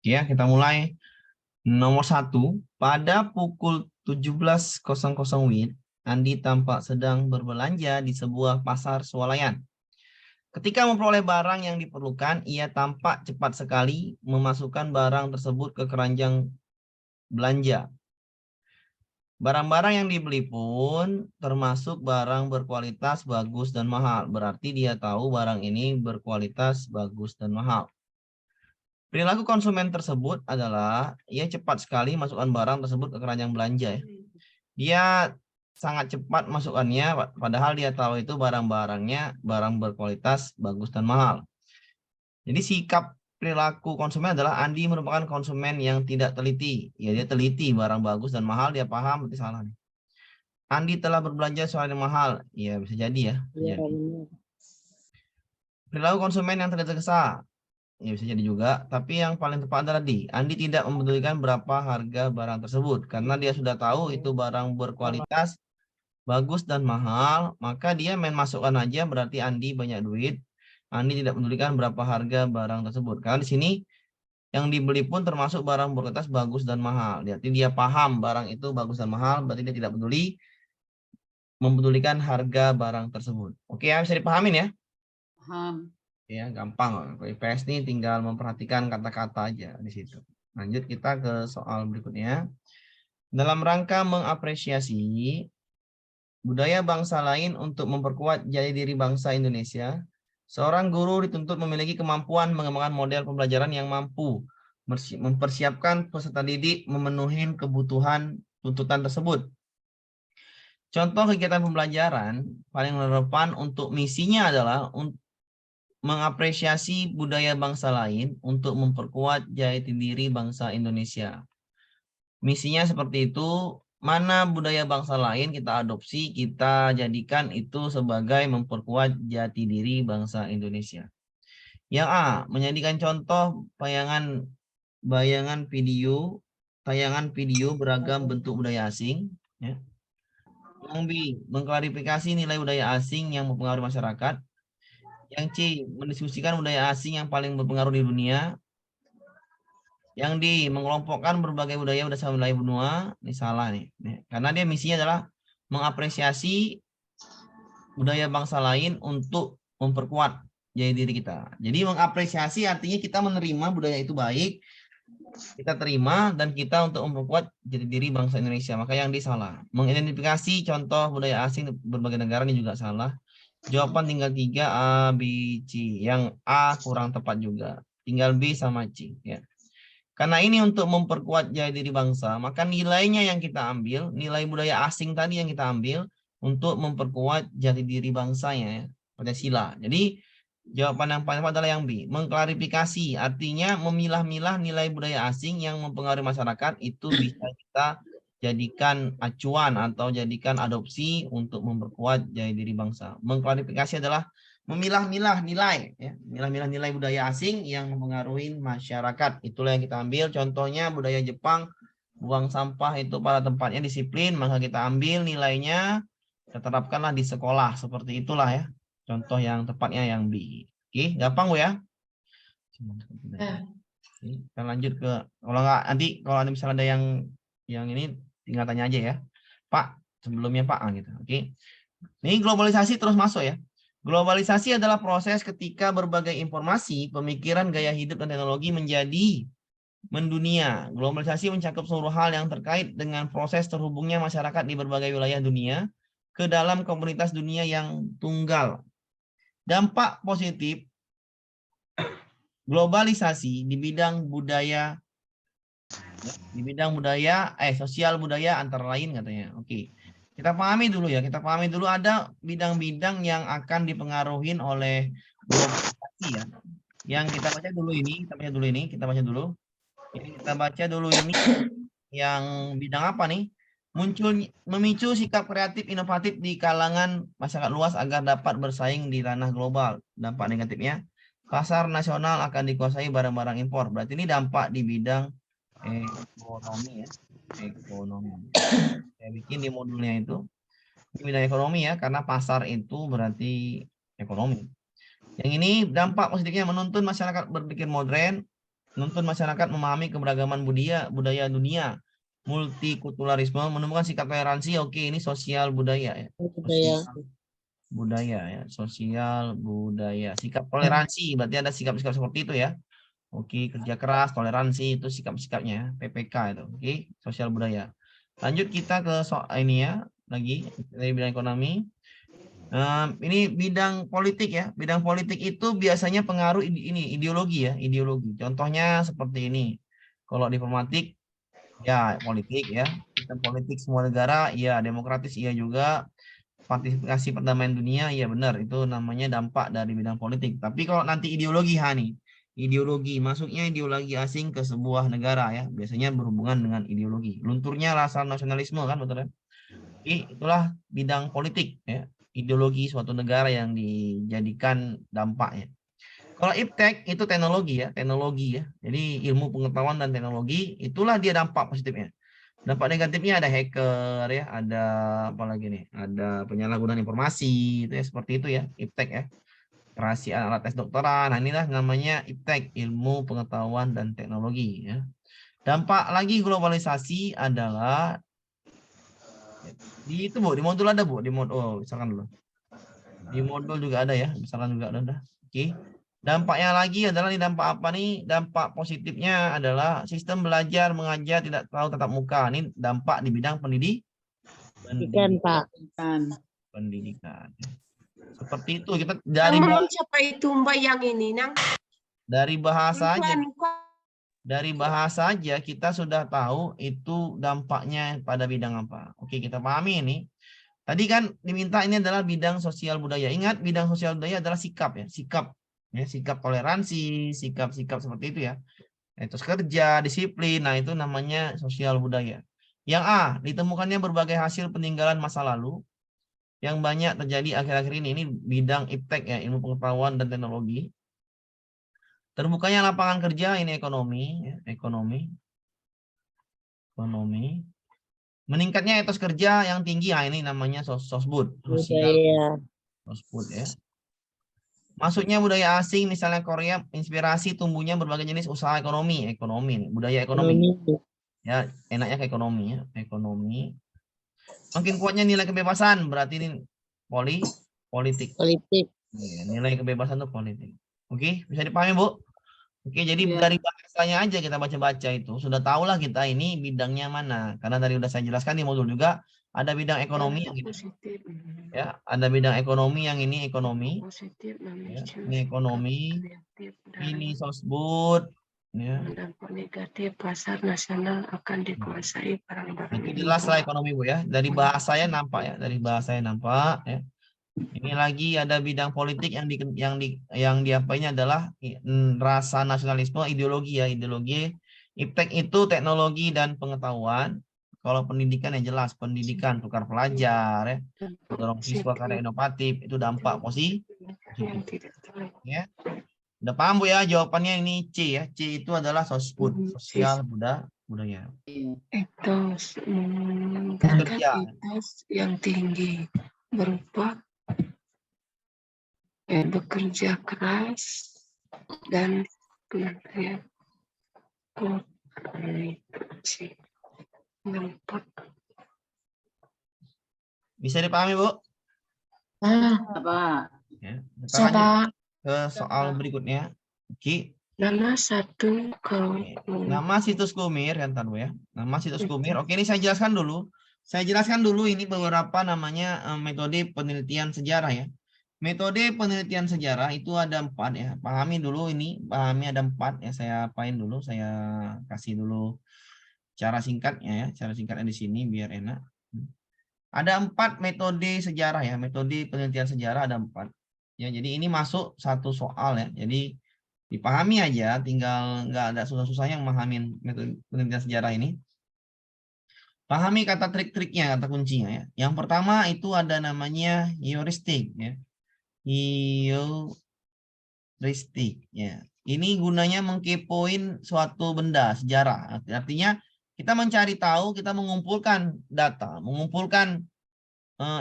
Oke ya, kita mulai. Nomor 1, pada pukul 17.00 WIB, Andi tampak sedang berbelanja di sebuah pasar swalayan. Ketika memperoleh barang yang diperlukan, ia tampak cepat sekali memasukkan barang tersebut ke keranjang belanja. Barang-barang yang dibeli pun termasuk barang berkualitas bagus dan mahal. Berarti dia tahu barang ini berkualitas bagus dan mahal. Perilaku konsumen tersebut adalah ia cepat sekali masukkan barang tersebut ke keranjang belanja. Dia sangat cepat masukkannya, padahal dia tahu itu barang-barangnya barang berkualitas bagus dan mahal. Jadi sikap perilaku konsumen adalah Andi merupakan konsumen yang tidak teliti. Ya, dia teliti barang bagus dan mahal, dia paham, berarti salah nih. Andi telah berbelanja soal yang mahal. Ya, bisa jadi ya. Bisa jadi. Perilaku konsumen yang tergesa-gesa. Ya, bisa jadi juga. Tapi yang paling tepat adalah Andi tidak mempedulikan berapa harga barang tersebut. Karena dia sudah tahu itu barang berkualitas bagus dan mahal. Maka dia main masukkan aja, berarti Andi banyak duit. Andi tidak mempedulikan berapa harga barang tersebut. Karena di sini yang dibeli pun termasuk barang berkualitas bagus dan mahal. Jadi dia paham barang itu bagus dan mahal, berarti dia tidak peduli mempedulikan harga barang tersebut. Oke ya, bisa dipahamin ya? Paham. Ya, gampang. IPS ini tinggal memperhatikan kata-kata aja di situ. Lanjut kita ke soal berikutnya. Dalam rangka mengapresiasi budaya bangsa lain untuk memperkuat jati diri bangsa Indonesia, seorang guru dituntut memiliki kemampuan mengembangkan model pembelajaran yang mampu mempersiapkan peserta didik memenuhi kebutuhan tuntutan tersebut. Contoh kegiatan pembelajaran paling relevan untuk misinya adalah mengapresiasi budaya bangsa lain untuk memperkuat jati diri bangsa Indonesia. Misinya seperti itu, mana budaya bangsa lain kita adopsi, kita jadikan itu sebagai memperkuat jati diri bangsa Indonesia. Yang A, menjadikan contoh tayangan video beragam bentuk budaya asing. Ya. Yang B, mengklarifikasi nilai budaya asing yang mempengaruhi masyarakat. Yang C, mendiskusikan budaya asing yang paling berpengaruh di dunia. Yang D, mengelompokkan berbagai budaya berdasarkan wilayah benua. Ini salah nih. Karena dia misinya adalah mengapresiasi budaya bangsa lain untuk memperkuat jati diri kita. Jadi mengapresiasi artinya kita menerima budaya itu baik, kita terima, dan kita untuk memperkuat jati diri bangsa Indonesia. Maka yang D salah. Mengidentifikasi contoh budaya asing berbagai negara ini juga salah. Jawaban tinggal 3, A, B, C. Yang A kurang tepat juga. Tinggal B sama C. Ya. Karena ini untuk memperkuat jati diri bangsa, maka nilainya yang kita ambil, nilai budaya asing tadi yang kita ambil untuk memperkuat jati diri bangsanya, ya, Pancasila. Jadi jawaban yang paling tepat adalah yang B. Mengklarifikasi, artinya memilah-milah nilai budaya asing yang mempengaruhi masyarakat itu bisa kita jadikan acuan atau jadikan adopsi untuk memperkuat jati diri bangsa. Mengklarifikasi adalah memilah-milah nilai, ya, memilah-milah nilai budaya asing yang mempengaruhi masyarakat. Itulah yang kita ambil. Contohnya budaya Jepang, buang sampah itu pada tempatnya disiplin, maka kita ambil nilainya, kita terapkanlah di sekolah. Seperti itulah ya. Contoh yang tepatnya yang B. Oke, gampang Bu ya. Kita lanjut ke, kalau nggak nanti kalau ada misalnya ada yang ini tinggal tanya aja ya, Pak, sebelumnya Pak, gitu. Oke. Ini globalisasi terus masuk ya. Globalisasi adalah proses ketika berbagai informasi, pemikiran, gaya hidup, dan teknologi menjadi mendunia. Globalisasi mencakup seluruh hal yang terkait dengan proses terhubungnya masyarakat di berbagai wilayah dunia ke dalam komunitas dunia yang tunggal. Dampak positif globalisasi di bidang budaya, sosial budaya antara lain katanya. Oke. Kita pahami dulu ya, kita pahami dulu ada bidang-bidang yang akan dipengaruhi oleh globalisasi ya. Yang kita baca dulu ini, kita baca dulu. Ini kita baca dulu ini yang bidang apa nih? Memicu sikap kreatif inovatif di kalangan masyarakat luas agar dapat bersaing di ranah global. Dampak negatifnya, pasar nasional akan dikuasai barang-barang impor. Berarti ini dampak di bidang ekonomi ya. Ekonomi. Saya bikin di modulnya itu di bidang ekonomi ya, karena pasar itu berarti ekonomi. Yang ini dampak positifnya menuntun masyarakat berpikir modern, Menuntun masyarakat memahami keberagaman budaya dunia, multikulturalisme, menemukan sikap toleransi. Oke, ini sosial budaya ya. Budaya. Sosial budaya ya, sosial budaya. Sikap toleransi, berarti ada sikap-sikap seperti itu ya. Oke, kerja keras, toleransi itu sikap-sikapnya ya, PPK itu. Oke, sosial budaya. Lanjut kita ke soal ini ya, lagi dari bidang ekonomi. Ini bidang politik ya. Bidang politik itu biasanya pengaruh ini ideologi ya, ideologi. Contohnya seperti ini. Kalau diplomatik ya politik ya. Sistem politik semua negara ya demokratis iya juga. Partisipasi perdamaian dunia ya benar itu namanya dampak dari bidang politik. Tapi kalau nanti ideologi nih, ideologi masuknya ideologi asing ke sebuah negara ya, biasanya berhubungan dengan ideologi. Lunturnya rasa nasionalisme kan betul ya. Jadi itulah bidang politik ya, ideologi suatu negara yang dijadikan dampaknya. Kalau iptek itu teknologi ya. Jadi ilmu pengetahuan dan teknologi itulah dia dampak positifnya. Dampak negatifnya ada hacker ya, ada apa lagi nih? Ada penyalahgunaan informasi itu ya seperti itu ya, iptek ya. Kerahasiaan alat tes dokteran. Nah, inilah namanya iptek, ilmu pengetahuan dan teknologi ya. Dampak lagi globalisasi adalah di itu Bu, di modul ada Bu, di modul oh, misalkan dulu. Di modul juga ada ya, misalkan juga ada. Oke. Dampaknya lagi adalah nih dampak apa nih? Dampak positifnya adalah sistem belajar mengajar tidak terlalu tatap muka. Ini dampak di bidang Ikan, Pak. pendidikan. Seperti itu kita siapa itu Mbak yang ini nang? Dari bahasa aja. Bukan. Dari bahasa aja kita sudah tahu itu dampaknya pada bidang apa. Oke, kita pahami ini. Tadi kan diminta ini adalah bidang sosial budaya. Ingat bidang sosial budaya adalah sikap ya, sikap toleransi, sikap-sikap seperti itu ya. Etos kerja, disiplin. Nah, itu namanya sosial budaya. Yang A, ditemukannya berbagai hasil peninggalan masa lalu yang banyak terjadi akhir-akhir ini. Ini bidang iptek ya, ilmu pengetahuan dan teknologi. Terbukanya lapangan kerja ini ekonomi, ya, ekonomi. Meningkatnya etos kerja yang tinggi, nah ini namanya sosbud, sosial sosbud ya. Masuknya budaya asing, misalnya Korea, inspirasi tumbuhnya berbagai jenis usaha ekonomi budaya ekonomi. Ya, enaknya ke ekonomi ya, ekonomi. Makin kuatnya nilai kebebasan, berarti ini politik. Nilai kebebasan itu politik. Oke, bisa dipahami Bu? Oke, jadi dari bahasanya aja kita baca-baca itu sudah tahulah kita ini bidangnya mana. Karena tadi udah saya jelaskan di modul juga ada bidang ekonomi yang ini. Ya, ada bidang ekonomi yang ini ekonomi. Ya, ini ekonomi. Ini sosbud. Ya. Dampak negatif pasar nasional akan dikuasai barang-barang Itu jelas lah ekonomi Bu ya. Dari bahasanya nampak ya, dari bahasanya nampak ya. Ini lagi ada bidang politik yang diapainnya adalah rasa nasionalisme, ideologi ya, ideologi. Iptek itu teknologi dan pengetahuan. Kalau pendidikan yang jelas, pendidikan tukar pelajar ya, mendorong siswa karya inovatif, itu dampak positif. Ya. Udah paham Bu ya jawabannya ini C ya. C itu adalah sosbud, sosial budaya. Etos etos yang tinggi berupa bekerja keras dan bisa dipahami Bu? Apa? Ya, kita lanjut ke soal berikutnya. Oke. Nama satu Nama situs Kumir ya, Bu ya. Nama situs Kumir. Oke, ini saya jelaskan dulu. Saya jelaskan dulu ini beberapa namanya metode penelitian sejarah ya. Metode penelitian sejarah itu ada 4 ya. Pahami dulu ini, pahami ada 4 ya. Saya apain dulu, saya kasih dulu cara singkatnya ya. Cara singkatnya di sini biar enak. Ada 4 metode sejarah ya. Metode penelitian sejarah ada 4. Ya, jadi ini masuk satu soal ya. Jadi dipahami aja, tinggal nggak ada susah-susahnya yang memahami metode penelitian sejarah ini. Pahami kata trik-triknya, kata kuncinya ya. Yang pertama itu ada namanya heuristik ya. Heuristik ya. Ini gunanya mengkepoin suatu benda sejarah. Artinya kita mencari tahu, kita mengumpulkan data, mengumpulkan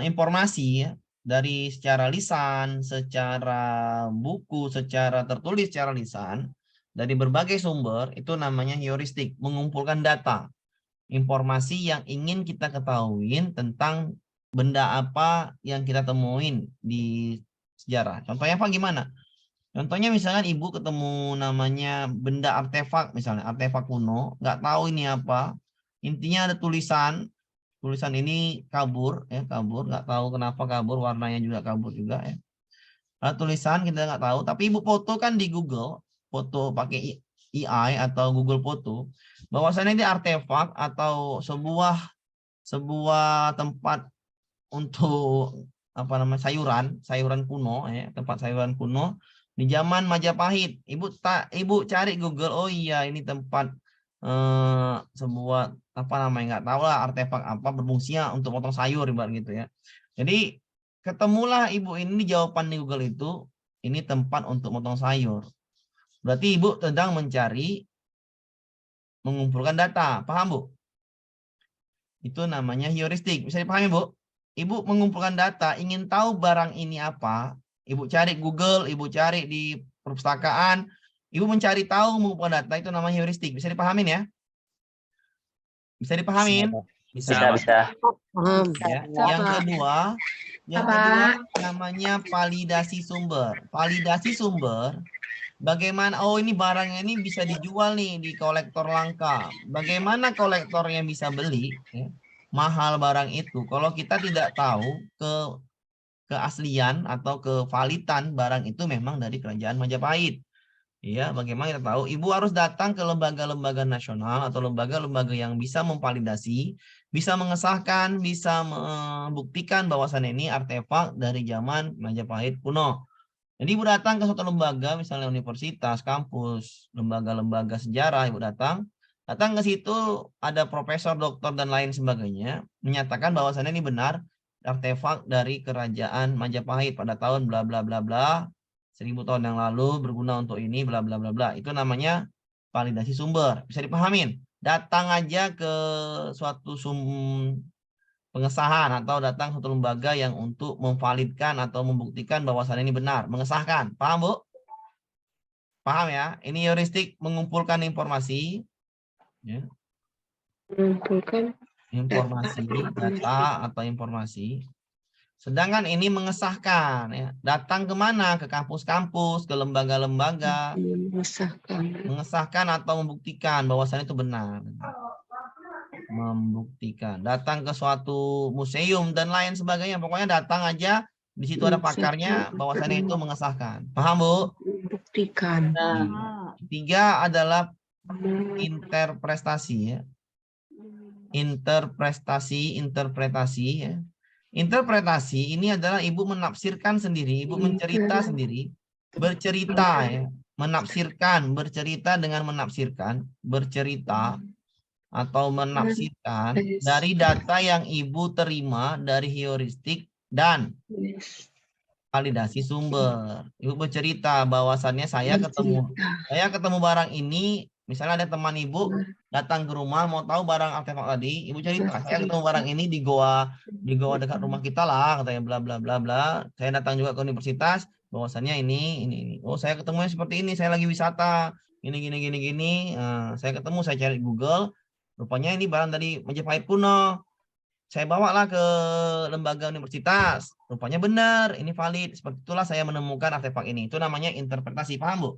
informasi ya, dari secara lisan, secara buku, secara tertulis, secara lisan. dari berbagai sumber, itu namanya heuristik, mengumpulkan data, informasi yang ingin kita ketahui tentang benda apa yang kita temuin di sejarah. Contohnya apa gimana? Contohnya misalnya ibu ketemu namanya benda artefak, misalnya artefak kuno, nggak tahu ini apa. Intinya ada tulisan ini kabur, ya kabur, nggak tahu kenapa kabur, warnanya juga kabur juga ya. Ada tulisan kita nggak tahu, tapi ibu foto kan di Google, foto pakai AI atau Google Foto, bahwasannya ini artefak atau sebuah tempat untuk apa namanya sayuran kuno ya, tempat sayuran kuno di zaman Majapahit. Ibu cari Google, oh iya ini tempat sebuah apa namanya nggak tahu lah artefak apa berfungsinya untuk potong sayur ibarat gitu ya. Jadi ketemulah ibu ini jawaban di Google itu, ini tempat untuk potong sayur. Berarti ibu sedang mengumpulkan data, paham Bu? Itu namanya heuristik. Bisa dipahami Bu? Ibu mengumpulkan data, ingin tahu barang ini apa, ibu cari Google, ibu cari di perpustakaan, ibu mencari tahu mengumpulkan data, itu namanya heuristik. Bisa dipahamin ya? Bisa dipahamin? Bisa. Paham. Ya. Yang kedua namanya validasi sumber. Validasi sumber, bagaimana, oh ini barangnya ini bisa dijual nih di kolektor langka. Bagaimana kolektornya bisa beli? Ya, mahal barang itu. Kalau kita tidak tahu keaslian atau kevalitan barang itu memang dari kerajaan Majapahit. Ya, bagaimana kita tahu? Ibu harus datang ke lembaga-lembaga nasional atau lembaga-lembaga yang bisa memvalidasi, bisa mengesahkan, bisa membuktikan bahwasannya ini artefak dari zaman Majapahit kuno. Jadi ibu datang ke suatu lembaga, misalnya universitas, kampus, lembaga-lembaga sejarah, ibu datang ke situ ada profesor, doktor, dan lain sebagainya, menyatakan bahwasannya ini benar artefak dari kerajaan Majapahit pada tahun bla bla bla bla, 1000 tahun yang lalu berguna untuk ini, bla bla bla bla. Itu namanya validasi sumber. Bisa dipahamin? Datang aja ke suatu pengesahan atau datang satu lembaga yang untuk memvalidkan atau membuktikan bahwasannya ini benar, mengesahkan. Paham, Bu? Paham ya? Ini heuristik mengumpulkan informasi, ya. Mengumpulkan Data atau informasi. Sedangkan ini mengesahkan, ya. Datang kemana? Ke kampus-kampus, ke lembaga-lembaga, mengesahkan atau membuktikan bahwasannya itu benar. Membuktikan, datang ke suatu museum dan lain sebagainya, pokoknya datang aja, di situ ada pakarnya, bahwasannya itu mengesahkan. Paham, Bu? Membuktikan. Tiga adalah interpretasi ya. Interpretasi ya. Interpretasi ini adalah ibu menafsirkan sendiri, ibu mencerita sendiri, bercerita ya, menafsirkan, bercerita dengan menafsirkan, bercerita atau menafsirkan dari data yang ibu terima dari heuristik dan validasi sumber. Ibu bercerita bahwasannya saya ketemu barang ini, misalnya ada teman ibu datang ke rumah mau tahu barang artefak tadi, ibu cerita, saya ketemu barang ini di goa dekat rumah kita lah, katanya bla bla bla bla. Saya datang juga ke universitas, bahwasannya ini. Oh, saya ketemunya seperti ini, saya lagi wisata, gini. Saya ketemu, saya cari Google, rupanya ini barang dari Majapahit kuno. Saya bawalah ke lembaga universitas, rupanya benar, ini valid. Seperti itulah saya menemukan artefak ini. Itu namanya interpretasi, paham, Bu?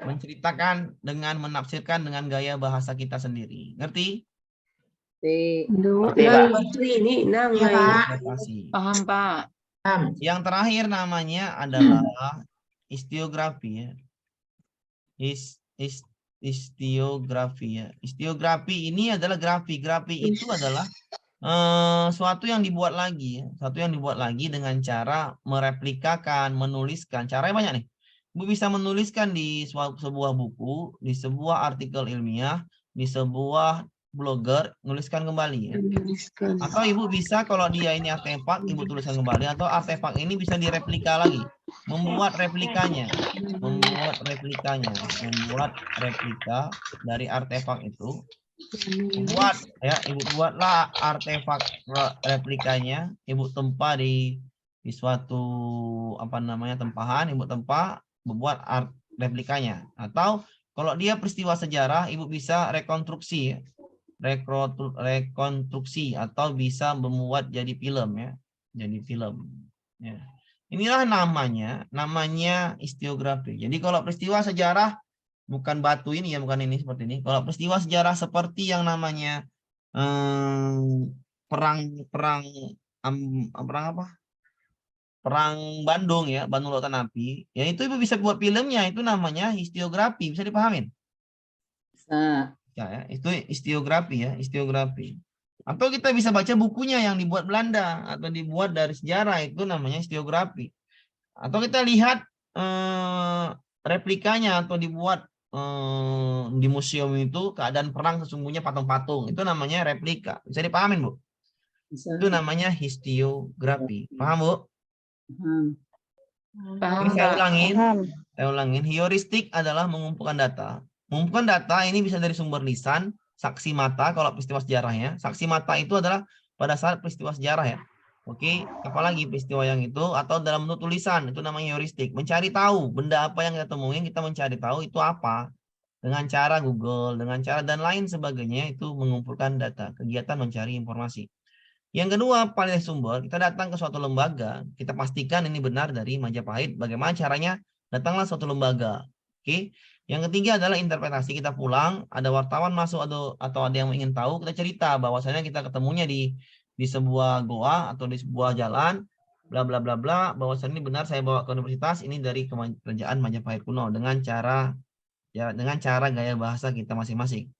Menceritakan dengan menafsirkan dengan gaya bahasa kita sendiri. Ngerti? Ini Interpretasi. Paham, Pak. Yang terakhir namanya adalah istiografi ya. Istiografi ya. Istiografi ini adalah grafi. Grafi itu adalah suatu yang dibuat lagi ya. Suatu yang dibuat lagi dengan cara mereplikakan, menuliskan. Caranya banyak nih. Ibu bisa menuliskan di sebuah buku, di sebuah artikel ilmiah, di sebuah blogger, nuliskan kembali ya. Atau ibu bisa, kalau dia ini artefak, ibu tuliskan kembali, atau artefak ini bisa direplika lagi. Membuat replikanya. Membuat replika dari artefak itu. Ibu buatlah artefak replikanya, ibu tempa di suatu apa namanya tempahan, ibu tempa, membuat replikanya. Atau kalau dia peristiwa sejarah, Ibu bisa rekonstruksi ya. Rekonstruksi atau bisa membuat jadi film ya. Jadi film. Ya. Inilah namanya historiografi. Jadi kalau peristiwa sejarah bukan batu ini ya, bukan ini seperti ini. Kalau peristiwa sejarah seperti yang namanya perang apa? Perang Bandung ya, Bandung Lautan Api. Ya itu Ibu bisa buat filmnya, itu namanya historiografi. Bisa dipahamin? Bisa. Ya, itu historiografi ya, historiografi. Atau kita bisa baca bukunya yang dibuat Belanda atau dibuat dari sejarah, itu namanya historiografi. Atau kita lihat replikanya atau dibuat di museum itu keadaan perang sesungguhnya patung-patung, itu namanya replika. Bisa dipahamin, Bu? Bisa. Itu namanya historiografi. Paham, Bu? Paham, Oke, saya Pak. ulangin. Saya ulangin. Heuristik adalah mengumpulkan data. Mengumpulkan data ini bisa dari sumber lisan, saksi mata kalau peristiwa sejarahnya. Saksi mata itu adalah pada saat peristiwa sejarah ya. Oke, apalagi peristiwa yang itu atau dalam bentuk tulisan, itu namanya heuristik. Mencari tahu benda apa yang kita temuin, kita mencari tahu itu apa. Dengan cara Google, dengan cara dan lain sebagainya, itu mengumpulkan data, kegiatan mencari informasi. Yang kedua, paling sumber, kita datang ke suatu lembaga, kita pastikan ini benar dari Majapahit. Bagaimana caranya? Datanglah suatu lembaga. Oke. Yang ketiga adalah interpretasi. Kita pulang, ada wartawan masuk atau ada yang ingin tahu, kita cerita bahwasanya kita ketemunya di sebuah goa atau di sebuah jalan, bla bla bla bla, bahwasanya ini benar saya bawa ke universitas, ini dari kerajaan Majapahit kuno dengan cara gaya bahasa kita masing-masing.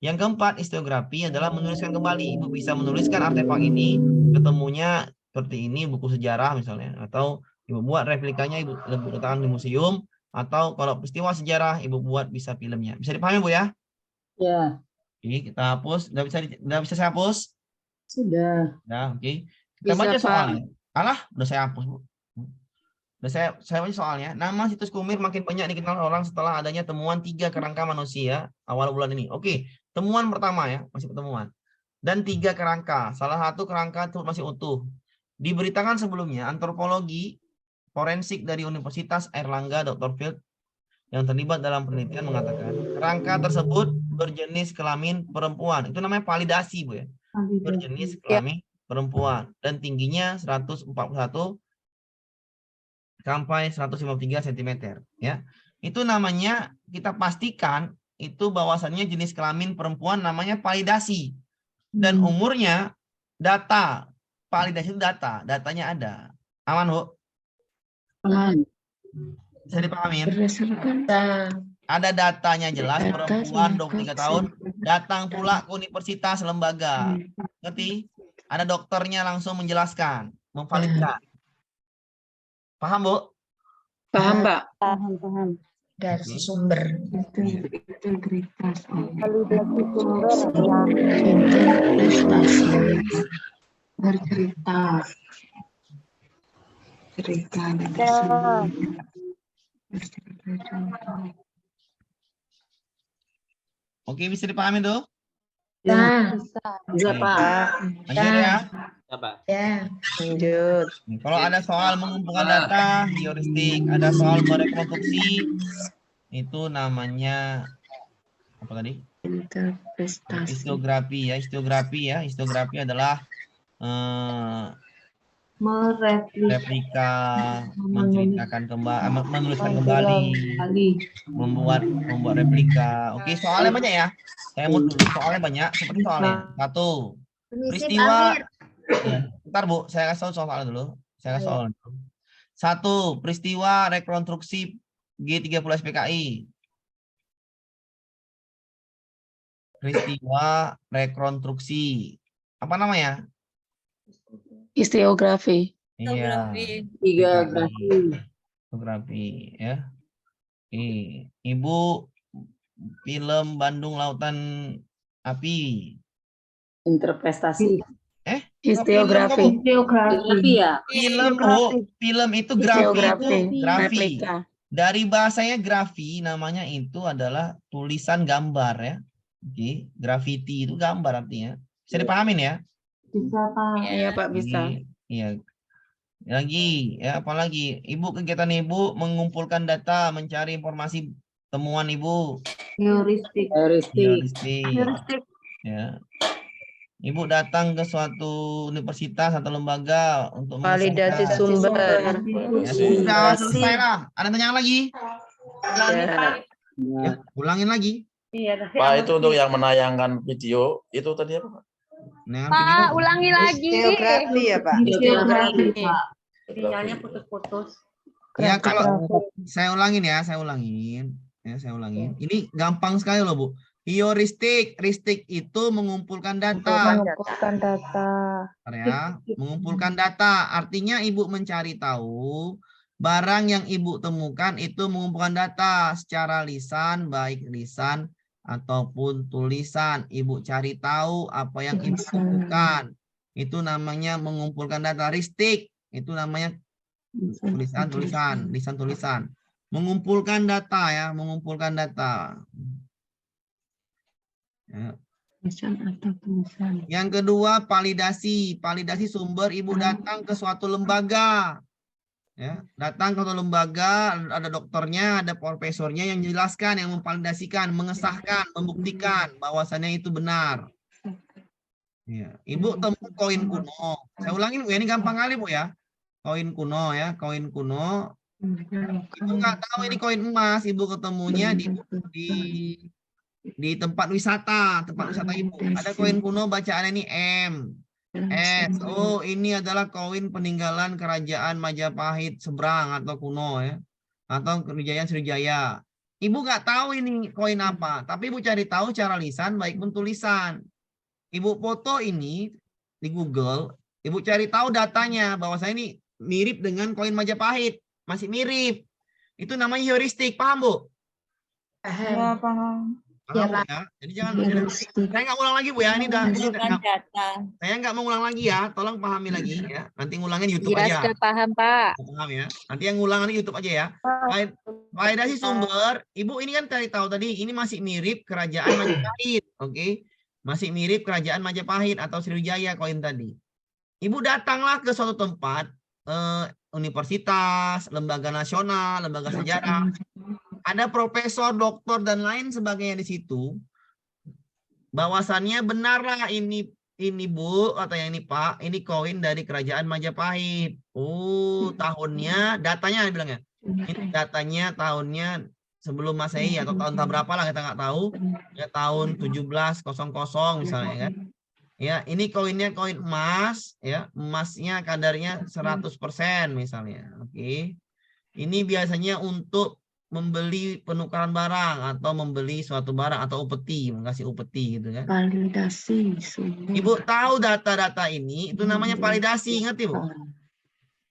Yang keempat, historiografi adalah menuliskan kembali. Ibu bisa menuliskan artefak ini, ketemunya seperti ini, buku sejarah misalnya. Atau Ibu buat replikanya, Ibu letakkan di museum. Atau kalau peristiwa sejarah, Ibu buat bisa filmnya. Bisa dipahami, Bu ya? Ya. Oke, kita hapus. Udah bisa saya hapus? Sudah. Nah, oke. Kita Bisa, baca Pak. soalnya. Alah, udah saya hapus, Bu. Udah saya baca soalnya. Nama situs Kumir makin banyak dikenal orang setelah adanya temuan 3 kerangka manusia awal bulan ini. Oke, temuan pertama ya, masih pertemuan. Dan 3 kerangka. Salah satu kerangka itu masih utuh. Diberitakan sebelumnya, antropologi forensik dari Universitas Airlangga Dr. Field yang terlibat dalam penelitian mengatakan kerangka tersebut berjenis kelamin perempuan. Itu namanya validasi, Bu ya. Berjenis kelamin perempuan dan tingginya 141 sampai 153 cm ya. Itu namanya kita pastikan itu bahwasannya jenis kelamin perempuan namanya validasi. Dan umurnya data. Validasi itu datanya ada. Aman, Bu? Aman. Bisa dipahamin? Berdasarkan Ada datanya jelas, data perempuan 23 tahun, datang pula ke Hmm. universitas lembaga. Ngerti? Ada dokternya langsung menjelaskan, memvalidkan. Paham, Bu? Paham, Pak? Paham. Dari sumber. Integritas. Validasi sumber. Prestasi. Bercerita. Cerita dari sumber. Oke, bisa dipahami tuh? Ya. Bisa, Pak. Lanjut ya. Ya. Lanjut. Kalau ada soal mengumpulkan data, heuristik, ada soal merekonstruksi, itu namanya apa tadi? Interpretasi. Historiografi ya. Historiografi adalah replika, menceritakan kembali, menuliskan kembali, membuat replika. Oke, soalnya banyak ya. Saya mau dulu soalnya banyak. Seperti soalnya. 1. Peristiwa. Ya, bentar, Bu. Saya kasih tahu soalnya dulu. Saya kasih soal dulu. 1. Peristiwa rekonstruksi G30 SPKI. Peristiwa rekonstruksi. Apa namanya? Historiografi. Iya. Historiografi ya. Ibu film Bandung Lautan Api. Interpretasi. Historiografi. Ya. Film, Bu. Film itu grafi itu grafi. Replika. Dari bahasanya grafi, namanya itu adalah tulisan gambar ya. Oke, graffiti itu gambar artinya. Bisa dipahamin ya? Bisa, Pak. Iya, Pak, bisa. Iya. Lagi, ya apalagi? Ibu kegiatan ibu mengumpulkan data, mencari informasi temuan ibu. Heuristik. Heuristik. Ya. Ibu datang ke suatu universitas atau lembaga untuk Validasi mengesahkan. sumber. Ya, sudah selesai lah. Ada pertanyaan lagi? Ya. Ya, ulangin lagi. Pak, itu untuk yang menayangkan video itu tadi apa, Pak? Dengan Pak, video. ulangi lagi. Geografi ya, Pak? Geografi, Pak. Sinyalnya putus-putus. Ya, kalau saya ulangin ya, saya ulangin. Ya, saya ulangin. Ini gampang sekali loh, Bu. Heuristik, ristik itu mengumpulkan data. Mengumpulkan data. Ya, mengumpulkan data. Artinya ibu mencari tahu barang yang ibu temukan itu mengumpulkan data secara lisan, baik lisan ataupun tulisan. Ibu cari tahu apa yang ibu temukan. Itu namanya mengumpulkan data. Ristik itu namanya tulisan. Mengumpulkan data ya, mengumpulkan data. Ya. Yang kedua, validasi. Validasi sumber, ibu datang ke suatu lembaga. Ya, datang ke suatu lembaga, ada dokternya, ada profesornya yang menjelaskan, yang memvalidasikan, mengesahkan, membuktikan bahwasannya itu benar. Ya. Ibu temu koin kuno. Saya ulangin, Bu, ya, ini gampang kali, Bu, ya. Koin kuno ya, koin kuno. Ibu nggak tahu ini koin emas, ibu ketemunya di tempat wisata ibu. Ada koin kuno bacaannya ini M. S. Oh, ini adalah koin peninggalan kerajaan Majapahit seberang atau kuno ya. Atau kerajaan Sriwijaya. Ibu nggak tahu ini koin apa, tapi ibu cari tahu secara lisan baik pun tulisan. Ibu foto ini di Google, ibu cari tahu datanya bahwa saya ini mirip dengan koin Majapahit, masih mirip. Itu namanya heuristik, paham, Bu? Ya, paham. Paham, Bu, ya? Jadi jangan, saya nggak ulang lagi, Bu, ya. Ini saya nggak mau ulang lagi ya. Tolong pahami lagi ya. Nanti ngulangin YouTube Ya, aja. sudah paham, Pak. Paham ya. Nanti yang ngulangan YouTube aja ya. Validasi sumber, Ibu ini kan cari tahu tadi, ini masih mirip kerajaan Majapahit, oke? Masih mirip kerajaan Majapahit atau Sriwijaya koin tadi. Ibu datanglah ke suatu tempat, universitas, lembaga nasional, lembaga sejarah. Ada profesor, doktor, dan lain sebagainya di situ. Bahwasannya benarlah ini Bu, atau yang ini Pak, ini koin dari kerajaan Majapahit. Oh, tahunnya, datanya bilangnya. Ini datanya tahunnya sebelum Masehi atau tahun berapa lah kita nggak tahu. Ya tahun 1700 misalnya kan. Ya, ini koinnya koin emas ya, emasnya kadarnya 100% misalnya. Oke. Ini biasanya untuk membeli penukaran barang atau membeli suatu barang atau upeti, mengasih upeti gitu kan. Validasi sumber. Ibu tahu data-data ini itu namanya validasi, ngerti, Bu?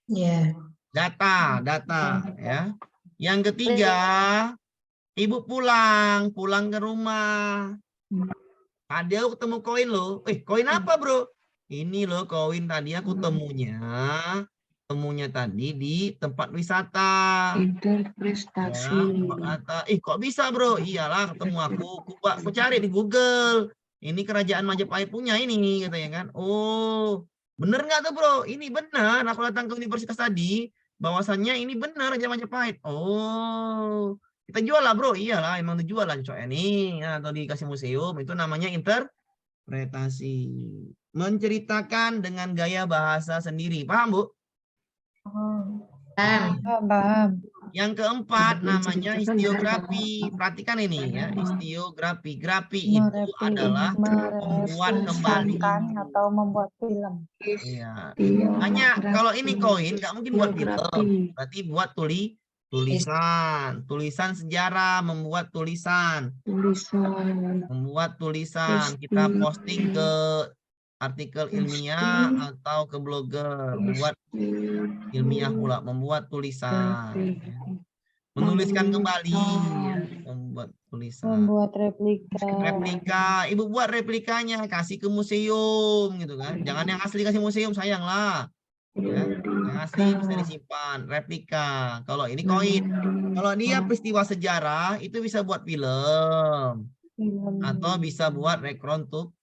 Iya. Data ya. Yang ketiga, ibu pulang ke rumah. Tadi aku ketemu koin loh. Koin apa, Bro? Ini loh koin tadi aku temunya tadi di tempat wisata. Interpretasi. Ya, kok bisa, Bro? Iyalah, ketemu aku cari di Google. Ini kerajaan Majapahit punya ini, katanya kan. Oh, bener nggak tuh, Bro? Ini benar. Aku datang ke universitas tadi, bahwasannya ini benar kerajaan Majapahit. Oh, kita jual lah, Bro. Iyalah, emang dijual lah cocok ini ya, atau dikasih museum. Itu namanya interpretasi. Menceritakan dengan gaya bahasa sendiri. Paham, Bu? Paham. Yang keempat namanya histiografi. Perhatikan ini ya, histiografi. Grafi itu adalah membuat kembali atau membuat film. Iya. Hanya kalau ini koin nggak mungkin buat film. Berarti buat tulisan sejarah, membuat tulisan. Kita posting ke artikel ilmiah atau ke blogger, buat ilmiah pula, membuat tulisan, menuliskan kembali, membuat tulisan, Membuat replika. Ibu buat replikanya, kasih ke museum gitu kan, jangan yang asli kasih museum, sayang lah ya. Yang asli bisa disimpan, replika. Kalau ini koin, kalau dia peristiwa sejarah itu bisa buat film atau bisa buat rekonstruksi.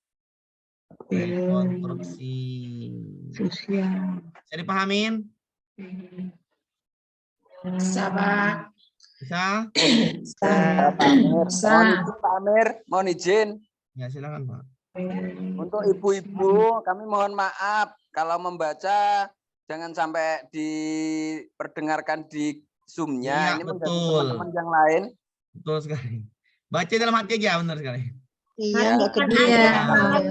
Sosial. Bisa dipahamin? Sabak. Bisa? Pak Amir, mohon izin Pak Amir, mohon izin. Ya, silakan, Pak. Untuk ibu-ibu, kami mohon maaf kalau membaca jangan sampai diperdengarkan di Zoom-nya. Iya, Ini mengganggu betul. teman-teman yang lain. Betul sekali. Baca dalam hati aja, benar sekali. Iya, nggak Iya. kedengeran.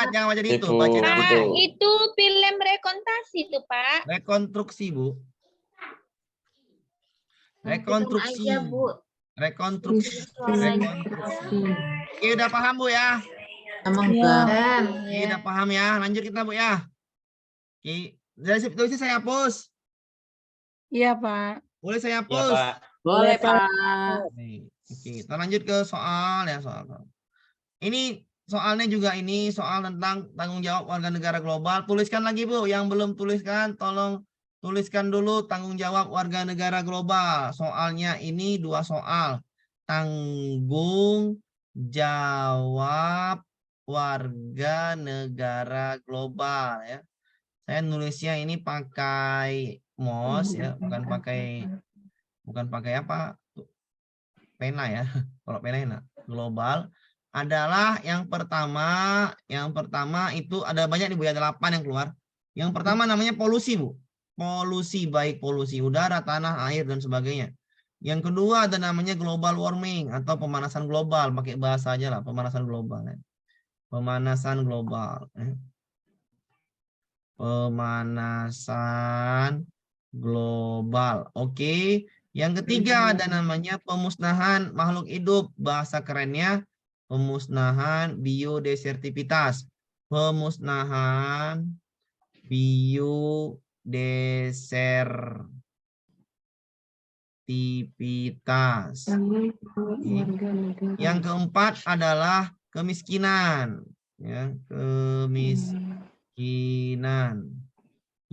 Jangan baca di itu, Ibu, baca dalam hati. betul. Itu film rekontasi tuh, Pak. Rekonstruksi, Bu. Rekonstruksi. Aja, Bu. Rekonstruksi. Rekonstruksi. Oke, udah paham, Bu ya? Emang enggak. Oke, udah paham ya. Lanjut kita, Bu ya. Oke, dari tulisnya saya hapus. Iya, Pak. Boleh saya Iya, hapus? Pak. Boleh, Pak. Oke, kita lanjut ke soal ya, soal. Ini soalnya juga ini soal tentang tanggung jawab warga negara global. Tuliskan lagi, Bu. Yang belum tuliskan, tolong tuliskan dulu tanggung jawab warga negara global. Soalnya ini 2 soal. Tanggung jawab warga negara global ya. Saya nulisnya ini pakai mouse ya, bukan pakai apa? Pena ya. Kalau pena enak. Global adalah yang pertama itu ada banyak nih Bu ya, ada 8 yang keluar. Yang pertama namanya polusi, Bu. Polusi, baik polusi udara, tanah, air dan sebagainya. Yang kedua ada namanya global warming atau pemanasan global, pakai bahasa aja lah, pemanasan global ya. Pemanasan global ya. Pemanasan global. Oke. Yang ketiga ada namanya pemusnahan makhluk hidup, bahasa kerennya pemusnahan biodesertivitas. Pemusnahan biodesertivitas. Yang keempat adalah kemiskinan, ya, kemiskinan.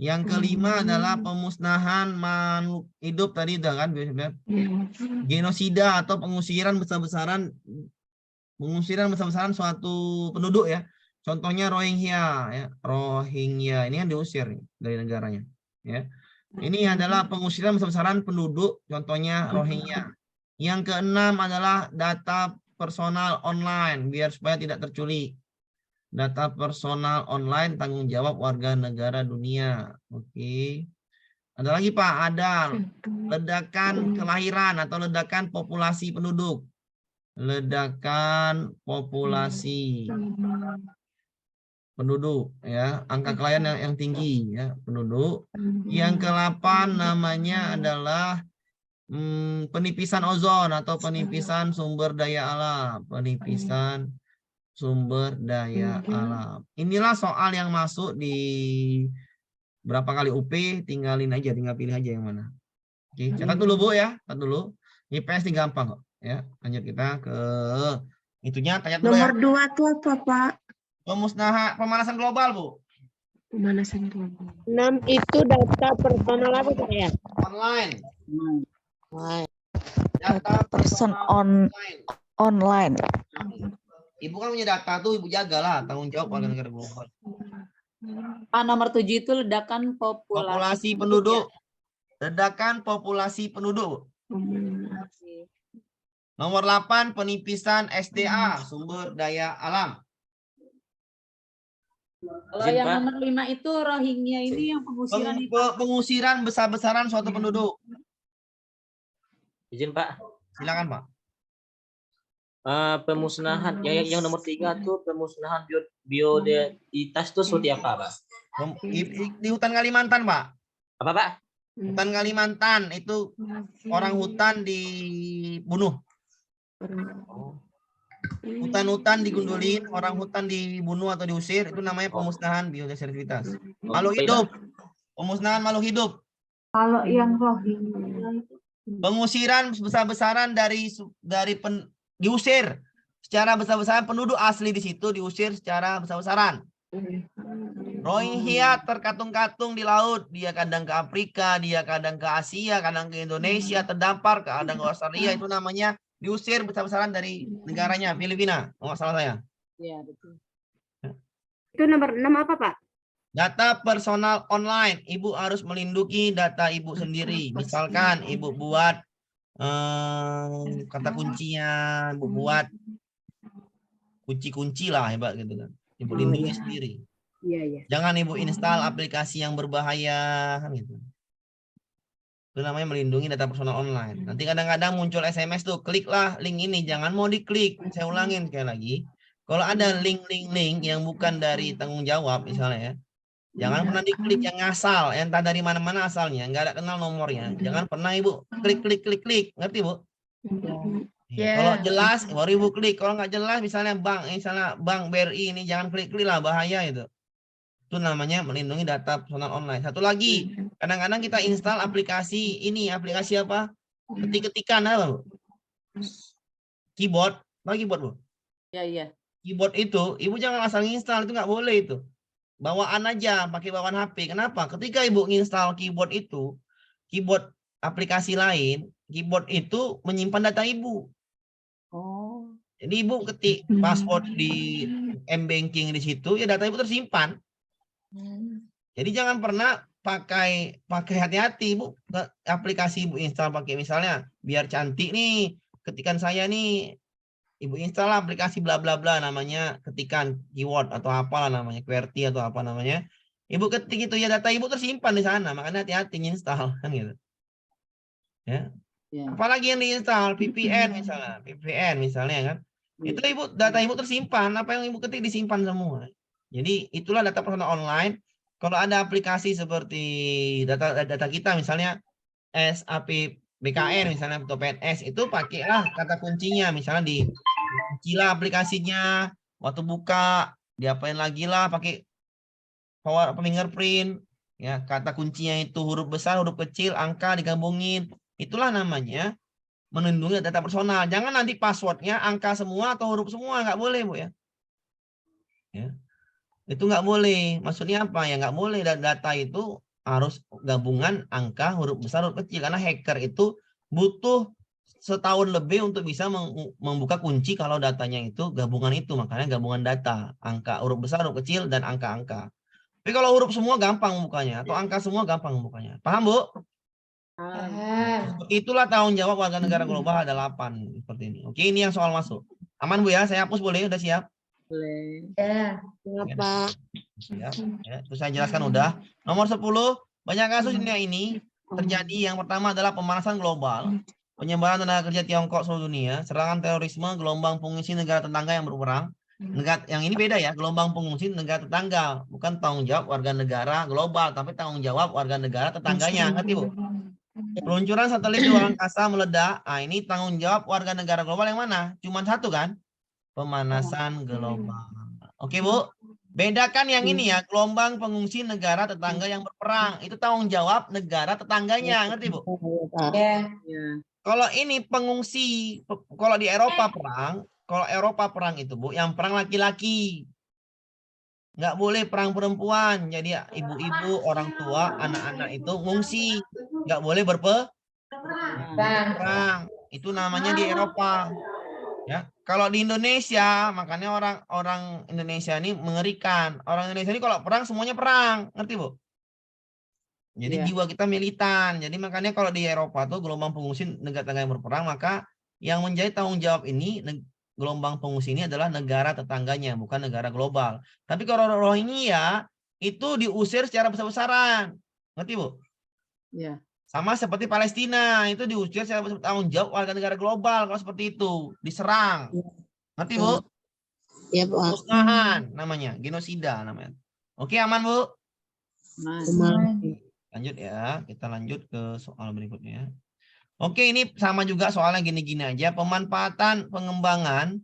Yang kelima adalah pemusnahan makhluk hidup tadi udah kan, genosida atau pengusiran besar-besaran suatu penduduk ya. Contohnya Rohingya ya, Rohingya ini yang diusir dari negaranya ya. Ini adalah pengusiran besar-besaran penduduk, contohnya Rohingya. Yang keenam adalah data personal online biar supaya tidak terculik. Data personal online tanggung jawab warga negara dunia. Oke. Ada lagi Pak, ada ledakan kelahiran atau ledakan populasi penduduk. Ledakan populasi penduduk ya, angka kelahiran yang tinggi ya, penduduk. Yang ke-8 namanya adalah penipisan ozon atau penipisan sumber daya alam, penipisan sumber daya alam. Inilah soal yang masuk di berapa kali UP, tinggal pilih aja yang mana. Oke, catat dulu Bu ya, catat dulu. IPS ini gampang kok ya. Lanjut kita ke itunya, tanya dulu Nomor ya. 2 itu apa, Pak? Pemanasan global, Bu. Pemanasan global. 6 itu data personal apa Pak ya? Online. Data person online. Ibu kan punya data tuh, Ibu jagalah tanggung jawab warga negara global. Nomor 7 itu ledakan Populasi penduduk. Ledakan populasi penduduk. Nomor 8 penipisan SDA, sumber daya alam. Kalau yang nomor 5 itu Rohingya ini yang pengusiran itu. Pengusiran besar-besaran suatu penduduk. Izin Pak. Silakan Pak. Pemusnahan yang nomor 3 tuh pemusnahan biodiversitas itu seperti apa Pak? Di hutan Kalimantan Pak. Apa Pak? Hutan Kalimantan itu orang hutan dibunuh. Hutan-hutan digundulin, orang hutan dibunuh atau diusir, itu namanya pemusnahan biodiversitas. Makhluk hidup. Pemusnahan makhluk hidup. Kalau yang Rohingya itu Pengusiran besar-besaran diusir secara besar-besaran, penduduk asli di situ diusir secara besar-besaran. Rohingya terkatung-katung di laut, dia kadang ke Afrika, dia kadang ke Asia, kadang ke Indonesia, terdampar, kadang ke Australia, itu namanya diusir besar-besaran dari negaranya, Filipina. Oh, salah saya. ya betul. Itu nomor 6 apa Pak? Data personal online. Ibu harus melindungi data ibu sendiri. Misalkan ibu buat kata kuncinya, ibu buat kunci-kunci lah hebat gitu kan. Ibu lindungi sendiri. Iya, iya. Jangan ibu install aplikasi yang berbahaya kan gitu. Itu namanya melindungi data personal online. Nanti kadang-kadang muncul SMS tuh, kliklah link ini, jangan mau diklik. Saya ulangin sekali lagi. Kalau ada link yang bukan dari tanggung jawab misalnya ya, jangan pernah diklik yang ngasal, yang entah dari mana-mana asalnya, nggak ada kenal nomornya. Jangan pernah ibu klik, ngerti bu? Kalau jelas baru ibu klik. Kalau nggak jelas, misalnya bank BRI ini, jangan klik lah, bahaya itu. Itu namanya melindungi data personal online. Satu lagi, kadang-kadang kita install aplikasi ini, aplikasi apa? Ketik-ketikan apa bu? Keyboard, apa keyboard bu? Iya, iya. Keyboard itu, ibu jangan asal install, itu nggak boleh itu. Bawaan aja, pakai bawaan HP. Kenapa? Ketika ibu install keyboard itu, keyboard aplikasi lain, keyboard itu menyimpan data ibu. Oh. Jadi ibu ketik password di M-Banking di situ, ya data ibu tersimpan. Jadi jangan pernah pakai hati-hati ibu. Aplikasi ibu install pakai misalnya, biar cantik nih, ketikan saya nih, ibu install aplikasi bla bla bla namanya, ketikan keyword atau apalah namanya, QWERTY atau apa namanya. Ibu ketik itu, ya data ibu tersimpan di sana, makanya hati-hati install kan gitu. Ya. Apalagi yang diinstal VPN misalnya kan. Itu ibu, data ibu tersimpan, apa yang ibu ketik disimpan semua. Jadi itulah data personal online. Kalau ada aplikasi seperti data kita misalnya SAP BKN misalnya atau PNS, itu pakailah kata kuncinya, misalnya kuncilah aplikasinya, waktu buka diapain lagi lah, pakai power fingerprint ya, kata kuncinya itu huruf besar, huruf kecil, angka digabungin. Itulah namanya melindungi data personal. Jangan nanti passwordnya angka semua atau huruf semua, nggak boleh bu ya. Itu nggak boleh. Maksudnya apa ya, nggak boleh, data itu harus gabungan angka, huruf besar, huruf kecil. Karena hacker itu butuh setahun lebih untuk bisa membuka kunci kalau datanya itu gabungan itu. Makanya gabungan data, angka, huruf besar, huruf kecil, dan angka-angka. Tapi kalau huruf semua gampang membukanya, atau angka semua gampang membukanya. Paham bu? Itulah tanggung jawab warga negara global, ada 8 seperti ini. Oke, ini yang soal masuk. Aman bu ya? Saya hapus boleh? Udah siap? Boleh. Ya, Pak. Siap. Ya, itu saya jelaskan udah. Nomor 10, banyak kasus ini terjadi. Yang pertama adalah pemanasan global, penyebaran tenaga kerja Tiongkok seluruh dunia, serangan terorisme, gelombang pengungsi negara tetangga yang berperang. Yang ini beda ya, gelombang pengungsi negara tetangga, bukan tanggung jawab warga negara global, tapi tanggung jawab warga negara tetangganya. Ngerti bu? Peluncuran satelit di luar angkasa meledak. Nah, ini tanggung jawab warga negara global yang mana? Cuman satu kan? Pemanasan global. Oke bu, bedakan yang ini ya, gelombang pengungsi negara tetangga yang berperang, itu tanggung jawab negara tetangganya, ngerti bu? Kalau ini pengungsi, kalau di Eropa perang, kalau Eropa perang itu bu, yang perang laki-laki, nggak boleh perang perempuan. Jadi ibu-ibu, orang tua, anak-anak itu ngungsi, nggak boleh berperang. Itu namanya di Eropa. Ya, kalau di Indonesia, makanya orang Indonesia ini mengerikan. Orang Indonesia ini kalau perang semuanya perang, ngerti bu? Jadi jiwa kita militan. Jadi makanya kalau di Eropa tuh gelombang pengungsi negara tetangga yang berperang, maka yang menjadi tanggung jawab ini gelombang pengungsi ini adalah negara tetangganya, bukan negara global. Tapi kalau Rohingya itu diusir secara besar-besaran, ngerti bu? Iya. Sama seperti Palestina, itu diusir secara tanggung jawab warga negara global kalau seperti itu, diserang. Ngerti bu? Iya bu. Musnahan namanya, genosida namanya. Oke, aman bu? Aman. Lanjut ya, kita lanjut ke soal berikutnya. Oke, ini sama juga soalnya gini-gini aja. Pemanfaatan pengembangan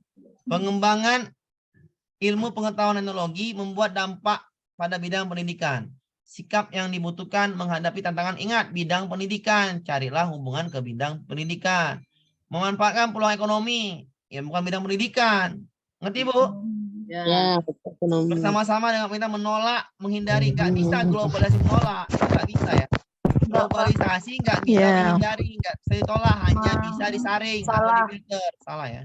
ilmu pengetahuan teknologi membuat dampak pada bidang pendidikan. Sikap yang dibutuhkan menghadapi tantangan, ingat bidang pendidikan, carilah hubungan ke bidang pendidikan. Memanfaatkan peluang ekonomi, ya bukan bidang pendidikan. Ngerti bu? ya, Bersama-sama dengan kita menolak, menghindari. Nggak bisa globalisasi menolak, nggak bisa ya. Globalisasi nggak bisa dihindari, nggak bisa ditolak, hanya bisa disaring atau difilter. Salah ya.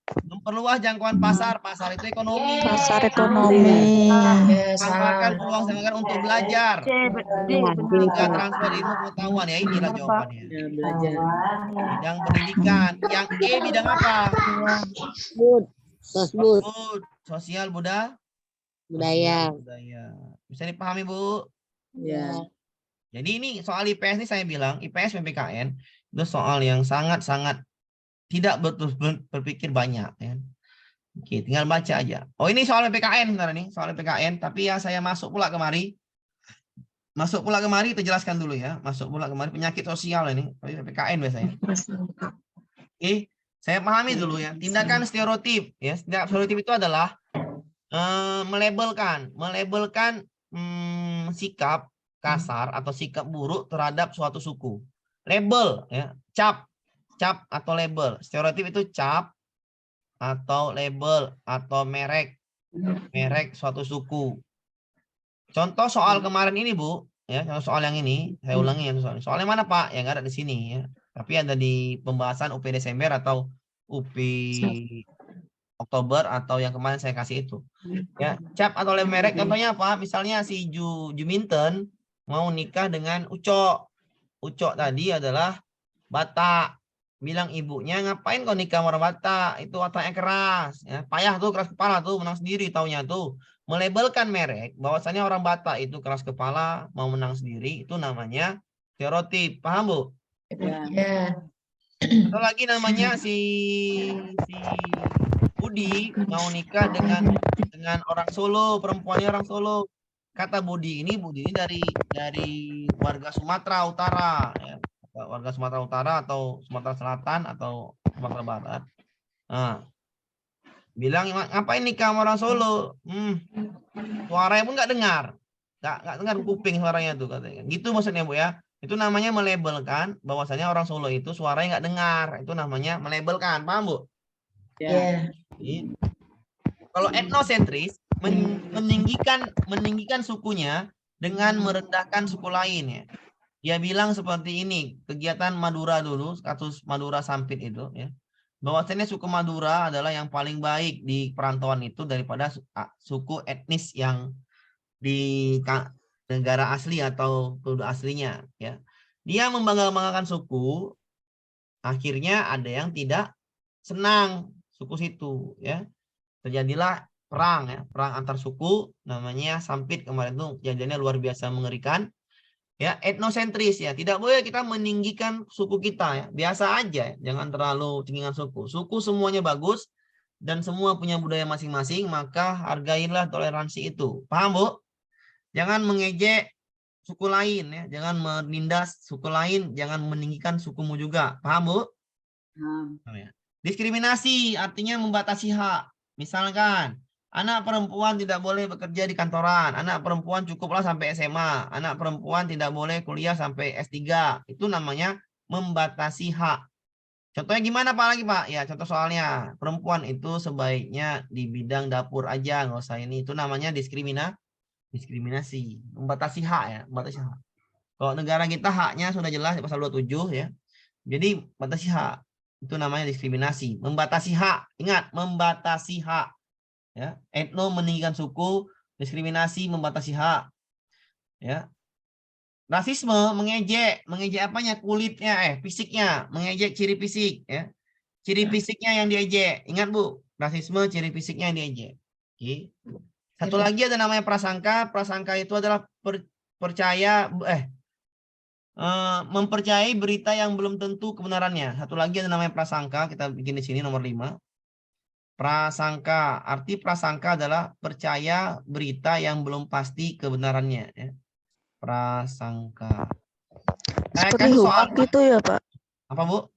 Memperluas jangkauan pasar. Pasar itu ekonomi. Pasar ekonomi. Memanfaatkan peluang semakan untuk belajar. Tiga, transfer ilmu pengetahuan. Ya inilah jawabannya. Ya, belajar. Bidang pendidikan. Yang E bidang apa? Sosbud. Sosial budaya. Budaya. Bisa dipahami, Bu? Ya. Jadi ini soal IPS ini saya bilang, IPS PPKN itu soal yang sangat-sangat tidak betul-betul berpikir banyak. Ya. Oke, tinggal baca aja. Oh ini soal PPKN sebenarnya nih, soal PPKN. Tapi ya saya masuk pula kemari. Kita jelaskan dulu ya. Masuk pula kemari penyakit sosial ini, PPKN biasanya. Oke, saya pahami dulu ya. Tindakan stereotip. Ya, stereotip itu adalah melabelkan sikap kasar atau sikap buruk terhadap suatu suku. Label ya, cap atau label. Stereotip itu cap atau label atau merek suatu suku. Contoh soal kemarin ini, Bu, ya, contoh soal yang ini, saya ulangi yang soalnya mana, Pak? Yang ada di sini ya. Tapi ada di pembahasan UP Desember atau UP Oktober atau yang kemarin saya kasih itu. Ya, cap atau label merek contohnya apa? Misalnya si Juminten mau nikah dengan Ucok. Ucok tadi adalah Batak. Bilang ibunya, ngapain kau nikah sama orang Batak? Itu wataknya keras. Ya, payah tuh, keras kepala tuh, menang sendiri taunya tuh. Melabelkan merek, bahwasannya orang Batak itu keras kepala, mau menang sendiri, itu namanya stereotip. Paham, Bu? Ya. Atau lagi namanya si Budi mau nikah dengan orang Solo, perempuannya orang Solo. Kata Budi ini dari warga Sumatera Utara, ya. Warga Sumatera Utara atau Sumatera Selatan atau Sumatera Barat. Nah, bilang ngapain nikah sama orang Solo? Suaranya pun nggak dengar kuping suaranya tuh katanya. Gitu maksudnya, Bu ya. Itu namanya melabelkan bahwasanya orang Solo itu suaranya nggak dengar. Itu namanya melabelkan, paham, Bu? Ya. Kalau etnosentris meninggikan sukunya dengan merendahkan suku lain ya. Dia bilang seperti ini, kegiatan Madura dulu, kasus Madura Sampit itu ya. Bahwasanya suku Madura adalah yang paling baik di perantauan itu daripada suku etnis yang di negara asli atau penduduk aslinya ya. Dia membangga-banggakan suku, akhirnya ada yang tidak senang suku situ ya. Terjadilah perang ya, perang antar suku namanya Sampit kemarin tuh kejadiannya luar biasa mengerikan. Ya, etnosentris ya, tidak boleh kita meninggikan suku kita ya, biasa aja, jangan terlalu tinggikan suku. Suku semuanya bagus dan semua punya budaya masing-masing, maka hargailah toleransi itu. Paham, Bu? Jangan mengejek suku lain ya, jangan menindas suku lain, jangan meninggikan sukumu juga. Paham, Bu? Diskriminasi artinya membatasi hak. Misalkan anak perempuan tidak boleh bekerja di kantoran. Anak perempuan cukuplah sampai SMA. Anak perempuan tidak boleh kuliah sampai S3. Itu namanya membatasi hak. Contohnya gimana, Pak, lagi, Pak? Ya, contoh soalnya. Perempuan itu sebaiknya di bidang dapur aja. Nggak usah ini. Itu namanya diskriminasi. Membatasi hak ya. Membatasi hak. Kalau negara kita haknya sudah jelas pasal 27 ya. Jadi membatasi hak. Itu namanya diskriminasi. Membatasi hak. Ingat, membatasi hak. Ya, etno meninggikan suku, diskriminasi membatasi hak. Ya. Rasisme mengejek apanya? Kulitnya, fisiknya, mengejek ciri fisik, ya. Ciri fisiknya yang diejek. Ingat, Bu, rasisme ciri fisiknya yang diejek. Oke. Satu lagi ada namanya prasangka. Prasangka itu adalah mempercayai berita yang belum tentu kebenarannya. Satu lagi ada namanya prasangka, kita bikin di sini nomor 5. Prasangka, arti prasangka adalah percaya berita yang belum pasti kebenarannya. Ya. Prasangka. Seperti hoax itu ya, Pak? Apa, Bu?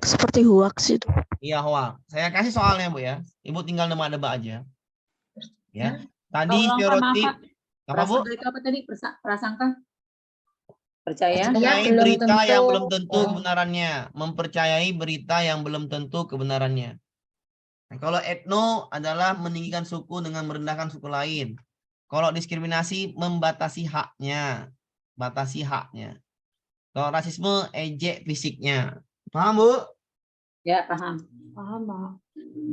Seperti hoax itu. Iya, hoax. Saya kasih soalnya, Bu ya. Ibu tinggal nebak-nebak aja. Ya. Tadi stereotip. Apa, Bu? Itu apa tadi? Prasangka? Percaya? Mempercayai berita yang belum tentu kebenarannya. Mempercayai berita yang belum tentu kebenarannya. Nah, kalau etno adalah meninggikan suku dengan merendahkan suku lain. Kalau diskriminasi membatasi haknya. Batasi haknya. Kalau rasisme ejek fisiknya. Paham, Bu? Ya, paham. Paham, Pak.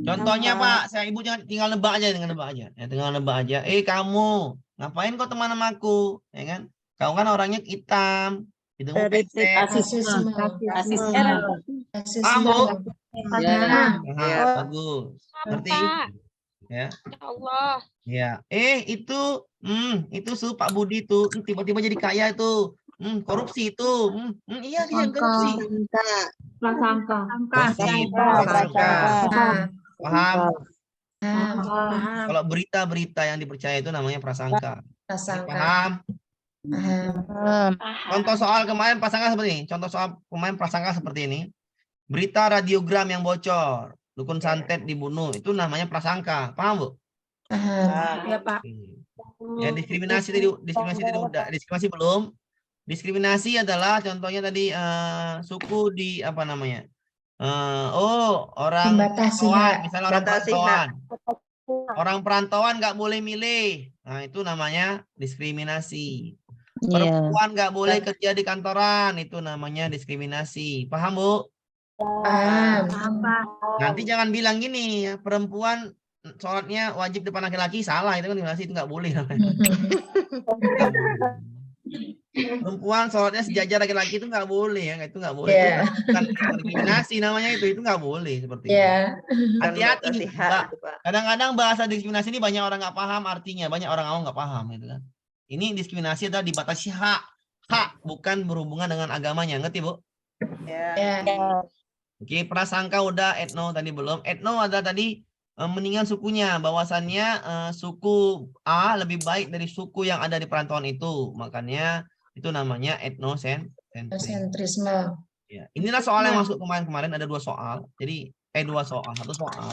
Contohnya Pak, saya ibu jangan tinggal nebak aja dengan nebak aja. Ya, tinggal nebak aja. Kamu, ngapain kau teman sama aku? Ya kan? Kau kan orangnya hitam. Hidungmu pesek. Rasisme. Paham, Bu? Ya. Bagus. Ngerti? Ya. Ya Allah. Ya. Itu Pak Budi tuh tiba-tiba jadi kaya itu. Korupsi itu. Iya dia korupsi. Prasangka. Prasangka. Paham? Kalau berita-berita yang dipercaya itu namanya prasangka. Paham? Contoh soal kemarin prasangka seperti ini. Contoh soal kemarin prasangka seperti ini. Berita radiogram yang bocor. Dukun santet dibunuh. Itu namanya prasangka. Paham, Bu? Ya, Pak. Ya, diskriminasi tadi udah. Diskriminasi belum? Diskriminasi adalah contohnya tadi suku di apa namanya? Orang perantauan, misalnya orang perantauan. Orang perantauan nggak boleh milih. Nah, itu namanya diskriminasi. Perempuan nggak boleh kerja di kantoran, itu namanya diskriminasi. Paham, Bu? Paham. Nanti jangan bilang gini, ya, perempuan sholatnya wajib depan laki-laki, salah, itu kan diskriminasi, itu nggak boleh. Perempuan sholatnya sejajar laki-laki itu nggak boleh, ya, itu nggak boleh. Itu bukan diskriminasi namanya, itu nggak boleh seperti itu. Hati-hati nih, Mbak. Kadang-kadang bahasa diskriminasi ini banyak orang nggak paham artinya, banyak orang awam nggak paham, gitu kan. Ini diskriminasi adalah dibatasi hak, bukan berhubungan dengan agamanya, ngerti, Bu? Oke, prasangka udah, etno tadi belum. Etno ada tadi meninggal sukunya, bahwasannya suku A lebih baik dari suku yang ada di perantauan itu, makanya itu namanya etnosentrisme. Ya, inilah soal yang masuk kemarin ada 2 soal. Jadi 2 soal, 1 soal.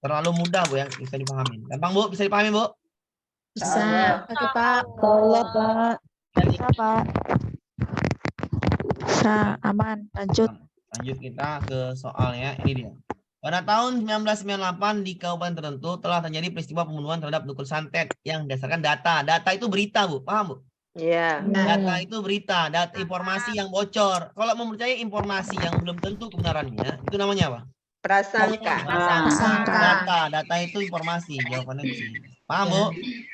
Terlalu mudah, Bu, ya, bisa dipahami. Gampang, Bu? Bisa dipahami, Bu? Bisa. Oke, Pak. Boleh, Pak. Bisa, Pak. Bisa, aman. Lanjut. Lanjut kita ke soalnya. Ini dia. Pada tahun 1998 di kabupaten tertentu telah terjadi peristiwa pembunuhan terhadap dukun santet yang berdasarkan data. Data itu berita, Bu. Paham, Bu? Iya. Data itu berita, data informasi yang bocor. Kalau mempercayai informasi yang belum tentu kebenarannya, itu namanya apa? Prasangka. Data itu informasi. Jawabannya di sini. Paham, Bu?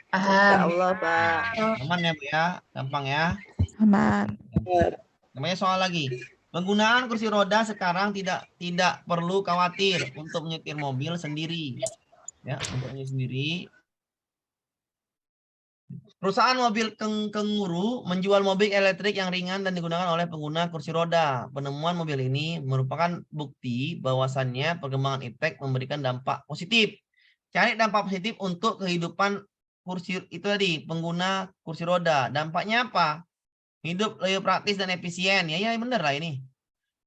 Ya Allah, Pak. Aman ya, Bu, ya? Gampang ya? Aman. Namanya soal lagi. Penggunaan kursi roda sekarang tidak perlu khawatir untuk menyetir mobil sendiri. Ya, untuk sendiri. Perusahaan mobil Kenguru menjual mobil elektrik yang ringan dan digunakan oleh pengguna kursi roda. Penemuan mobil ini merupakan bukti bahwasannya perkembangan iptek memberikan dampak positif. Cari dampak positif untuk kehidupan kursi itu tadi, pengguna kursi roda. Dampaknya apa? Hidup lebih praktis dan efisien. Ya bener lah ini.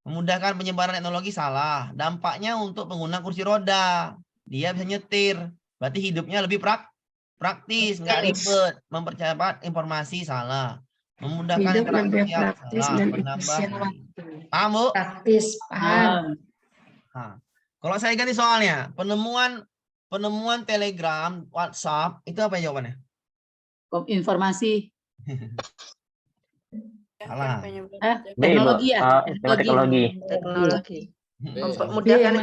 Memudahkan penyebaran teknologi, salah. Dampaknya untuk pengguna kursi roda. Dia bisa nyetir. Berarti hidupnya lebih praktis, nggak ribet. Mempercepat informasi, salah. Memudahkan interaksi, salah. Menambah. Paham, Bu? Praktis, paham. Nah, kalau saya ganti soalnya, penemuan Telegram, WhatsApp, itu apa jawabannya? Informasi. Salah. Teknologi ya? Teknologi. Memudahkan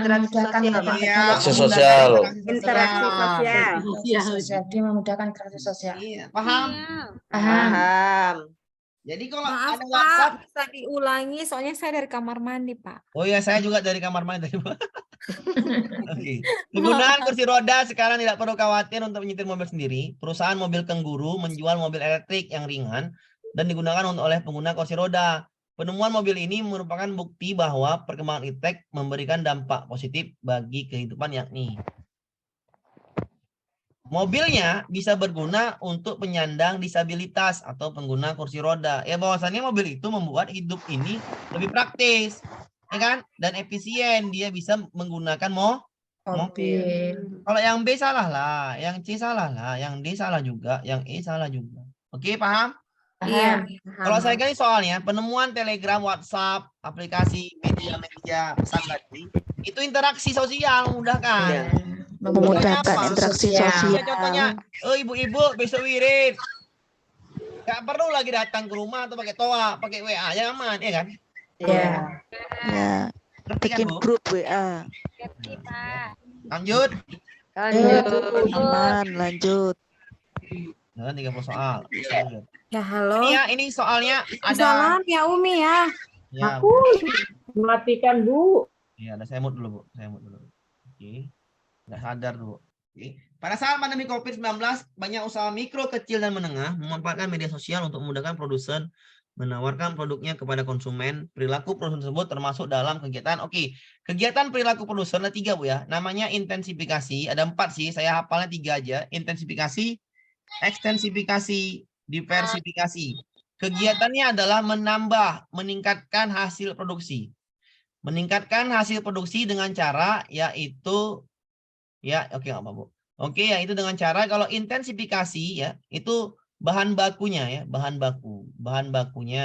interaksi sosial. Interaksi sosial. Dia memudahkan interaksi sosial. Iya, paham? Paham. Jadi kalau Maaf, ada WhatsApp, Pak, bisa diulangi soalnya saya dari kamar mandi, Pak. oh ya, saya juga dari kamar mandi tadi, Pak. Oke. Penggunaan kursi roda sekarang tidak perlu khawatir untuk menyetir mobil sendiri. Perusahaan mobil Kenguru menjual mobil elektrik yang ringan dan digunakan oleh pengguna kursi roda. Penemuan mobil ini merupakan bukti bahwa perkembangan iptek memberikan dampak positif bagi kehidupan, yakni mobilnya bisa berguna untuk penyandang disabilitas atau pengguna kursi roda. Ya, bahwasannya mobil itu membuat hidup ini lebih praktis, ya kan? Dan efisien. Dia bisa menggunakan mobil. Kalau yang B salah lah, yang C salah lah, yang D salah juga, yang E salah juga. Oke, paham? Iya. Kalau saya ganti soalnya, penemuan Telegram, WhatsApp, aplikasi media pesan tadi, itu interaksi sosial, memudahkan. Memudahkan interaksi sosial. Contohnya, ibu-ibu besok wirid, nggak perlu lagi datang ke rumah atau pakai toa, pakai WA aja aman, ya kan? Iya. Ya. Ngerti kan, Bikin Bu? grup WA. Ngerti, Pak. Lanjut. Aman, lanjut. Nah, 30 soal. Ya, halo. Ini soalnya ada Salam ya Umi ya. ya, Aku matikan, Bu. ya, ada saya mute dulu, Bu. Saya mute dulu. Oke. Nggak sadar dulu. Oke. Pada saat pandemi COVID-19, banyak usaha mikro, kecil, dan menengah memanfaatkan media sosial untuk memudahkan produsen menawarkan produknya kepada konsumen. Perilaku produsen tersebut termasuk dalam kegiatan. Oke, kegiatan perilaku produsen ada 3, Bu ya. Namanya intensifikasi. Ada 4 sih. Saya hafalnya 3 aja. Intensifikasi, ekstensifikasi, diversifikasi. Kegiatannya adalah menambah, meningkatkan hasil produksi. Meningkatkan hasil produksi dengan cara yaitu ya, oke nggak apa, Bu. Oke, yaitu dengan cara kalau intensifikasi ya, itu bahan bakunya ya, bahan baku. Bahan bakunya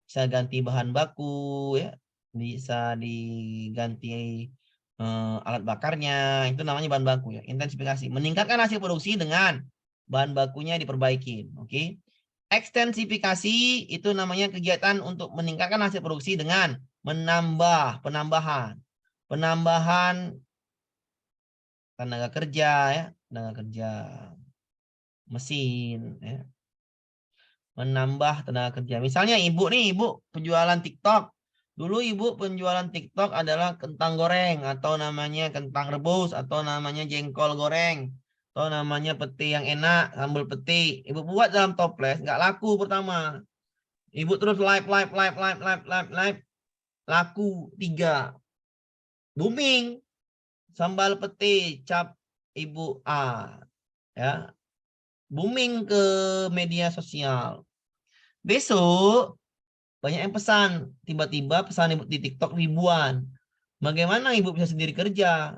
bisa ganti bahan baku ya, bisa diganti alat bakarnya, itu namanya bahan baku ya. Intensifikasi, meningkatkan hasil produksi dengan bahan bakunya diperbaiki. Oke. Ekstensifikasi itu namanya kegiatan untuk meningkatkan hasil produksi dengan menambah, penambahan tenaga kerja ya, tenaga kerja mesin ya. Menambah tenaga kerja. Misalnya ibu penjualan TikTok. Dulu ibu penjualan TikTok adalah kentang goreng atau namanya kentang rebus atau namanya jengkol goreng atau namanya pete yang enak, sambal pete. Ibu buat dalam toples, nggak laku pertama. Ibu terus live, laku 3. Booming. Sambal pete cap Ibu A. Ya. Booming ke media sosial. Besok banyak yang pesan, tiba-tiba pesan ibu di TikTok ribuan. Bagaimana ibu bisa sendiri kerja?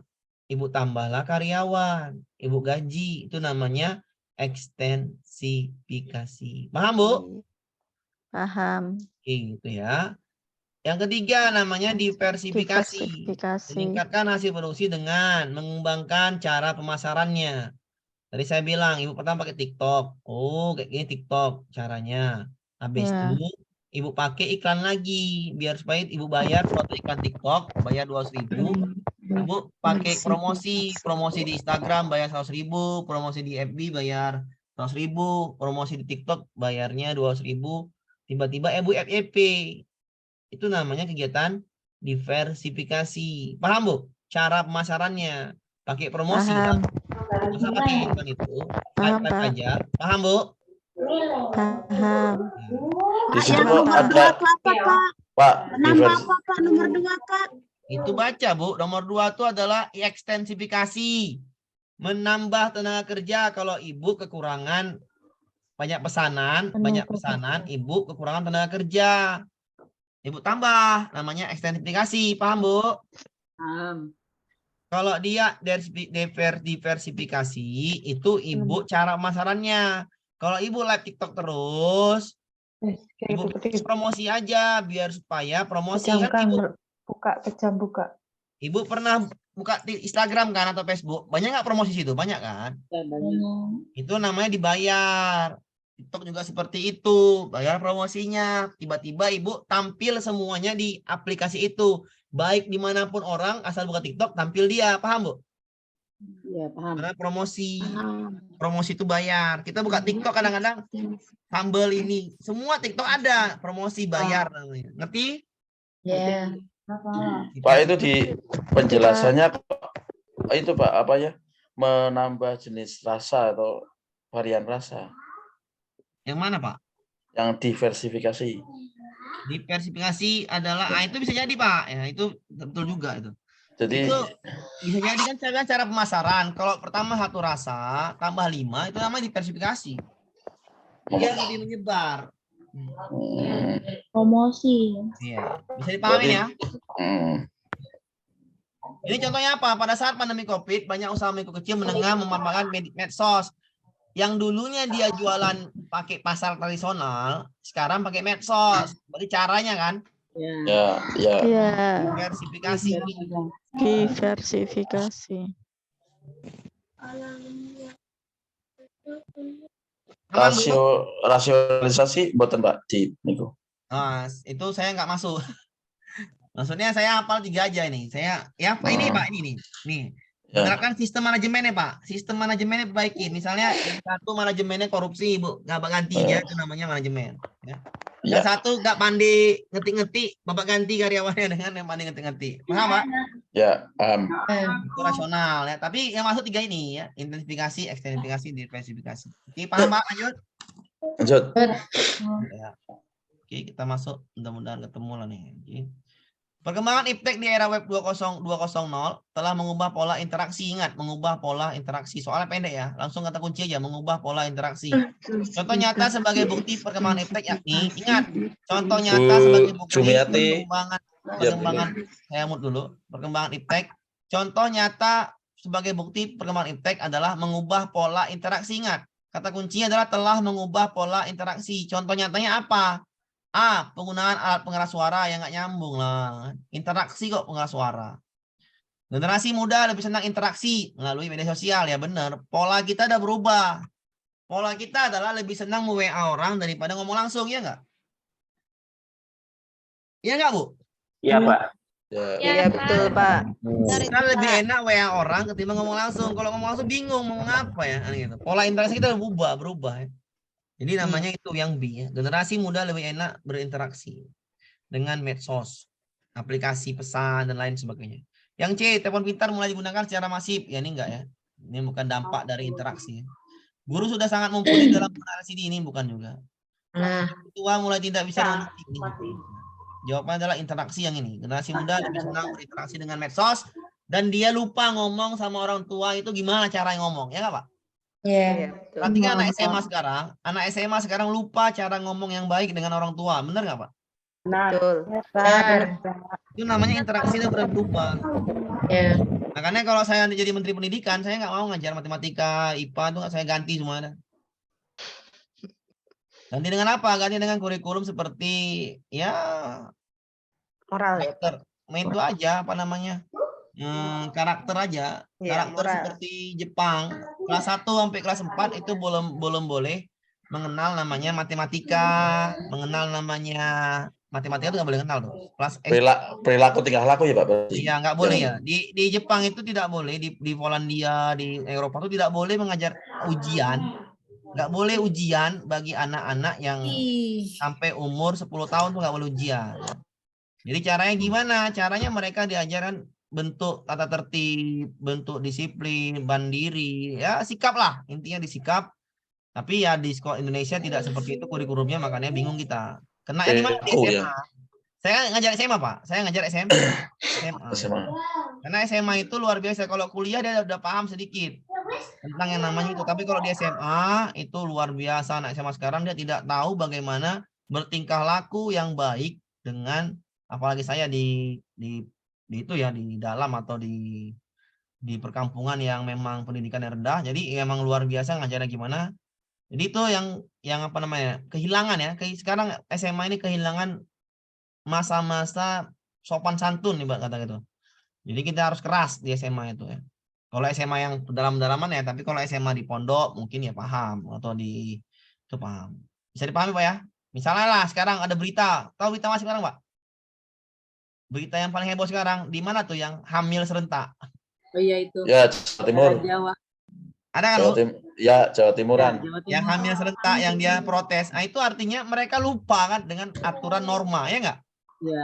Ibu tambahlah karyawan, ibu gaji, itu namanya ekstensifikasi. Paham, Bu? Paham. Oke, gitu ya. Yang ketiga namanya diversifikasi. Meningkatkan hasil produksi dengan mengembangkan cara pemasarannya. Tadi saya bilang, ibu pertama pakai TikTok. Oh, kayak gini TikTok caranya. Habis itu, ibu pakai iklan lagi. Biar supaya ibu bayar suatu iklan TikTok, bayar 200.000. Ibu pakai promosi di Instagram bayar 100.000. Promosi di FB bayar 100.000. Promosi di TikTok bayarnya 200.000. Tiba-tiba ibu FYP. Itu namanya kegiatan diversifikasi. Paham, Bu? Cara pemasarannya. Pakai promosi. Paham. Masa pakai iklan itu, Paham, live Pak. aja. Paham, Bu? Paham. Di situ kok ada Pak, Nambah apa, Pak? Nomor 2, Pak. Itu baca, Bu. Nomor 2 itu adalah ekstensifikasi. Menambah tenaga kerja. Kalau ibu kekurangan banyak pesanan, ibu kekurangan tenaga kerja. Ibu tambah, namanya ekstensifikasi. Paham, Bu? Paham. Kalau dia diversifikasi, itu ibu cara pemasarannya. Kalau ibu live TikTok terus, ibu promosi aja biar supaya promosi kan ibu buka. Ibu pernah buka di Instagram kan atau Facebook, banyak nggak promosi situ? Banyak kan? Itu namanya dibayar. TikTok juga seperti itu, bayar promosinya. Tiba-tiba ibu tampil semuanya di aplikasi itu, baik dimanapun orang asal buka TikTok tampil dia. Paham, Bu? Iya, paham. Karena promosi itu bayar. Kita buka TikTok kadang-kadang sambal ini, semua TikTok ada promosi bayar namanya. Ngerti? Ya. Pak, itu di penjelasannya itu Pak, apa ya? Menambah jenis rasa atau varian rasa. Yang mana, Pak? Yang diversifikasi. Diversifikasi adalah itu bisa jadi, Pak. Ya, itu betul juga itu. Jadi Itu bisa jadi kan cara pemasaran. Kalau pertama 1 rasa tambah 5 itu namanya diversifikasi. Dia lebih menyebar. Promosi. Iya, bisa dipahami ya. Hmm. Ini contohnya apa? Pada saat pandemi COVID, banyak usaha mikro kecil menengah memanfaatkan medsos. Yang dulunya dia jualan pakai pasar tradisional, sekarang pakai medsos. Berarti caranya kan? Ya. Diversifikasi. Diversifikasi. Rasionalisasi buatan Pak di niku. Nah, itu saya nggak masuk. Maksudnya saya hafal 3 aja ini. Saya ya ini Pak, ini nih. Nih. Ya. Menerapkan sistem manajemennya Pak. Sistem manajemennya perbaiki. Misalnya yang satu manajemennya korupsi, Bu. Bapak ganti ya, itu namanya manajemen. Ya. Yang satu nggak pandai ngetik-ngetik, Bapak ganti karyawannya dengan yang pandai ngetik-ngetik. Paham Pak? Ya, Itu rasional ya. Tapi yang masuk 3 ini ya, intensifikasi, ekstensifikasi, diversifikasi. Oke, paham Pak? Lanjut. lanjut. Ya. Oke, kita masuk. Mudah-mudahan ketemu lah nih. Oke. Perkembangan iptek di era web 2.0 telah mengubah pola interaksi. Ingat, mengubah pola interaksi. Soalnya pendek ya. Langsung kata kunci aja, mengubah pola interaksi. Contoh nyata sebagai bukti perkembangan iptek yakni, ingat, contoh nyata sebagai bukti Jumiati. perkembangan saya mut dulu. Perkembangan iptek. Contoh nyata sebagai bukti perkembangan iptek adalah mengubah pola interaksi. Ingat, kata kuncinya adalah telah mengubah pola interaksi. Contoh nyatanya apa? A. Penggunaan alat pengeras suara yang nggak nyambung lah. Interaksi kok pengeras suara. Generasi muda lebih senang interaksi melalui media sosial. Ya benar. Pola kita udah berubah. Pola kita adalah lebih senang WA orang daripada ngomong langsung. Ya nggak? Iya nggak Bu? Iya, Pak. Iya betul Pak. Kita lebih enak WA orang ketimbang ngomong langsung. Kalau ngomong langsung bingung mau ngapa ya. Gitu. Pola interaksi kita berubah ya. Jadi namanya itu yang B ya. Generasi muda lebih enak berinteraksi dengan medsos, aplikasi pesan dan lain sebagainya. Yang C, telepon pintar mulai digunakan secara masif. Ya ini enggak ya. Ini bukan dampak dari interaksi. Guru sudah sangat mumpuni dalam penggunaan LCD ini bukan juga. Tua mulai tidak bisa mengerti ini. Jawabannya adalah interaksi yang ini. Generasi muda lebih senang berinteraksi dengan medsos dan dia lupa ngomong sama orang tua itu gimana cara ngomong. Ya enggak, Pak? Iya. Perhatikan anak SMA sekarang lupa cara ngomong yang baik dengan orang tua. Benar nggak Pak? Betul. Itu namanya interaksi yang berubah. Iya. Makanya kalau saya jadi menteri pendidikan, saya nggak mau ngajar matematika, IPA itu saya ganti semua. Ganti dengan apa? Ganti dengan kurikulum seperti ya Moral ya. karakter. Main itu aja apa namanya? Karakter aja. Iya, Karakter moral. seperti Jepang. Kelas 1 sampai kelas 4 itu belum boleh mengenal namanya matematika, mengenal namanya matematika itu nggak boleh kenal tuh. Kelas Perilaku tingkah laku ya Pak berarti. Iya nggak boleh ya. Di Jepang itu tidak boleh, di Polandia, di Eropa itu tidak boleh mengajar ujian. Nggak boleh ujian bagi anak-anak yang sampai umur 10 tahun tuh nggak boleh ujian. Jadi caranya gimana? Caranya mereka diajarkan bentuk tata tertib, bentuk disiplin, mandiri, ya sikap lah. Intinya disikap. Tapi ya di sekolah Indonesia tidak seperti itu kurikulumnya, makanya bingung kita. Kena di mana di SMA? Ya. Saya ngajar SMA Pak. Saya ngajar SMA. Karena SMA itu luar biasa. Kalau kuliah dia udah paham sedikit tentang yang namanya itu. Tapi kalau di SMA itu luar biasa. Anak SMA sekarang dia tidak tahu bagaimana bertingkah laku yang baik dengan, apalagi saya di itu ya, di dalam atau di perkampungan yang memang pendidikannya rendah. Jadi memang luar biasa ngajarnya gimana. Jadi itu yang apa namanya? Kehilangan ya. Sekarang SMA ini kehilangan masa-masa sopan santun nih Mbak kata gitu. Jadi kita harus keras di SMA itu ya. Kalau SMA yang dalam-dalaman ya, tapi kalau SMA di pondok mungkin ya paham, atau di itu paham. Bisa dipahami Pak ya? Misalnya lah sekarang ada berita, tahu berita masih sekarang Pak? Berita yang paling heboh sekarang di mana tuh yang hamil serentak? Oh iya itu. Ya, Jawa Timur. Jawa. Ada kan? Jawa Timuran. Jawa Timur. Yang hamil serentak yang dia protes. Nah, itu artinya mereka lupa kan dengan aturan norma, ya enggak?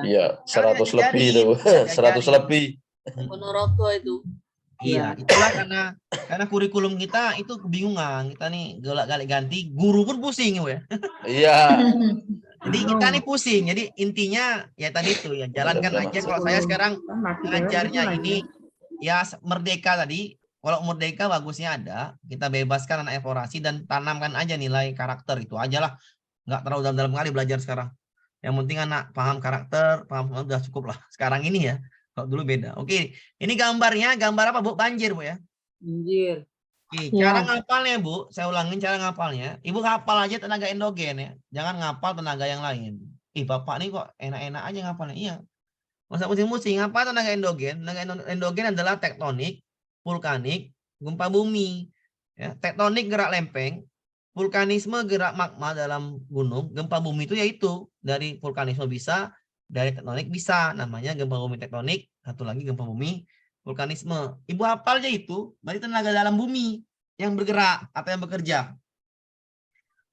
Iya, 100 lebih itu. 100 lebih. Ponorogo itu. Iya, itulah karena kurikulum kita itu kebingungan. Kita nih golak-galik ganti, guru pun pusing ya. Iya. Jadi kita nih pusing. Jadi intinya ya tadi itu ya, jalankan aja. Kalau saya sekarang ngajarnya ini ya merdeka tadi. Kalau merdeka bagusnya ada, kita bebaskan anak eksplorasi dan tanamkan aja nilai karakter, itu aja lah. Nggak terlalu dalam kali belajar sekarang. Yang penting anak paham karakter, paham udah cukup lah. Sekarang ini ya, kalau dulu beda. Oke, ini gambarnya, gambar apa Bu? Banjir Bu ya? Banjir. Oke, cara ngapalnya Bu, saya ulangin cara ngapalnya. Ibu ngapal aja tenaga endogen ya, jangan ngapal tenaga yang lain. Bapak nih kok enak-enak aja ngapalnya. Iya, masa pusing-pusing. Ngapal tenaga endogen? Tenaga endogen adalah tektonik, vulkanik, gempa bumi. Ya, tektonik gerak lempeng, vulkanisme gerak magma dalam gunung, gempa bumi itu yaitu dari vulkanisme bisa, dari tektonik bisa, namanya gempa bumi tektonik, satu lagi gempa bumi vulkanisme. Ibu hafal aja itu, berarti tenaga dalam bumi yang bergerak atau yang bekerja.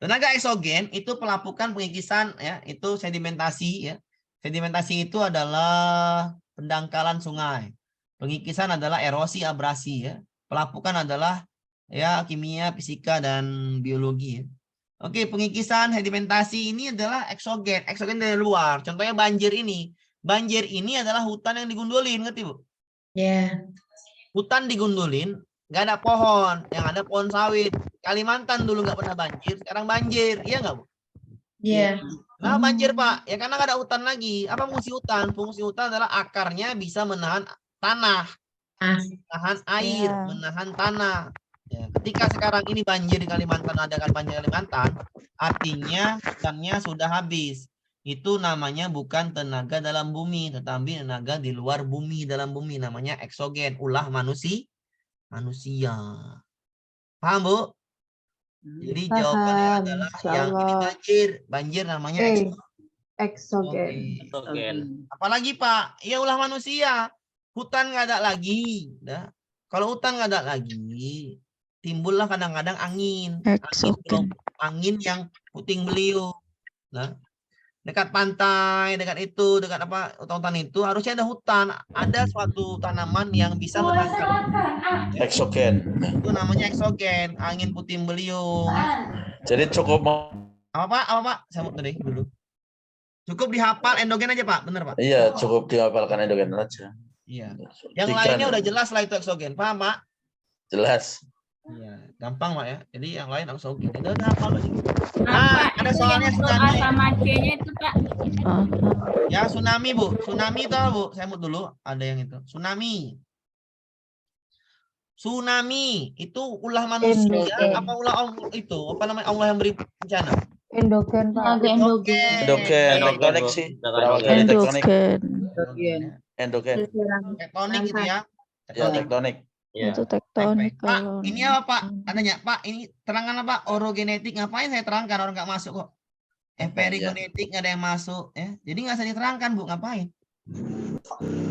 Tenaga eksogen itu pelapukan, pengikisan, ya, itu sedimentasi, ya. Sedimentasi itu adalah pendangkalan sungai. Pengikisan adalah erosi, abrasi, ya. Pelapukan adalah ya kimia, fisika, dan biologi, ya. Oke, pengikisan, sedimentasi ini adalah eksogen. Eksogen dari luar. Contohnya banjir ini. Banjir ini adalah hutan yang digundulin, ngerti Bu? Ya. Hutan digundulin, nggak ada pohon, yang ada pohon sawit. Kalimantan dulu nggak pernah banjir, sekarang banjir, iya nggak Bu? Ya. Nah, banjir Pak, ya karena nggak ada hutan lagi. Apa fungsi hutan? Fungsi hutan adalah akarnya bisa menahan tanah, menahan air, menahan tanah. Ya, ketika sekarang ini banjir di Kalimantan, ada banjir Kalimantan, artinya hutannya sudah habis. Itu namanya bukan tenaga dalam bumi, tetapi tenaga di luar bumi, dalam bumi, namanya eksogen, ulah manusia. Paham Bu? Jadi jawabannya adalah yang ini banjir. Banjir namanya Eksogen. Eksogen. Apalagi Pak? Ya ulah manusia. Hutan nggak ada lagi. Nah, kalau hutan nggak ada lagi, timbullah kadang-kadang angin. Angin yang puting beliung. Nah, dekat pantai, dekat itu, dekat apa, hutan itu harusnya ada hutan. Ada suatu tanaman yang bisa menangkap Eksogen. itu namanya eksogen, angin puting beliung. Jadi cukup Apa Pak? Saya mau tadi dulu. Cukup dihafal endogen aja Pak, bener Pak? iya, cukup dihafalkan endogen aja. Iya. Yang lainnya udah jelas lah itu eksogen, paham Pak? Jelas. Iya, gampang Pak ya. Jadi yang lain eksogen. Udah hafal aja. Nah, ada soalnya tsunami. sama C-nya itu Pak. Ya, tsunami Bu. Tsunami itu apa, Bu? Saya mau dulu. Ada yang itu. Tsunami. Tsunami itu ulah manusia apa ulah Allah itu? Apa namanya Allah yang beri bencana? Endogen, Pak. Endogen, tektonik sih. Berawal dari tektonik. Endogen. Tektonik gitu ya. Ya, tektonik. Ya. Baik. Pak, ini apa Pak? Adanya Pak, ini terangkan apa? Orogenetik, ngapain saya terangkan? Orang nggak masuk kok. Perigenetik nggak ada yang masuk, ya. Jadi nggak usah diterangkan Bu, ngapain?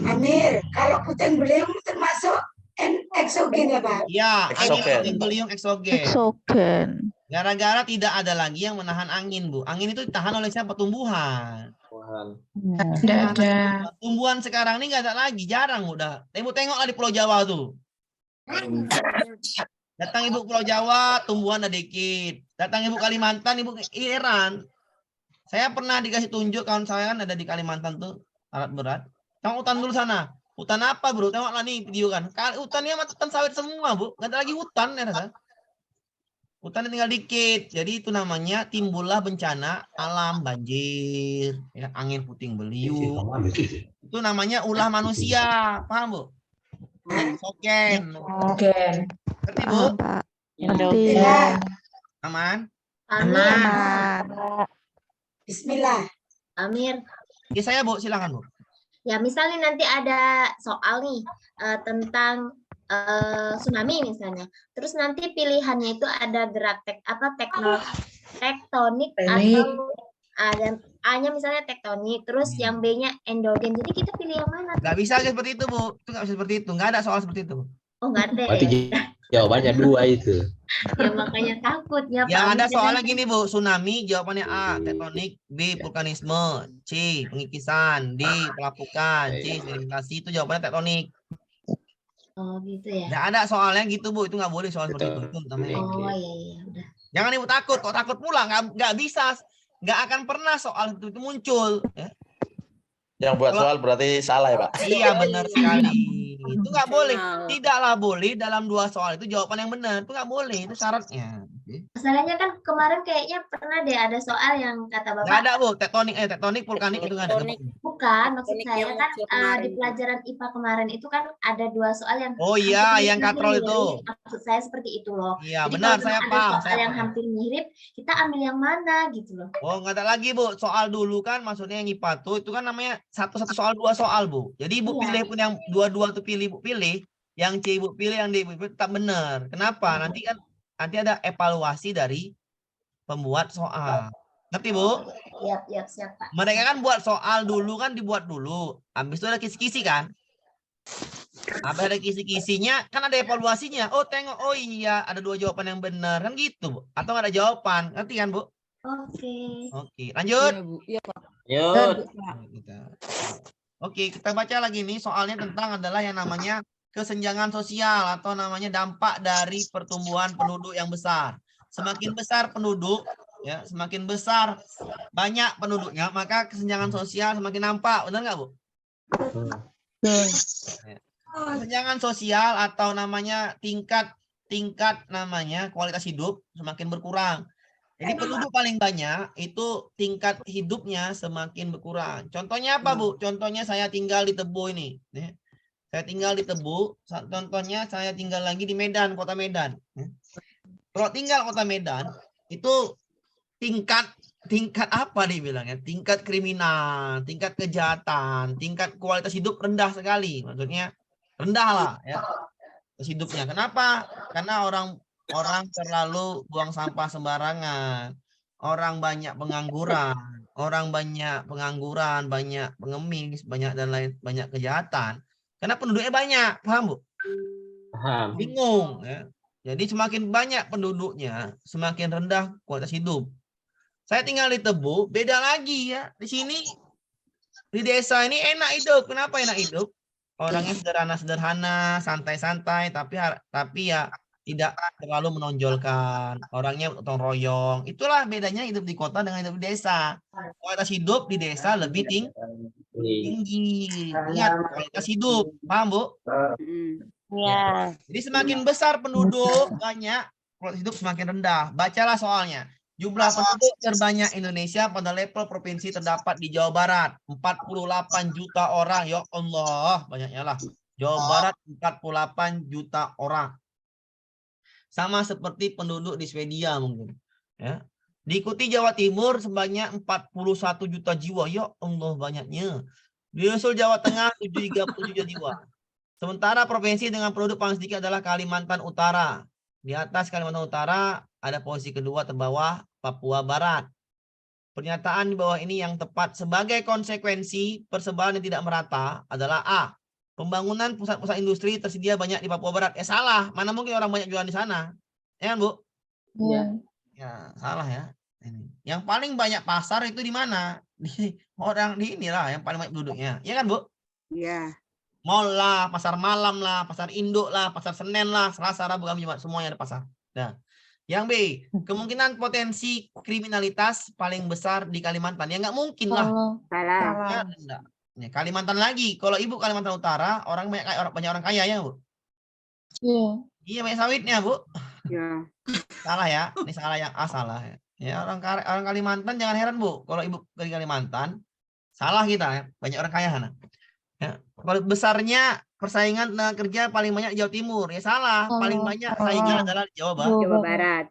Amir, kalau puting beliung termasuk eksogen ya Pak? Ya, Eksogen. angin beliung eksogen. Gara-gara tidak ada lagi yang menahan angin Bu. Angin itu ditahan oleh siapa? Tumbuhan. Ada. Tumbuhan sekarang ini nggak ada lagi, jarang udah. Ibu tengoklah di Pulau Jawa tuh. Datang Ibu Pulau Jawa, tumbuhan ada dikit. Datang Ibu Kalimantan, Ibu heran. Saya pernah dikasih tunjuk, kawan saya kan ada di Kalimantan tuh, alat berat. Tengok hutan dulu sana. Hutan apa Bro? Tengoklah nih video kan. Hutannya hutan sawit semua Bu. Nggak ada lagi hutan ya rasa. Hutannya tinggal dikit. Jadi itu namanya timbullah bencana alam, banjir, ya, angin puting beliung. Itu namanya ulah manusia. Paham Bu? Eksogen. Ngerti Bu? Aman? Bismillah. Amir, Ya saya Bu, silakan Bu. ya misalnya nanti ada soal nih tentang tsunami misalnya. Terus nanti pilihannya itu ada gerak tektonik atau ada A-nya misalnya tektonik, terus yang B-nya endogen. Jadi kita pilih yang mana? Nggak bisa seperti itu Bu. Itu nggak bisa seperti itu. Nggak ada soal seperti itu. Oh, nggak ada. Berarti jawabannya 2 itu. Ya makanya takutnya Yang Pak ada Amir. soalnya gini Bu, tsunami jawabannya A, tektonik, B, vulkanisme, C, pengikisan, D, pelapukan, C, sedimentasi, itu jawabannya tektonik. Oh gitu ya. Nggak ada soalnya gitu Bu, itu nggak boleh soal seperti itu. Itu namanya. Oh iya udah. Jangan Ibu takut, kok takut pula, nggak bisa, nggak akan pernah soal itu muncul. Ya. Yang buat soal berarti salah ya Pak? Iya benar sekali. Itu nggak boleh. Tidaklah boleh dalam 2 soal itu jawaban yang benar. Itu nggak boleh. Itu syaratnya. Masalahnya kan kemarin kayaknya pernah deh ada soal yang kata Nggak Bapak. ada Bu. Tektonik, vulkanik itu nggak ada. Bukan, maksud saya kan di pelajaran IPA kemarin itu kan ada 2 soal yang Oh iya, hampir yang mirip. katrol itu. Maksud saya seperti itu loh. Iya Jadi benar, kalau saya ada paham. soal yang hampir mirip, kita ambil yang mana gitu loh. Oh nggak ada lagi Bu. Soal dulu kan maksudnya yang IPA tuh itu kan namanya satu soal 2 soal Bu. Jadi Ibu Iya. pilih pun yang 2 tuh pilih Ibu pilih. Yang C Ibu pilih, yang D Ibu pilih tetap benar. Kenapa? Nanti ada evaluasi dari pembuat soal. Ngerti, Bu? Siap, Pak. Mereka kan buat soal dulu kan dibuat dulu. Habis itu ada kisi-kisi kan? Habis ada kisi-kisinya kan ada evaluasinya. Oh, tengok. Oh iya, ada 2 jawaban yang benar. Kan gitu, Bu. Atau nggak ada jawaban. Ngerti kan, Bu? Oke. Oke, lanjut. Yuk. Oke, kita baca lagi nih soalnya tentang adalah yang namanya kesenjangan sosial atau namanya dampak dari pertumbuhan penduduk yang besar. Semakin besar penduduk, ya, semakin besar banyak penduduknya, maka kesenjangan sosial semakin nampak. Benar nggak, Bu? Kesenjangan sosial atau namanya tingkat namanya kualitas hidup semakin berkurang. Jadi penduduk paling banyak itu tingkat hidupnya semakin berkurang. Contohnya apa, Bu? Contohnya saya tinggal di Tebo ini. Saya tinggal di Tebo. Contohnya saya tinggal lagi di Medan, kota Medan. Kalau tinggal kota Medan, itu tingkat apa dibilangnya? Tingkat kriminal, tingkat kejahatan, tingkat kualitas hidup rendah sekali. Maksudnya rendah lah ya hidupnya. Kenapa? Karena orang terlalu buang sampah sembarangan. Orang banyak pengangguran, banyak pengemis, banyak dan lain, banyak kejahatan. Karena penduduknya banyak, paham, Bu? Paham. Bingung ya. Jadi semakin banyak penduduknya, semakin rendah kualitas hidup. Saya tinggal di Tebo, beda lagi ya. Di sini di desa ini enak hidup. Kenapa enak hidup? Orangnya sederhana, santai-santai, tapi ya tidak terlalu menonjolkan. Orangnya gotong royong. Itulah bedanya hidup di kota dengan hidup di desa. Kualitas hidup di desa lebih tinggi. Ingat, kualitas hidup. Paham, Bu? Ya. Jadi semakin besar penduduk banyak, kualitas hidup semakin rendah. Bacalah soalnya. Jumlah penduduk terbanyak Indonesia pada level provinsi terdapat di Jawa Barat. 48 juta orang. Ya Allah, banyaknya lah. Jawa Barat 48 juta orang. Sama seperti penduduk di Swedia mungkin. Ya. Diikuti Jawa Timur sebanyak 41 juta jiwa. Ya Allah, banyaknya. Disusul Jawa Tengah 37 juta jiwa. Sementara provinsi dengan penduduk paling sedikit adalah Kalimantan Utara. Di atas Kalimantan Utara ada posisi kedua terbawah Papua Barat. Pernyataan di bawah ini yang tepat sebagai konsekuensi persebaran yang tidak merata adalah A. Pembangunan pusat-pusat industri tersedia banyak di Papua Barat. Salah. Mana mungkin orang banyak jualan di sana? Ya kan, Bu? Iya. Ya, salah ya. Yang paling banyak pasar itu di mana? Di inilah yang paling banyak penduduknya. Ya kan, Bu? Iya. Mall lah, pasar malam lah, pasar induk lah, pasar Senen lah, Selasa, Rabu, Kamis, Jumat, semuanya ada pasar. Nah, yang B, kemungkinan potensi kriminalitas paling besar di Kalimantan. Ya nggak mungkin lah. Salah. Ya, Kalimantan lagi. Kalau Ibu Kalimantan Utara, banyak orang kaya ya, Bu? Iya. Iya, banyak sawitnya, Bu. Ya. Salah ya. Ini salah yang A, salah ya. Ya, orang Kalimantan jangan heran, Bu. Kalau Ibu ke Kalimantan, salah kita ya. Banyak orang kaya sana. Ya, besarnya persaingan tenaga kerja paling banyak di Jawa Timur. Ya salah, paling banyak saingan adalah di Jawa Barat.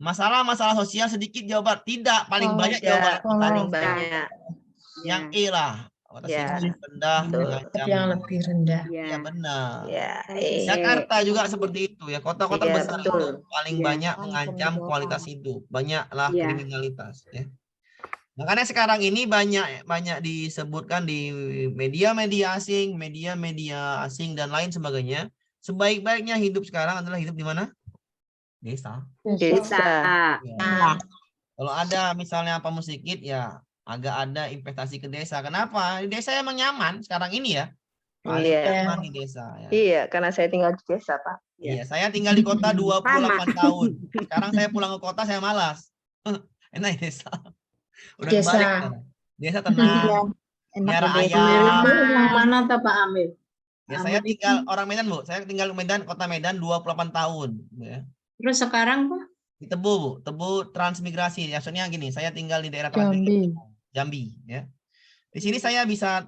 Masalah sosial sedikit Jawa Barat. Tidak, paling banyak Jawa Barat. Paling banyak. Yang E lah. Rendah, Tapi yang lebih rendah. ya benar. Ya. Jakarta juga seperti itu ya. Kota-kota Iya, besar betul. itu paling banyak mengancam kualitas hidup. Banyaklah Iya. kriminalitas ya. Makanya sekarang ini banyak disebutkan di media-media asing dan lain sebagainya. Sebaik-baiknya hidup sekarang adalah hidup di mana? Desa. Desa. Ya. Kalau ada misalnya apa sedikit ya agak ada investasi ke desa. Kenapa? Di desa emang nyaman sekarang ini ya. Paling Iya. nyaman di desa ya. Iya, karena saya tinggal di desa, Pak. Iya, saya tinggal di kota 28 tahun. Sekarang saya pulang ke kota saya malas. Enak di desa. Udah Desa. kebalik sekarang. Desa tenang. Miara ayam. Yang mana tuh Pak Amir? Ya, saya tinggal orang Medan, Bu. Saya tinggal di Medan, kota Medan 28 tahun. Ya. Terus sekarang Pak? Di Tebo, Bu. Tebo transmigrasi. Maksudnya gini, saya tinggal di daerah Jambi. Ya. Di sini saya bisa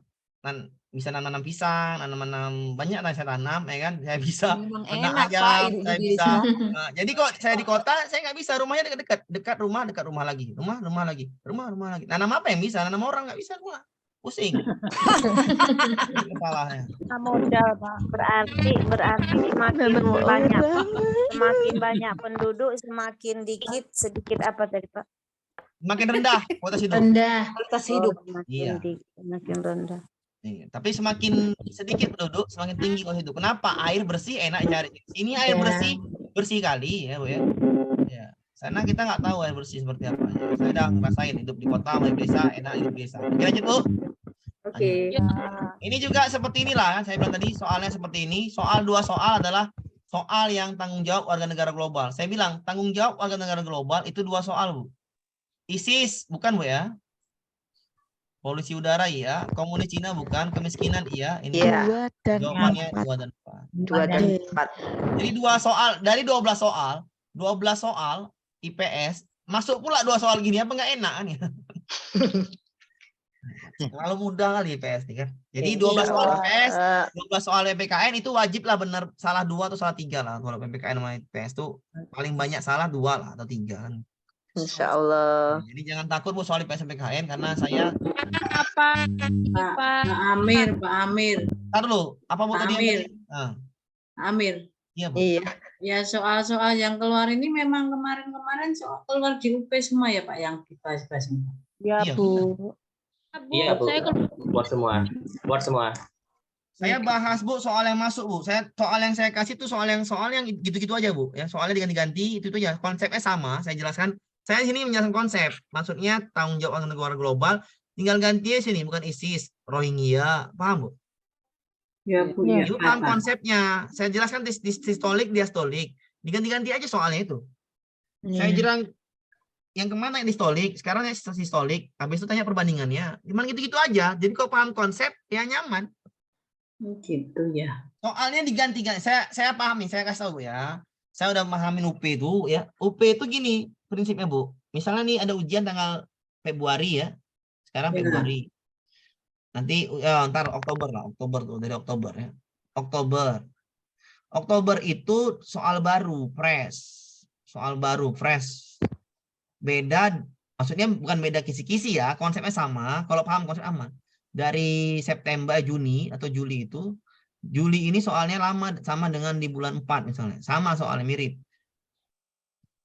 nanam pisang, nanam banyak lah saya tanam, ya kan? Saya bisa ternak ayam, saya bisa. Nah, jadi kok saya di kota, saya nggak bisa. Rumahnya dekat rumah lagi, rumah lagi. Nanam apa yang bisa? Nanam orang nggak bisa semua. Pusing. Kepalanya. Modal, Pak. Berarti semakin banyak penduduk, semakin sedikit apa tadi, Pak? Makin rendah kualitas hidup. Kualitas hidup. Iya. Semakin rendah. Iya, tapi semakin sedikit penduduk, semakin tinggi kualitas hidup. Kenapa? Air bersih enak cari. Ini air bersih kali ya, Bu ya. Ya. Sana kita nggak tahu air bersih seperti apa. Ya. Saya udah ngerasain hidup di kota, di desa, enak hidup di desa. Lanjut, Bu. Oke. Ini juga seperti inilah kan saya bilang tadi, soalnya seperti ini. Dua soal adalah soal yang tanggung jawab warga negara global. Saya bilang tanggung jawab warga negara global itu 2 soal, Bu. ISIS bukan, Bu ya? Polusi udara iya, komunis Cina bukan, kemiskinan iya. Ini jawabannya 2 dan 4. 2 dan 4. Jadi 2 soal dari 12 soal IPS masuk pula 2 soal gini, apa nggak enak kan ya? Terlalu mudah kali IPS nih kan. Jadi 12 soal IPS, 12 soal PPKN itu wajib lah benar salah 2 atau salah 3 lah. Kalau PPKN sama IPS tuh paling banyak salah 2 lah atau 3 kan. Insya Allah. Jadi jangan takut Bu soal IPS PPKN karena saya Pak Amir. Ntar dulu, apa Bu tadi? Amir. Amir. Iya, Bu. Iya. Ya soal-soal yang keluar ini memang kemarin soal keluar di UP semua ya Pak yang dibahas-bahas semua. Ya, Iya, Bu. Iya, Bu. Buat semua. Saya bahas Bu soal yang masuk Bu. Soal yang saya kasih tuh soal yang gitu-gitu aja Bu. Ya soalnya diganti-ganti itu aja. Konsepnya sama. Saya jelaskan. Saya di sini menjelaskan konsep. Maksudnya tanggung jawab negara global. Tinggal ganti sini bukan ISIS, Rohingya, paham Bu? Ya Bu. Ya, Ibu paham konsepnya. Saya jelaskan distolik, diastolik. Diganti-ganti aja soalnya itu. Saya jelaskan yang kemana yang distolik, sekarang yang sistolik. Habis itu tanya perbandingannya. Gimana gitu-gitu aja. Jadi kalau paham konsep ya nyaman. gitu ya. Soalnya diganti-ganti. Saya pahami, saya kasih tahu ya. Saya udah pahami UP itu ya. UP itu gini prinsipnya Bu. Misalnya nih ada ujian tanggal Februari ya. Sekarang Februari. Nanti ntar Oktober lah. Oktober tuh dari Oktober ya. Oktober itu soal baru, fresh. Soal baru, fresh. Beda, maksudnya bukan beda kisi-kisi ya. Konsepnya sama. Kalau paham konsep aman. Dari September, Juni atau Juli itu, Juli ini soalnya lama sama dengan di bulan 4 misalnya. Sama soalnya mirip.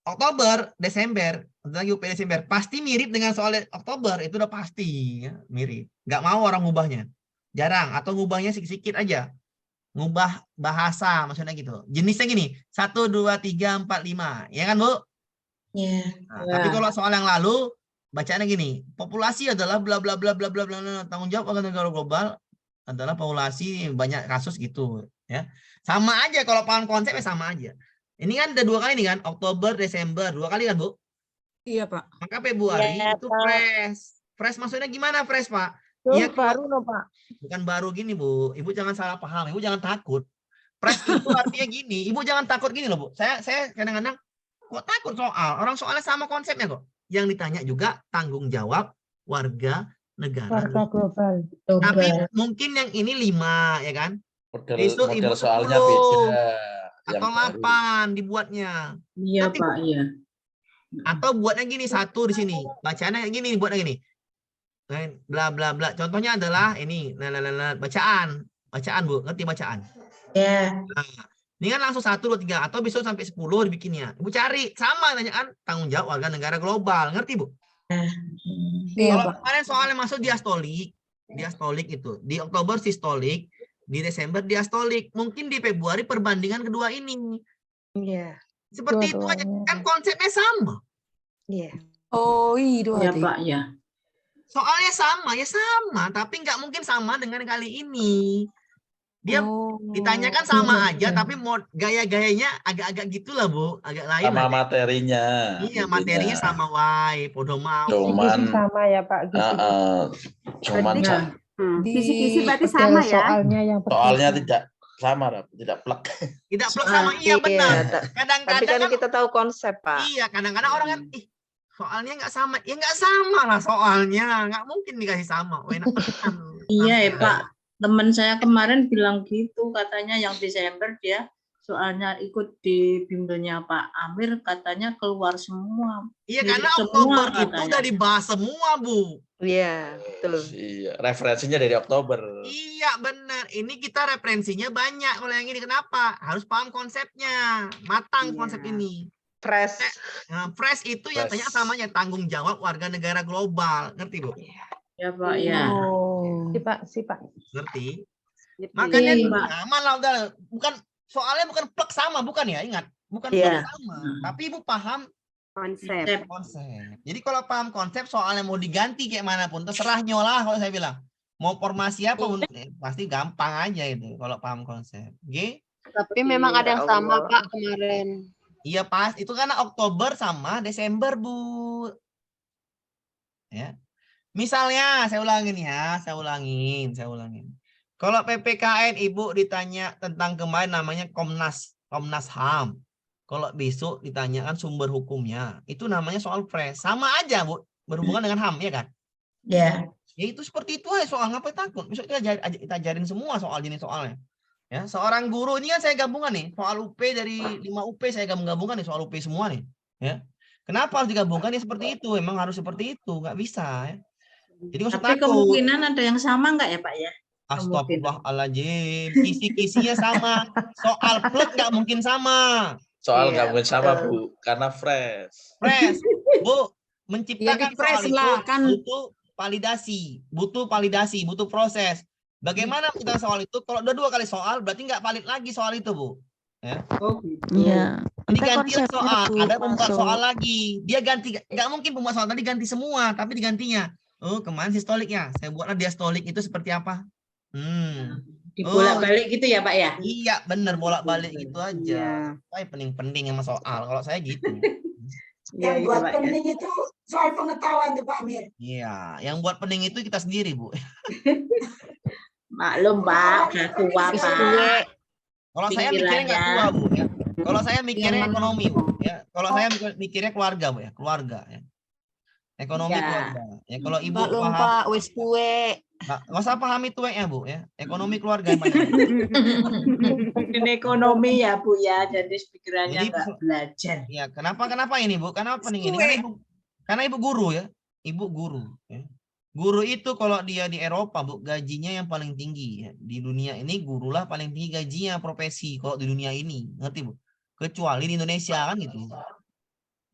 Oktober, Desember, lagi UP Desember, pasti mirip dengan soal Oktober. Itu udah pasti ya, mirip. Nggak mau orang ngubahnya. Jarang. Atau ngubahnya sedikit aja. Ngubah bahasa maksudnya gitu. Jenisnya gini, 1, 2, 3, 4, 5. Ya kan Bu? Iya. Nah, tapi kalau soal yang lalu, bacaannya gini, populasi adalah bla bla bla bla bla bla, tanggung jawab warga negara global adalah populasi banyak kasus gitu ya. Sama aja kalau paham konsepnya sama aja. Ini kan ada 2 kali nih kan, Oktober, Desember, 2 kali kan Bu? Iya Pak. Maka Februari Ya, itu Pak. fresh. Fresh maksudnya gimana fresh Pak? Iya, Iya, baru loh, Pak. bukan baru gini Bu. Ibu jangan salah paham, Ibu jangan takut. Fresh itu artinya gini, Ibu jangan takut gini loh Bu. Saya kadang-kadang kok takut soal, orang soalnya sama konsepnya kok. Yang ditanya juga tanggung jawab warga negara. global. Tapi mungkin yang ini 5 ya kan? Besok Model Ibu soalnya 10 beda. Yang atau baru. 8 dibuatnya. Iya Nanti- Pak, iya. Atau buatnya gini 1 di sini. Bacaannya gini, buatnya gini. Bla bla bla. Contohnya adalah ini bacaan. Bacaan Bu, ngerti bacaan? Ya. Ini kan langsung 1, 2, 3 atau besok sampai 10 dibikinnya. Ibu cari sama tanyaan tanggung jawab warga negara global. Ngerti Bu? Kalau kemarin soalnya masuk diastolik itu. Di Oktober sistolik, di Desember diastolik. Mungkin di Februari perbandingan kedua ini. Iya. Seperti itu aja. Kan konsepnya sama. Iya. Oh, iya. Iya Pak, ya. Soalnya sama, ya sama. Tapi nggak mungkin sama dengan kali ini. Dia ditanyakan sama aja, tapi gaya-gayanya agak-agak gitulah Bu. Agak lain Sama lah. materinya. Iya, intinya. materinya sama wae. Podo mau. Cuman sama ya Pak. cuman Kisi-kisi berarti sama ya. Soalnya yang soalnya tidak sama, tidak plek. Tidak plek sama, iya benar. Tapi Kadang-kadang kan kan, kita tahu konsep, Pak. iya, kadang-kadang orang kan, soalnya nggak sama. Ya nggak sama lah soalnya. Nggak mungkin dikasih sama. Enak Iya ya Pak. Teman saya kemarin bilang gitu, katanya yang Desember dia soalnya ikut di bimbelnya Pak Amir katanya keluar semua. Iya, Mirip karena semua Oktober itu katanya. udah dibahas semua, Bu. Iya, betul. Iya, referensinya dari Oktober. Iya, benar. Ini kita referensinya banyak. Kalau yang ini kenapa? Harus paham konsepnya. Matang Iya. konsep ini. Fresh. Nah, fresh itu yang Fresh. tanya samanya tanggung jawab warga negara global. Ngerti, Bu? Ya Pak ya. Oh. Si Pak. Ngerti? Gitu. Makanya Iya, Pak. aman lah udah. Bukan soalnya bukan plek sama, bukan ya? Ingat, bukan Iya. plek sama. Tapi Ibu paham Konsep. konsep. Jadi kalau paham konsep soalnya mau diganti kayak manapun terserah nyolah kalau saya bilang. Mau formasi apa pasti gampang aja itu kalau paham konsep. Oke? Tapi memang ada yang sama Pak kemarin. Iya pas itu karena Oktober sama Desember, Bu. Ya. Misalnya saya ulangin ya, saya ulangin. Kalau PPKN Ibu ditanya tentang kemarin namanya Komnas HAM. Kalau besok ditanyakan sumber hukumnya, itu namanya soal fresh. Sama aja, Bu, berhubungan dengan HAM, ya kan? Ya. Ya itu seperti itu aja soal, ngapain takut? Besok kita ajarin semua soal jenis soalnya. Ya, seorang guru ini kan saya gabungan nih, soal UP dari 5 UP saya gabungkan nih soal UP semua nih, ya. Kenapa harus digabungkan? Ya seperti itu, memang harus seperti itu, nggak bisa ya. Jadi nggak usah Tapi takut. kemungkinan ada yang sama nggak ya Pak ya? Astagfirullahaladzim, kisi-kisinya sama. Soal plek nggak mungkin sama. Soal Iya, nggak mungkin sama, betul. Bu, karena fresh. Fresh, Bu, menciptakan Ya, fresh soal itu lah, kan. butuh validasi, butuh proses. Bagaimana kita soal itu? Kalau udah 2 kali soal, berarti nggak valid lagi soal itu, Bu. Ya. Oh gitu. Iya. Jadi ganti soal, ada pembuat soal lagi. Dia ganti, nggak mungkin pembuat soal tadi ganti semua, tapi digantinya. Oh, kemarin sistoliknya, saya buatlah diastolik itu seperti apa? Dibolak-balik gitu ya Pak ya? Iya, bener bolak-balik gitu Iya. aja. Saya pening-pening sama soal. Kalau saya gitu. Yang buat pening itu soal pengetahuan tuh Pak Amir. Iya, yang buat pening itu kita sendiri, Bu. Maklum Pak, udah tua Pak. Kalau saya mikirnya nggak tua, Bu. Ya. Kalau saya mikirnya ekonomi, Bu. Ya. Kalau saya mikirnya keluarga, Bu. Ya, keluarga. Ya. Ekonomi Ya. keluarga. Ya, kalau Ibu Maklum paham, Pak, wis tuwe. nggak usah pahami tueknya, Bu. Ya, ekonomi keluarga yang banyak. Ini ekonomi ya Bu ya, jadi pikirannya Jadi, nggak belajar. Ya, kenapa ini, Bu? Kenapa pening ini? Karena Ibu guru ya. Ibu guru. Ya. Guru itu kalau dia di Eropa, Bu, gajinya yang paling tinggi ya. Di dunia ini gurulah paling tinggi gajinya profesi kalau di dunia ini, ngerti, Bu? Kecuali di Indonesia kan gitu.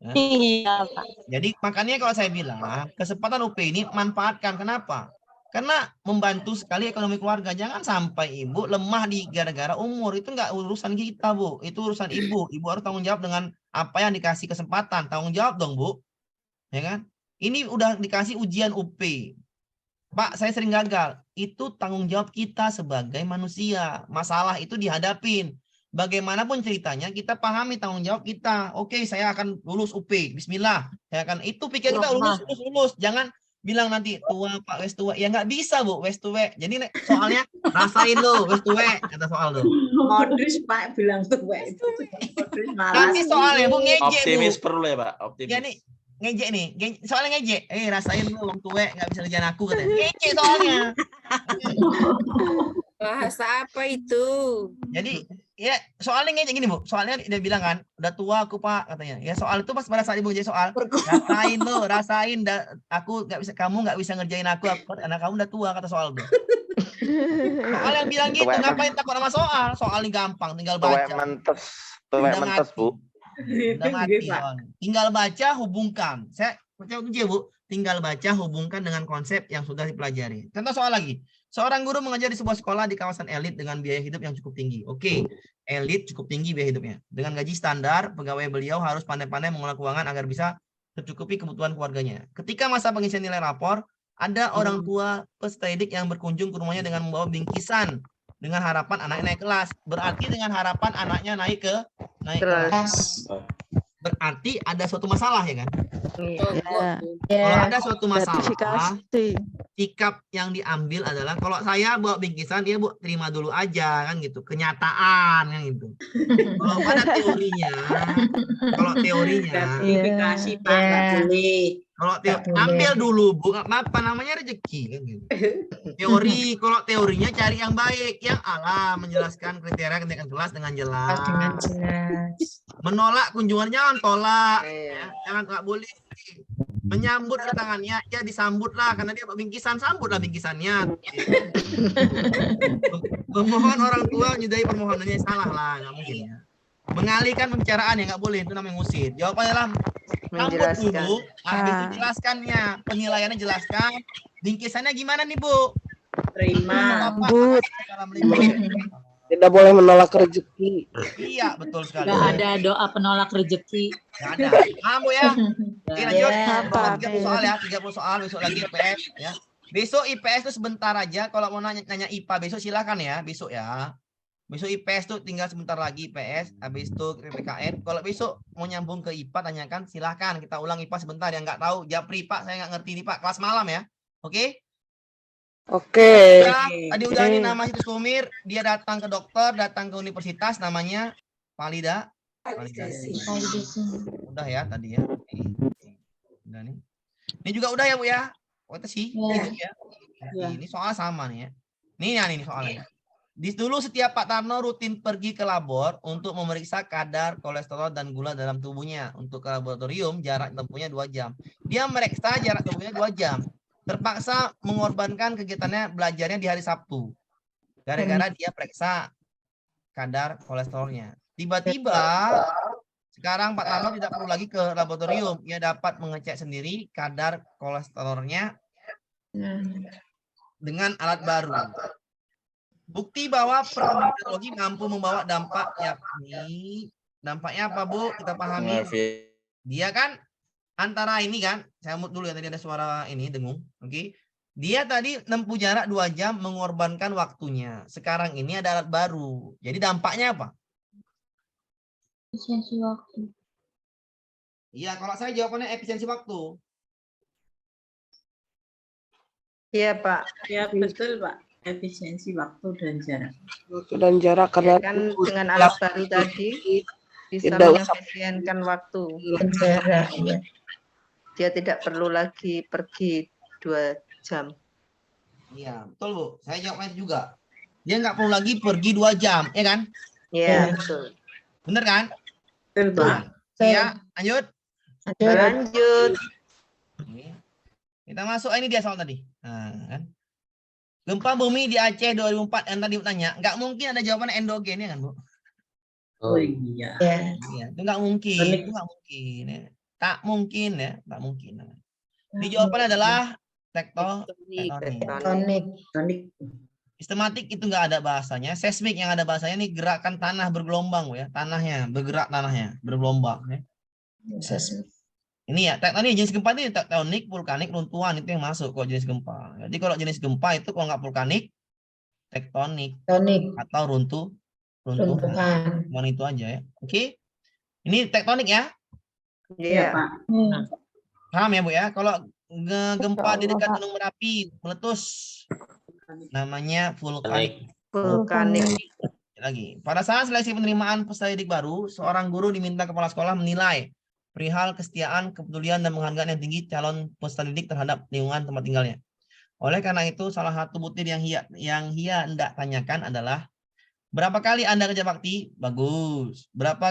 Ya. Iya Pak. Jadi makanya kalau saya bilang kesempatan UP ini manfaatkan. Kenapa? Karena membantu sekali ekonomi keluarga. Jangan sampai Ibu lemah di gara-gara umur. Itu nggak urusan kita, Bu. Itu urusan Ibu. Ibu harus tanggung jawab dengan apa yang dikasih kesempatan. Tanggung jawab dong, Bu. Ya kan? Ini udah dikasih ujian UP. Pak, saya sering gagal. Itu tanggung jawab kita sebagai manusia. Masalah itu dihadapin. Bagaimanapun ceritanya, kita pahami tanggung jawab kita. Oke, saya akan lulus UP. Bismillah. Saya akan itu pikir kita lulus. Jangan bilang nanti tua Pak wes tua. Ya nggak bisa, Bu, wes tua. Jadi soalnya rasain lo wes tua kata soal tuh. Modus Pak bilang tua itu. Modus malas. Nanti soalnya Bu ngejek, Bu. Optimis perlu ya, Pak. Optimis. Ya nih, ngejek nih. Soalnya ngejek. Rasain lo wong tua nggak bisa kerjaan aku katanya. Ngejek soalnya. Bahasa apa itu? Jadi ya soalnya ngejek gini, Bu. Soalnya dia bilang kan, udah tua aku Pak katanya. Ya soal itu pas pada saat Ibu jadi soal, rasain aku nggak bisa, kamu nggak bisa ngerjain aku karena kamu udah tua kata soal tuh. Soal yang bilang gitu, ngapain takut sama soal? Soal ini gampang, tinggal baca. Udah mati. Bu. Udah mati soalnya. Tinggal baca, hubungkan. Saya percaya itu, Bu. Tinggal baca, hubungkan dengan konsep yang sudah dipelajari. Contoh soal lagi. Seorang guru mengajar di sebuah sekolah di kawasan elit dengan biaya hidup yang cukup tinggi. Oke, elit cukup tinggi biaya hidupnya. Dengan gaji standar, pegawai beliau harus pandai-pandai mengelola keuangan agar bisa tercukupi kebutuhan keluarganya. Ketika masa pengisian nilai rapor, ada orang tua peserta didik yang berkunjung ke rumahnya dengan membawa bingkisan dengan harapan anaknya naik kelas. Berarti dengan harapan anaknya naik kelas. Berarti ada suatu masalah ya kan? Iya. Kalau ada suatu masalah, Verifikasi. sikap yang diambil adalah kalau saya bawa bingkisan dia Bu terima dulu aja kan gitu, kenyataan kan gitu. Kalau pada teorinya, Gratifikasi Pak, nggak boleh. kalau Nggak boleh. ambil dulu Bu, apa namanya rezeki kan gitu. Teori, kalau teorinya cari yang baik, yang Allah menjelaskan kriteria kenaikan kelas dengan jelas. Menolak kunjungan jangan tolak, ya. Jangan nggak boleh. Menyambut kedatangannya, ya disambutlah karena dia bingkisan, sambutlah bingkisannya. Memohon orang tua menyudahi permohonannya salah lah, nggak mungkin ya. Mengalihkan pembicaraan ya nggak boleh, itu namanya ngusir. Jawabannya adalah sambut dulu, habis itu jelaskannya, penilaiannya jelaskan. Bingkisannya gimana nih Bu? Terima. Tidak boleh menolak rezeki. Iya betul sekali. Nggak ada doa penolak rezeki. Nggak ada. Paham Bu ya? Oke lanjut. 30 soal ya, 30 soal besok lagi IPS ya. Besok IPS itu sebentar aja. Kalau mau nanya IPA besok silakan ya, besok ya. Besok IPS tuh tinggal sebentar lagi IPS, habis itu PPKN. Kalau besok mau nyambung ke IPA tanyakan silakan. Kita ulang IPA sebentar yang nggak tahu. Japri Pak, saya nggak ngerti nih Pak. Kelas malam ya. Oke? Oke. Tadi udah ini nama Situs Kumir, dia datang ke dokter, datang ke universitas, namanya Validasi. Udah ya tadi ya. Udah nih. Ini juga udah ya Bu ya. Oh itu sih. Ya. Ini soal sama nih ya. Nih soalnya. Dulu setiap Pak Tarno rutin pergi ke labor untuk memeriksa kadar kolesterol dan gula dalam tubuhnya. Untuk ke laboratorium jarak tempuhnya 2 jam. Dia meriksa jarak tempuhnya 2 jam. Terpaksa mengorbankan kegiatannya belajarnya di hari Sabtu. Gara-gara dia periksa kadar kolesterolnya. Tiba-tiba sekarang Pak Tarno tidak perlu lagi ke laboratorium. Ia dapat mengecek sendiri kadar kolesterolnya dengan alat baru. Bukti bahwa perkembangan teknologi mampu membawa dampak yakni dampaknya apa Bu? Kita pahami. Dia kan antara ini kan, saya mute dulu ya tadi ada suara ini dengung. Oke. Dia tadi nempuh jarak 2 jam mengorbankan waktunya. Sekarang ini ada alat baru. Jadi dampaknya apa? Efisiensi waktu. Iya, kalau saya jawabannya efisiensi waktu. Iya, Pak. Ya betul Pak. Efisiensi waktu dan jarak. Waktu dan jarak karena Ya kan dengan alat baru tadi bisa Tidak usah. mengefisienkan waktu. Jarak. Ya. Dia tidak perlu lagi pergi 2 jam. Iya, betul Bu. Saya jawabnya itu juga. Dia nggak perlu lagi pergi 2 jam, ya kan? Iya, betul. Bener kan? Betul Pak. Iya, lanjut. Lanjut. Kita masuk, ini dia soal tadi. Nah, kan? Gempa bumi di Aceh 2004 yang tadi tanya, nggak mungkin ada jawaban endogen ya kan Bu? Oh iya. Iya, itu nggak mungkin, itu nggak mungkin. Ya. Tak mungkin ya, tak mungkin. Di jawabannya adalah tektonik. Sistematik itu nggak ada bahasanya. Seismik yang ada bahasanya ini gerakan tanah bergelombang ya, tanahnya bergerak, tanahnya bergelombang. Ya. Ini ya, tektonik jenis gempa ini tektonik, vulkanik, runtuhan itu yang masuk kalau jenis gempa. Jadi kalau jenis gempa itu kalau nggak vulkanik, tektonik atau runtuhan. Cuman itu aja ya. Oke. Ini tektonik ya. Iya, Pak. Paham ya Bu ya? Kalau gempa di dekat Gunung Merapi meletus namanya vulkanik. Lagi. Pada saat seleksi penerimaan peserta didik baru, seorang guru diminta kepala sekolah menilai perihal kesetiaan, kepedulian, dan penghargaan yang tinggi calon peserta didik terhadap lingkungan tempat tinggalnya. Oleh karena itu, salah satu bukti yang ia hendak tanyakan adalah berapa kali Anda kerja bakti? Bagus. Berapa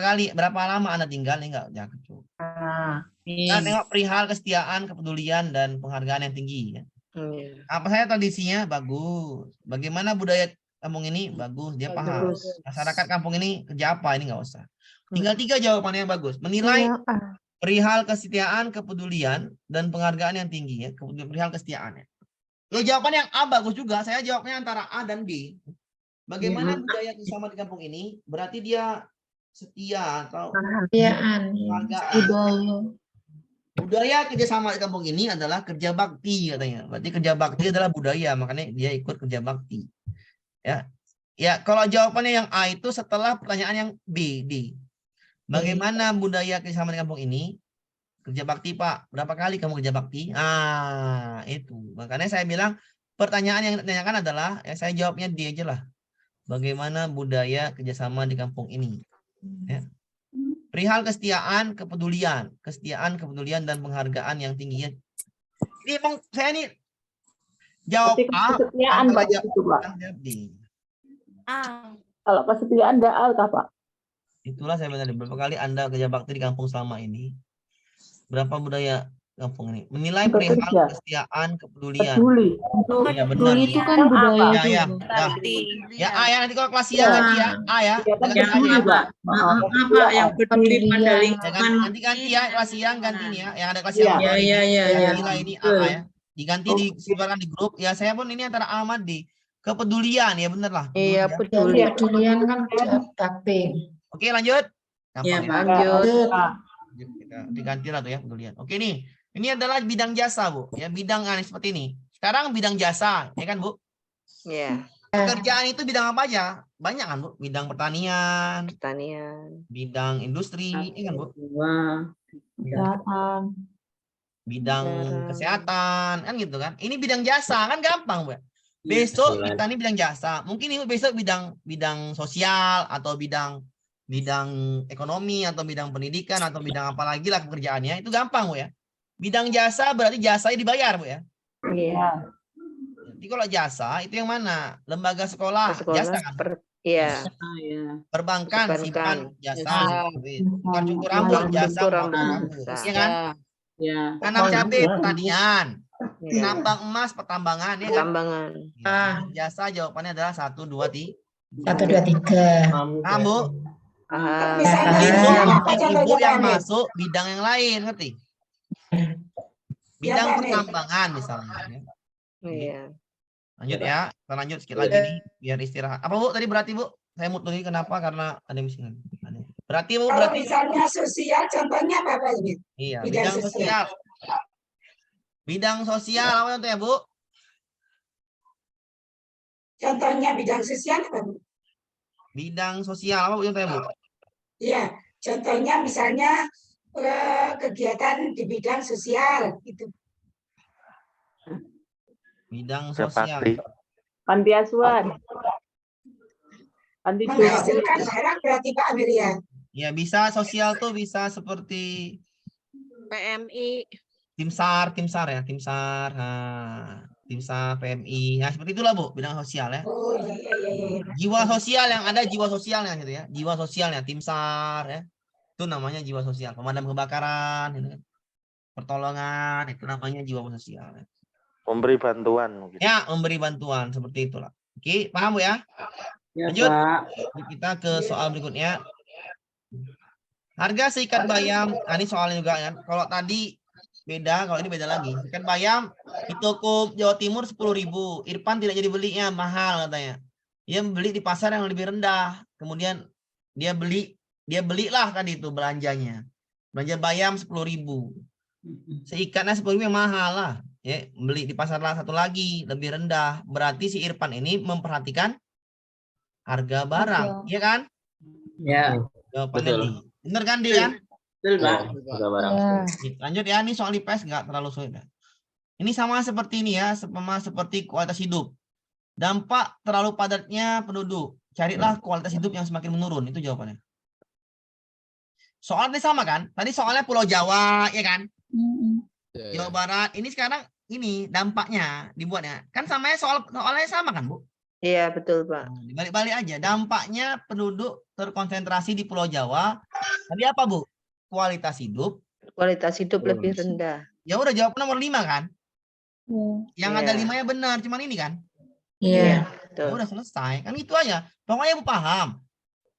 lama Anda tinggal? Ini enggak cukup. Kita tengok perihal kesetiaan, kepedulian, dan penghargaan yang tinggi. Ya. Apa saya tradisinya? Bagus. Bagaimana budaya kampung ini? Bagus. Dia paham. Masyarakat kampung ini kerja apa? Ini enggak usah. Tinggal 3 jawabannya yang bagus. Menilai perihal kesetiaan, kepedulian, dan penghargaan yang tinggi. Ya. Perihal kesetiaannya. Lo jawaban yang A bagus juga. Saya jawabnya antara A dan B. Bagaimana budaya kerjasama di kampung ini? Berarti dia setia atau penghargaan. Budaya kerjasama di kampung ini adalah kerja bakti katanya. Berarti kerja bakti adalah budaya. Makanya dia ikut kerja bakti. Ya. Ya, kalau jawabannya yang A itu setelah pertanyaan yang B, D. Bagaimana budaya kerjasama di kampung ini? Kerja bakti, Pak. Berapa kali kamu kerja bakti? Ah, itu. Makanya saya bilang pertanyaan yang ditanyakan adalah, ya saya jawabnya dia aja lah. Bagaimana budaya kerjasama di kampung ini? Ya. Perihal kesetiaan, kepedulian dan penghargaan yang tinggi. Ini emang saya ini jawab A, Kesetiaan antara Pak jawab itu Pak. jawab D. Kalau kesetiaan enggak A kah Pak? Itulah saya bilang tadi, berapa kali Anda kerja bakti di kampung selama ini? Berapa budaya kampung ini? Menilai perihal Bekerja. kesetiaan, kepedulian. Peduli. Ya benar. itu kan Yang budaya Ya, ya, juga. ya. A ya, nanti kalau kelas siang ganti ya. A ya. Ya kan Ganti peduli A ya. Pak. Apa yang peduli pada Ya, lingkungan? nanti ganti ya kelas siang ganti nih ya. Yang ada kelas siang. Iya. Ya. Gantilah ini A ya. Diganti disebarkan di grup. Ya saya pun ini antara A sama D. Kepedulian ya bener lah. Iya, Peduli ya. peduli. Pedulian kan bakti. Oke lanjut. Ya, Gampang Pak. Lanjut. Kita diganti lah tuh ya kepedulian. Oke nih. Ini adalah bidang jasa, Bu. Ya, bidang seperti ini. Sekarang bidang jasa, ya kan, Bu? Iya, Pekerjaan itu bidang apa aja? Banyak kan, Bu? Bidang pertanian, pertanian. bidang industri, ya kan, Bu? Wah. Bidang Negara. kesehatan, kan gitu kan? Ini bidang jasa, kan gampang, Bu. Besok kita ini bidang jasa. Mungkin Ibu besok bidang sosial atau bidang ekonomi atau bidang pendidikan atau bidang apa lagi lah pekerjaannya, itu gampang, Bu ya. Bidang jasa berarti jasanya dibayar, Bu ya. Iya. Jadi kalau jasa itu yang mana? Lembaga sekolah, jasa kan? Iya. Perbankan, simpan, jasa. Tukar cukur rambut, Tukar jasa. cukur rambut, Jasa. jasa. Iya kan? Ya. Tanam cabai, pertanian. Iya. Tambang emas, pertambangan. Ya kan? Tambangan. Jasa jawabannya adalah 1, 2, 3. 1, 2, 3. Kamu, ibu yang masuk bidang yang lain, ngerti? Bidang pertambangan misalnya. Ya. Iya. Lanjut ya, kita lanjut sedikit lagi nih, biar istirahat. Apa Bu tadi berarti Bu? Saya mau tanya kenapa? Karena ada misalnya. Berarti Bu, berarti misalnya sosial, contohnya apa Pak Ibu? iya, Bidang bidang sosial. sosial. Bidang sosial apa contohnya Bu? Contohnya bidang sosial apa Bu? Bidang sosial apa Bu contohnya Bu? Iya, contohnya misalnya kegiatan di bidang sosial gitu. Bidang sosial. Panti asuhan. Panti Menghasilkan jompo. barang berarti Pak Amir ya. Ya bisa sosial tuh bisa seperti PMI. tim SAR ya, tim SAR, tim SAR, PMI, nah seperti itulah Bu, bidang sosial ya. Oh iya. Jiwa sosial yang ada jiwa sosialnya gitu ya, jiwa sosialnya tim SAR ya, itu namanya jiwa sosial, pemadam kebakaran, gitu kan. Pertolongan itu namanya jiwa sosial. Ya. Memberi bantuan mungkin. Ya, memberi bantuan seperti itulah. Oke, paham Bu ya? Ya, Lanjut. Pak. Kita ke soal berikutnya. Harga seikat bayam, nah ini soalnya juga kan. Kalau tadi beda, kalau ini beda lagi. Seikat bayam di toko Jawa Timur 10.000. Irfan tidak jadi belinya, mahal katanya. Dia beli di pasar yang lebih rendah. Kemudian dia belilah tadi itu belanjanya. Belanja bayam 10.000. Seikatnya 10.000 yang mahal lah. Ya, beli di pasar lah satu lagi lebih rendah. Berarti si Irfan ini memperhatikan harga barang, iya kan? Ya. Jawabannya D. Bener kan dia kan? Betul, Pak. Lanjut ya, ini soal IPS nggak terlalu sulit. Ya. Ini sama seperti ini ya, sama seperti kualitas hidup. Dampak terlalu padatnya penduduk. Carilah kualitas hidup yang semakin menurun, itu jawabannya. Soalnya sama kan? Tadi soalnya Pulau Jawa, ya kan? Jawa Barat. Ini sekarang ini dampaknya dibuatnya. Kan samanya soalnya sama kan, Bu? Iya, betul, Pak. Nah, dibalik-balik aja. Dampaknya penduduk terkonsentrasi di Pulau Jawa. Tadi apa, Bu? Kualitas hidup. Kualitas hidup lebih rendah. Ya udah jawab nomor 5 kan? Yang ada Iya. 5-nya benar, cuman ini kan? Iya, Ya betul. udah selesai. Kan itu aja. Pokoknya Bu paham.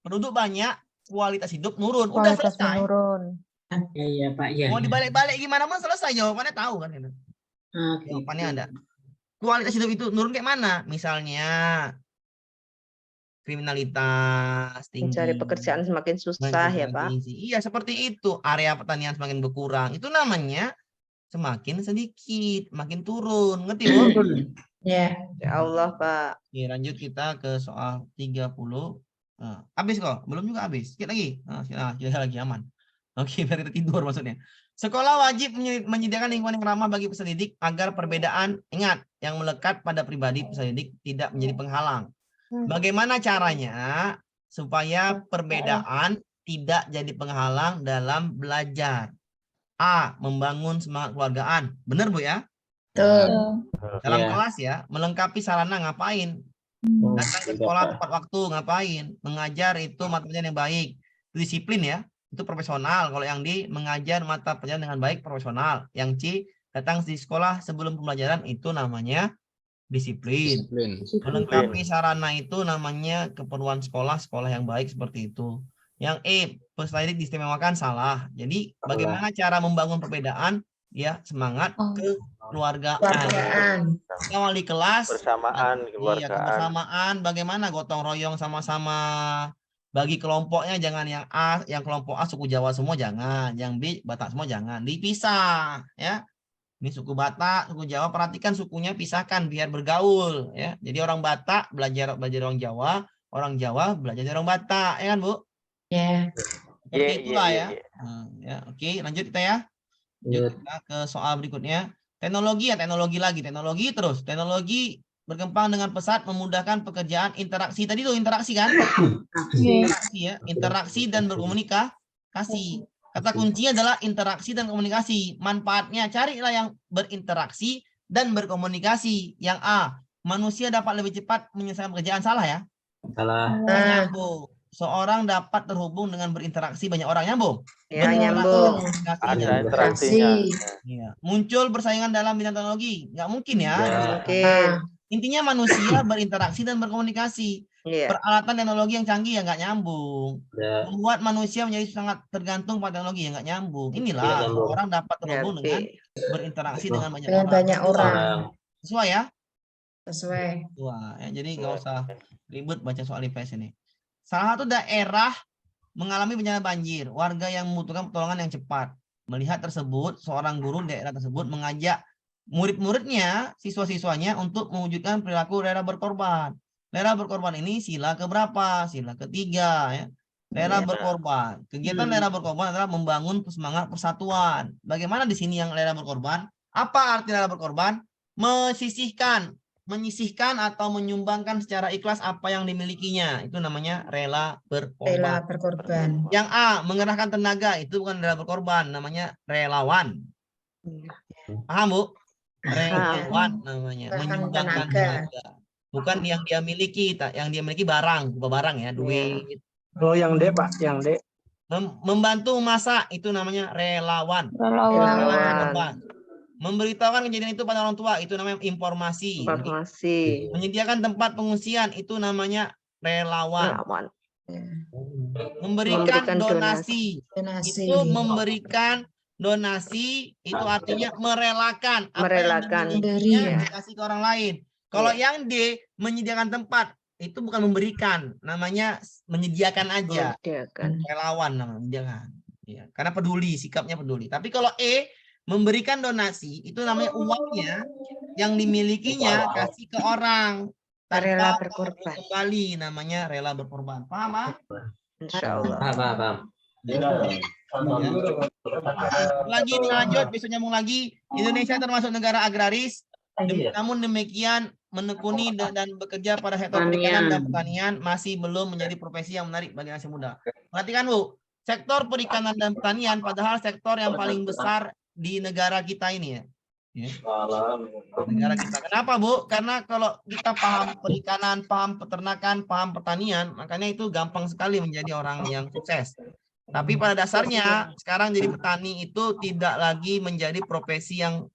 Penduduk banyak, kualitas hidup nurun. Udah Kualitas selesai. menurun. Iya, Pak. Ya. Mau dibalik-balik gimana pun selesai jawabannya tahu kan itu. Jawabannya ada. Kualitas hidup itu nurun kayak mana? Misalnya kriminalitas tinggi. Mencari pekerjaan semakin susah ya, Pak. Iya, seperti itu. Area pertanian semakin berkurang. Itu namanya semakin sedikit, makin turun. Ngerti, Bu? Ya. Ya Allah, Pak. Oke, lanjut kita ke soal 30. Nah, habis kok? Belum juga habis. Sedikit lagi. Nah, sedikit lagi aman. Oke, biar kita tidur maksudnya. Sekolah wajib menyediakan lingkungan yang ramah bagi peserta didik agar perbedaan, ingat, yang melekat pada pribadi peserta didik tidak menjadi penghalang. Bagaimana caranya supaya perbedaan tidak jadi penghalang dalam belajar? A. Membangun semangat keluargaan. Benar, Bu ya? Dalam kelas ya, melengkapi sarana ngapain? Datang ke sekolah tepat waktu ngapain? Mengajar itu mata pelajaran yang baik. Disiplin ya, itu profesional. Kalau yang D, mengajar mata pelajaran dengan baik, profesional. Yang C, datang di sekolah sebelum pembelajaran, itu namanya disiplin. Melengkapi sarana itu namanya keperluan sekolah yang baik, seperti itu. Yang E, peserta didik diistimewakan, salah. Jadi bagaimana cara membangun perbedaan? Ya, semangat kekeluargaan. Wali kelas Bersamaan, iya, keluargaan. kebersamaan, bagaimana gotong royong sama-sama, bagi kelompoknya jangan yang A, yang kelompok A suku Jawa semua jangan, yang B Batak semua jangan, dipisah ya. Ini suku Batak, suku Jawa, perhatikan sukunya pisahkan biar bergaul ya. Jadi orang Batak belajar orang Jawa belajar dari orang Batak, ya kan, Bu? Seperti itulah ya. Ya, oke, lanjut kita ya. Lanjut kita ke soal berikutnya. Teknologi terus. Teknologi berkembang dengan pesat, memudahkan pekerjaan, interaksi. Tadi tuh interaksi kan? Interaksi ya, interaksi dan berkomunikasi. Kata kuncinya adalah interaksi dan komunikasi. Manfaatnya, carilah yang berinteraksi dan berkomunikasi. Yang A, manusia dapat lebih cepat menyelesaikan pekerjaan. Salah ya? Salah. Nyambung. Seorang dapat terhubung dengan berinteraksi banyak orang. Nyambung? Ya, nyambung. Ada interaksinya. Ya. Muncul persaingan dalam bidang teknologi. Nggak mungkin ya. Mungkin. Intinya manusia berinteraksi dan berkomunikasi. Peralatan teknologi yang canggih ya nggak nyambung. Membuat manusia menjadi sangat tergantung pada teknologi ya nggak nyambung. Inilah orang dapat terhubung dengan berinteraksi dengan banyak orang. Sesuai ya? Sesuai. Wah, ya, jadi nggak usah ribet baca soal IPS ini. Salah satu daerah mengalami bencana banjir. Warga yang membutuhkan pertolongan yang cepat. Melihat tersebut, seorang guru daerah tersebut mengajak murid-muridnya, siswa-siswanya untuk mewujudkan perilaku rela berkorban. Rela berkorban ini sila keberapa? Sila ketiga ya. Rela berkorban. Kegiatan rela berkorban adalah membangun semangat persatuan. Bagaimana di sini yang rela berkorban? Apa arti rela berkorban? Menyisihkan atau menyumbangkan secara ikhlas apa yang dimilikinya. Itu namanya rela berkorban. Yang A, mengerahkan tenaga. Itu bukan rela berkorban. Namanya relawan. Paham, Bu? Relawan namanya. Menyumbangkan tenaga. Bukan yang dia miliki. Yang dia miliki barang. Barang ya, duit. Oh, yang D, Pak. Yang D. Membantu memasak. Itu namanya relawan. Relawan. Memberitahukan kejadian itu pada orang tua, itu namanya informasi. Menyediakan tempat pengungsian, itu namanya relawan. Memberikan donasi. Itu memberikan donasi, itu artinya merelakan. Apa yang dikasih ke orang lain. Kalau yang D, menyediakan tempat, itu bukan memberikan, namanya menyediakan aja. Relawan namanya, ya, karena peduli, sikapnya peduli. Tapi kalau E, memberikan donasi, itu namanya uangnya yang dimilikinya kasih ke orang tanpa kembali, namanya rela berkorban. Paham, Pak? Insyaallah. Paham. Lagi lanjut, bisa nyambung lagi. Indonesia termasuk negara agraris, namun demikian menekuni dan bekerja pada sektor perikanan dan pertanian masih belum menjadi profesi yang menarik bagi generasi muda. Perhatikan, Bu, sektor perikanan dan pertanian padahal sektor yang paling besar di negara kita ini ya. Negara kita. Kenapa, Bu? Karena kalau kita paham perikanan, paham peternakan, paham pertanian, makanya itu gampang sekali menjadi orang yang sukses. Tapi pada dasarnya sekarang jadi petani itu tidak lagi menjadi profesi yang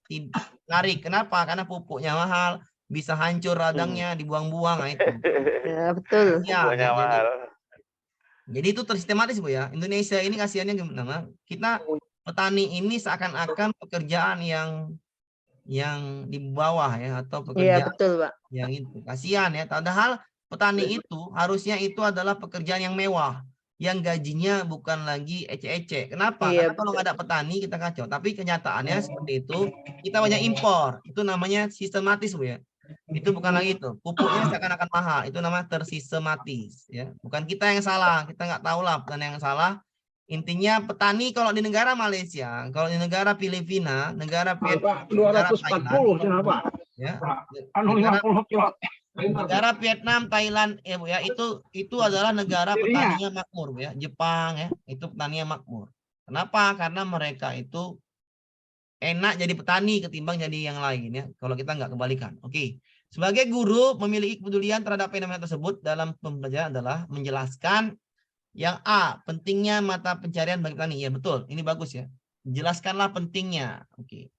menarik. Kenapa? Karena pupuknya mahal, bisa hancur ladangnya, dibuang-buang. Nah, itu. Ya, betul. Ya, jadi itu tersistematis, Bu ya. Indonesia ini kasihannya gimana? Kita petani ini seakan-akan pekerjaan yang di bawah ya, atau pekerjaan betul, Pak. yang itu kasihan ya. Padahal petani itu harusnya itu adalah pekerjaan yang mewah, yang gajinya bukan lagi ece-ece. Kenapa? Karena kalau nggak ada petani kita kacau. Tapi kenyataannya seperti itu, kita banyak impor. Itu namanya sistematis, Bu ya. Itu bukan lagi itu. Pupuknya seakan-akan mahal. Itu namanya tersistematis ya. Bukan kita yang salah. Kita nggak tahu lah bukan yang salah. Intinya petani kalau di negara Malaysia, kalau di negara Filipina, negara Vietnam, 240 kenapa? ya, Anu 50 kilo. negara Vietnam, Thailand, ya Bu ya, itu adalah negara petaninya makmur Bu ya. Jepang ya, itu petaninya makmur. Kenapa? Karena mereka itu enak jadi petani ketimbang jadi yang lain ya. Kalau kita nggak kebalikan. Oke. Sebagai guru memiliki kepedulian terhadap fenomena tersebut dalam pembelajaran adalah menjelaskan yang A, pentingnya mata pencarian bagi petani. Ya betul, ini bagus ya. Jelaskanlah pentingnya. Oke.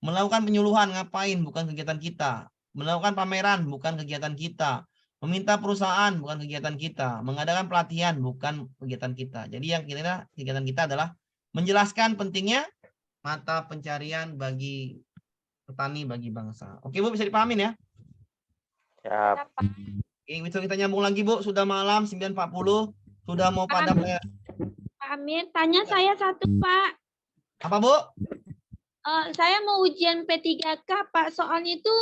Melakukan penyuluhan ngapain? Bukan kegiatan kita. Melakukan pameran bukan kegiatan kita. Meminta perusahaan bukan kegiatan kita. Mengadakan pelatihan bukan kegiatan kita. Jadi yang kegiatan kita adalah menjelaskan pentingnya mata pencarian bagi petani, bagi bangsa. Oke Bu, bisa dipahamin ya? Siap. Oke, bisa kita nyambung lagi Bu. Sudah malam 9.40. Sudah mau pada Pak Amir, tanya saya satu Pak. apa Bu? Saya mau ujian P3K Pak. Soalnya itu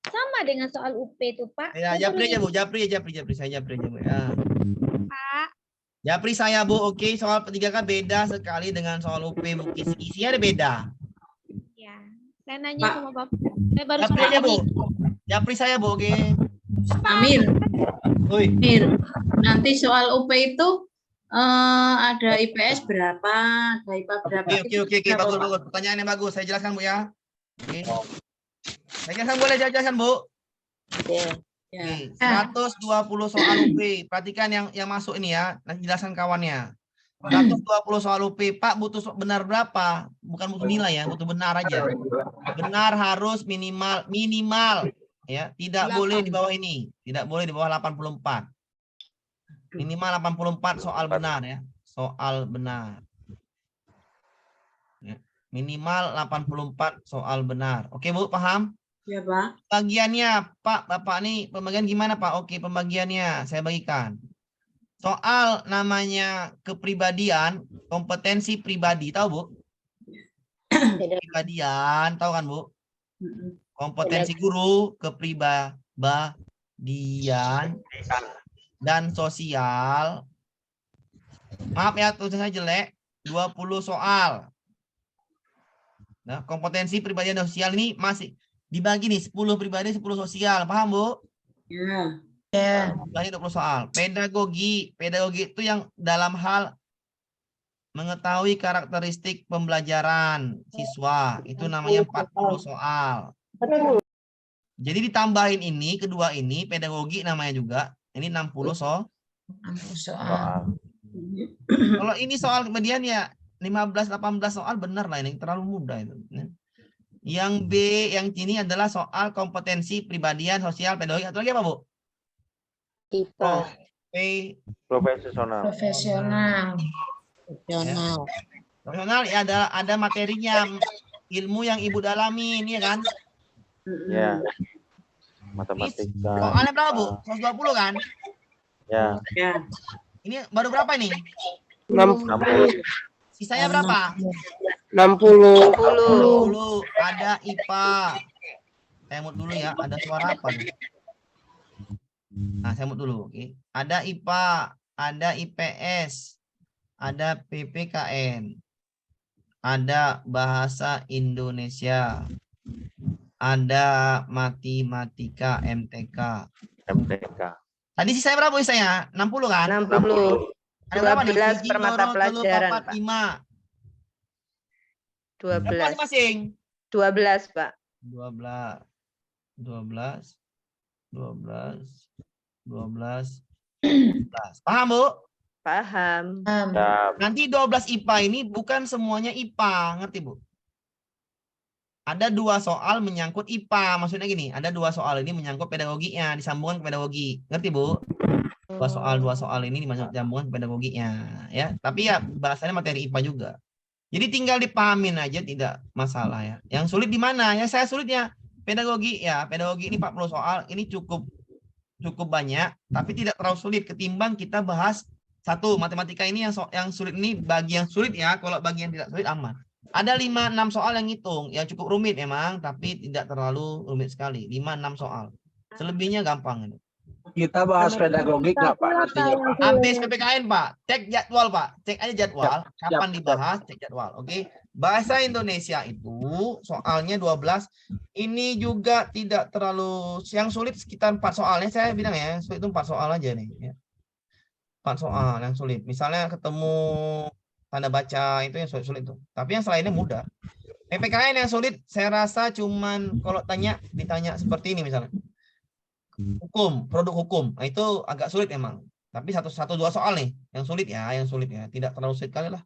sama dengan soal UP itu Pak. Ya, Japri aja Bu. Japri. Saya Japri aja Bu ya. Pak. Japri saya Bu. Oke, soal P3K beda sekali dengan soal UP Bu. Isinya ada beda. Ya, saya nanya sama Bapak. Saya baru Japri aja Bu. Japri saya Bu. Oke. Amir, Oi. Amir, nanti soal UP itu ada IPS berapa, ada IPA berapa? Oke. Bagus. Pertanyaannya bagus. Saya jelaskan Bu ya. Oke. Saya jelaskan, boleh jelaskan Bu. Ya. 120 soal UP. Perhatikan yang masuk ini ya. Nanti jelaskan kawannya. 120 soal UP. Pak butuh benar berapa? Bukan butuh nilai ya, butuh benar aja. Benar harus minimal ya, tidak boleh di bawah ini. Tidak boleh di bawah 84. Minimal 84 soal benar ya. Soal benar. Ya. Minimal 84 soal benar. Oke Bu, paham? Ya Pak. Bagiannya Pak, Bapak nih pembagian gimana Pak? Oke, pembagiannya saya bagikan. Soal namanya kepribadian, kompetensi pribadi, tahu Bu? Kepribadian, tahu kan Bu? Kompetensi guru, kepribadian dan sosial. Maaf ya, tulisan saya jelek. 20 soal. Nah, kompetensi pribadian dan sosial ini masih dibagi nih 10 pribadi, 10 sosial. Paham Bu? Ya. Bagi 20 soal. Pedagogi itu yang dalam hal mengetahui karakteristik pembelajaran siswa. Itu namanya 40 soal. Jadi ditambahin ini, kedua ini, pedagogi namanya juga. Ini 60 soal. Kalau ini soal kemudian ya 15-18 soal benar lah, ini terlalu mudah itu. Yang B, yang ini adalah soal kompetensi pribadian, sosial, pedagogi. Atau lagi apa Bu? IPA. Profesional. Profesional ya, ada materinya, ilmu yang Ibu dalamin, ya kan? Ya. Matematika. Soalnya berapa Bu? 120 kan? Ya. Ini baru berapa ini? 60. Sisanya berapa? 60. Ada IPA. Saya mut dulu ya. Ada suara apa nih? Nah, saya mut dulu. Oke. Ada IPA, ada IPS, ada PPKN, ada bahasa Indonesia, ada matematika MTK. Tadi sisanya berapa sisanya? 60 kan? 60. Ada berapa nih? 12 per mata pelajaran, Pak. 12. Masing-masing. 12, Pak. 12. Paham, Bu? Paham. Nanti 12 IPA ini bukan semuanya IPA, ngerti, Bu? Ada 2 soal menyangkut IPA, maksudnya gini, ada 2 soal ini menyangkut pedagoginya, disambungkan ke pedagogi, ngerti Bu? 2 soal ini disambungkan ke pedagoginya, ya. Tapi ya bahasanya materi IPA juga. Jadi tinggal dipahamin aja, tidak masalah ya. Yang sulit di mana? Ya saya sulitnya pedagogi ya, pedagogi ini 40 soal, ini cukup banyak, tapi tidak terlalu sulit ketimbang kita bahas satu matematika ini yang sulit ini bagi yang sulit ya, kalau bagi yang tidak sulit aman. Ada 5-6 soal yang ngitung, yang cukup rumit emang, tapi tidak terlalu rumit sekali. 5-6 soal. Selebihnya gampang. Kita bahas pedagogik nggak Pak nantinya Pak? Habis PPKN Pak, cek jadwal Pak, cek aja jadwal, kapan dibahas, cek jadwal, oke? Bahasa Indonesia itu soalnya 12, ini juga tidak terlalu, yang sulit sekitar 4 soalnya, saya bilang ya, sulit itu 4 soal aja nih. Ya. 4 soal yang sulit, misalnya ketemu tanda baca itu yang sulit tuh, tapi yang selainnya mudah. PPKN yang sulit, saya rasa cuman kalau ditanya seperti ini misalnya. Hukum, produk hukum, nah, itu agak sulit emang. Tapi 1-2 soal nih yang sulit ya, tidak terlalu sulit kali lah.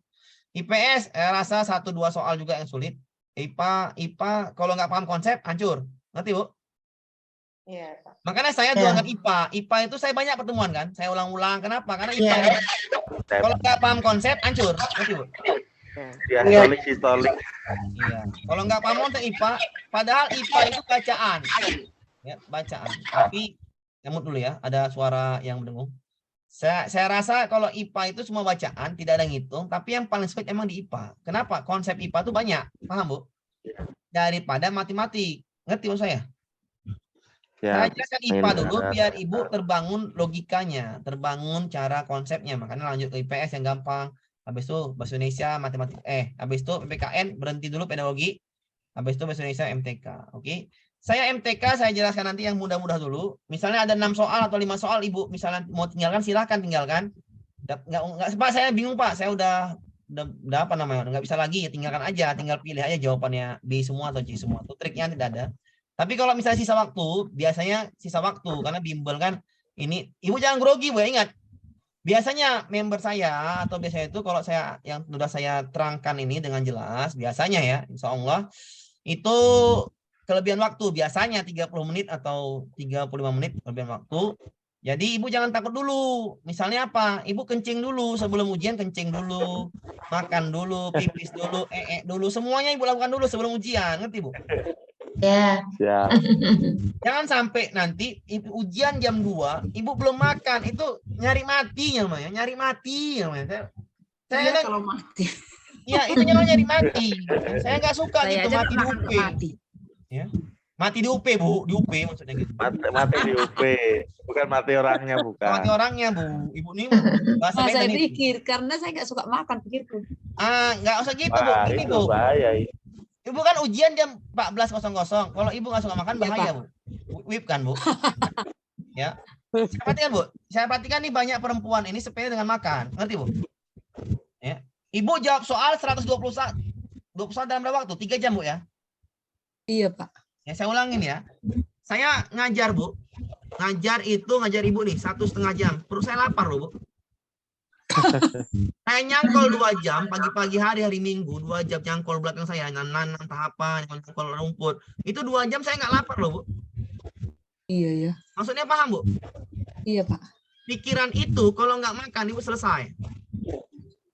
IPS rasa 1-2 soal juga yang sulit. IPA kalau nggak paham konsep hancur, ngerti Bu? Iya, Pak. Makanya saya jualan IPA. IPA itu saya banyak pertemuan kan, saya ulang-ulang. Kenapa? Karena IPA kalau nggak paham konsep hancur, ngerti Bu? Ya, historik. Iya. Kalau nggak paham konsep IPA, padahal IPA itu bacaan. Ya, bacaan. Tapi nyamut dulu ya, ada suara yang mendengung. Saya rasa kalau IPA itu semua bacaan, tidak ada ngitung, tapi yang paling sulit emang di IPA. Kenapa? Konsep IPA itu banyak, paham Bu? Daripada matematik. Ngerti maksud saya? Ya, Saya jelaskan IPA dulu biar Ibu terbangun logikanya, terbangun cara konsepnya. Makanya lanjut ke IPS yang gampang. Habis itu bahasa Indonesia, matematik, habis itu PPKN berhenti dulu pedagogi. Habis itu bahasa Indonesia MTK, oke? Saya MTK saya jelaskan nanti yang mudah-mudah dulu. Misalnya ada 6 soal atau 5 soal Ibu misalnya mau tinggalkan silahkan tinggalkan. Enggak Pak, saya bingung Pak. Saya udah apa namanya? Enggak bisa lagi ya, tinggalkan aja, tinggal pilih aja jawabannya B semua atau C semua. Itu triknya tidak ada. Tapi kalau misalnya sisa waktu, biasanya sisa waktu karena bimbel kan ini Ibu jangan grogi Bu, ya, ingat. Biasanya member saya atau biasanya itu kalau saya yang sudah saya terangkan ini dengan jelas, biasanya ya, insya Allah itu kelebihan waktu biasanya 30 menit atau 35 menit kelebihan waktu. Jadi Ibu jangan takut dulu. Misalnya apa? Ibu kencing dulu sebelum ujian, kencing dulu, makan dulu, pipis dulu, dulu, semuanya Ibu lakukan dulu sebelum ujian, ngerti Bu? Ya. Ya. Jangan sampai nanti ujian jam 2, Ibu belum makan, itu nyari mati namanya, nyari mati namanya. Saya kalau mati. Ya, itu namanya nyari mati. Saya nggak suka Saya gitu aja mati di UP. Ya. Mati di UP, Bu, di UP maksudnya gitu. Mati di UP, bukan mati orangnya, bukan. Mati orangnya, Bu. Ibu nih bahasa Saya Medan itu. pikir karena saya nggak suka makan pikirku. Nggak usah gitu, Bu. Wah, Ini, itu Bu. bahaya. Ibu kan ujian jam 14.00. Kalau Ibu nggak suka makan bahaya, Bu. Wip kan, Bu. Ya. Saya perhatikan, Bu. Saya perhatikan nih banyak perempuan ini sepele dengan makan. Ngerti, Bu? Ya. Ibu jawab soal 121 dalam berapa waktu? 3 jam, Bu ya? Iya, Pak. Ya, saya ulangin ya. Saya ngajar, Bu. Ngajar Ibu nih 1,5 jam. Perut saya lapar loh, Bu. Saya nyangkol 2 jam pagi-pagi hari Minggu, 2 jam nyangkol belakang saya, nanam tahapan, nyangkol rumput. Itu 2 jam saya nggak lapar loh, Bu. Iya, ya. Maksudnya paham, Bu? Iya, Pak. Pikiran itu kalau nggak makan Ibu selesai.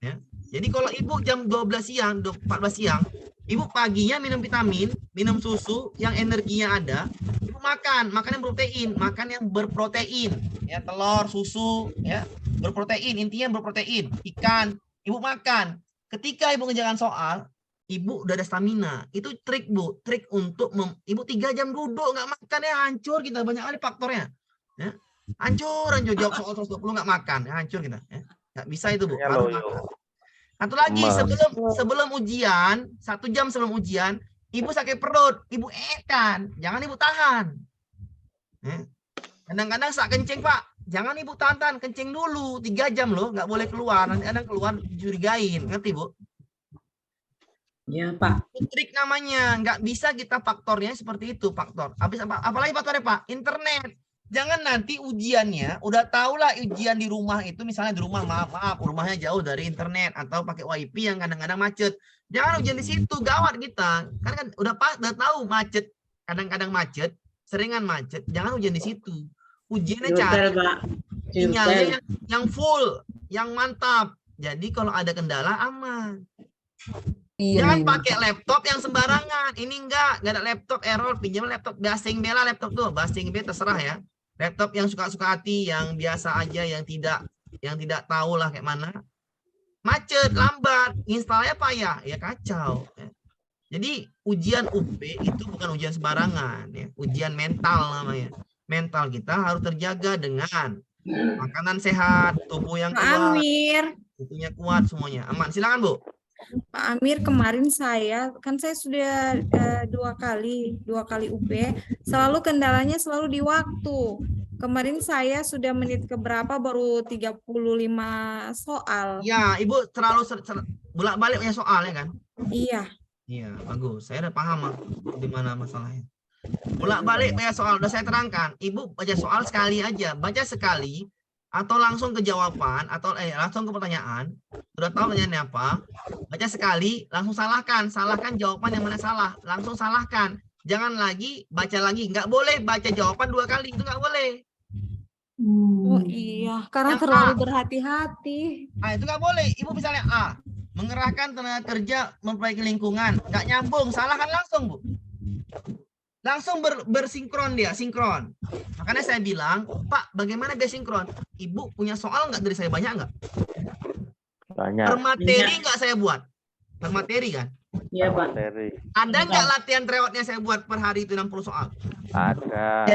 Ya. Jadi kalau Ibu jam 12 siang, 14 siang, Ibu paginya minum vitamin, minum susu yang energinya ada, Ibu makan yang protein, makan yang berprotein, ya telur, susu, ya berprotein, intinya berprotein, ikan, Ibu makan. Ketika Ibu ngerjakan soal, Ibu udah ada stamina. Itu trik, Bu, trik untuk Ibu 3 jam duduk nggak makan ya hancur kita, banyak kali faktornya. Ya. Hancur jawab soal 120 nggak makan, ya, hancur kita. Ya. Nggak bisa itu, Bu. Harus makan. Satu lagi sebelum ujian, 1 jam sebelum ujian, Ibu sakit perut, Ibu ekan, jangan Ibu tahan. Kadang-kadang saat kencing Pak, jangan Ibu tahan, kencing dulu 3 jam loh, nggak boleh keluar, nanti ada keluar curigain, ngerti Bu? Ya Pak. Itu trik namanya, nggak bisa kita faktornya seperti itu faktor. Habis apalagi faktornya Pak, internet. Jangan nanti ujiannya, udah tau lah ujian di rumah itu, misalnya di rumah, maaf, rumahnya jauh dari internet, atau pakai wifi yang kadang-kadang macet. Jangan ujian di situ, gawat kita. Karena kan udah tahu macet, kadang-kadang macet, seringan macet, jangan ujian di situ. Ujiannya cari sinyalnya yang full, yang mantap. Jadi kalau ada kendala aman. Jangan pakai laptop yang sembarangan. Ini enggak ada laptop error, pinjam laptop Basing Bella laptop tuh, Basing Bella terserah ya. Laptop yang suka-suka hati, yang biasa aja, yang tidak tahu lah kayak mana. Macet, lambat, installnya payah, ya kacau. Jadi ujian UP itu bukan ujian sembarangan, ya. Ujian mental namanya. mental kita harus terjaga dengan makanan sehat, tubuh yang Pak kuat, Amir, tubuhnya kuat semuanya. Aman. Silakan, Bu. Pak Amir, kemarin saya sudah dua kali UP, selalu kendalanya selalu di waktu. Kemarin saya sudah menit keberapa baru 35 soal. Ya, Ibu terlalu bolak-balik punya soal ya kan? Iya. Iya, bagus. Saya udah paham di mana masalahnya. Bolak-balik banyak soal, udah saya terangkan. Ibu baca soal sekali aja, baca sekali atau langsung ke jawaban atau langsung ke pertanyaan. Udah tahu pertanyaannya apa? Baca sekali, langsung salahkan jawaban yang mana salah, langsung salahkan. Jangan lagi baca lagi, nggak boleh baca jawaban 2 kali, itu nggak boleh. Oh iya, karena Yang terlalu A. berhati-hati. Nah, itu nggak boleh. Ibu misalnya A, mengerahkan tenaga kerja memperbaiki lingkungan, nggak nyambung, salahkan langsung, Bu. Langsung bersinkron dia, sinkron. Makanya saya bilang, Pak, bagaimana dia sinkron? Ibu punya soal nggak dari saya banyak nggak? Banyak. Per materi nggak saya buat? Per materi kan? Iya, Pak. Materi. Ada nggak latihan tryoutnya saya buat per hari itu 60 soal? Ada.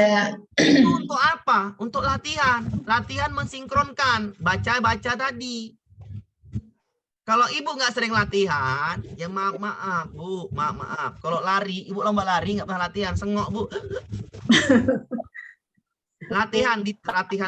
Itu untuk apa? Untuk latihan. Latihan mensinkronkan. Baca-baca tadi. Kalau ibu nggak sering latihan, ya maaf, Bu, maaf. Kalau lari, ibu lomba lari nggak pernah latihan, sengok, Bu. Latihan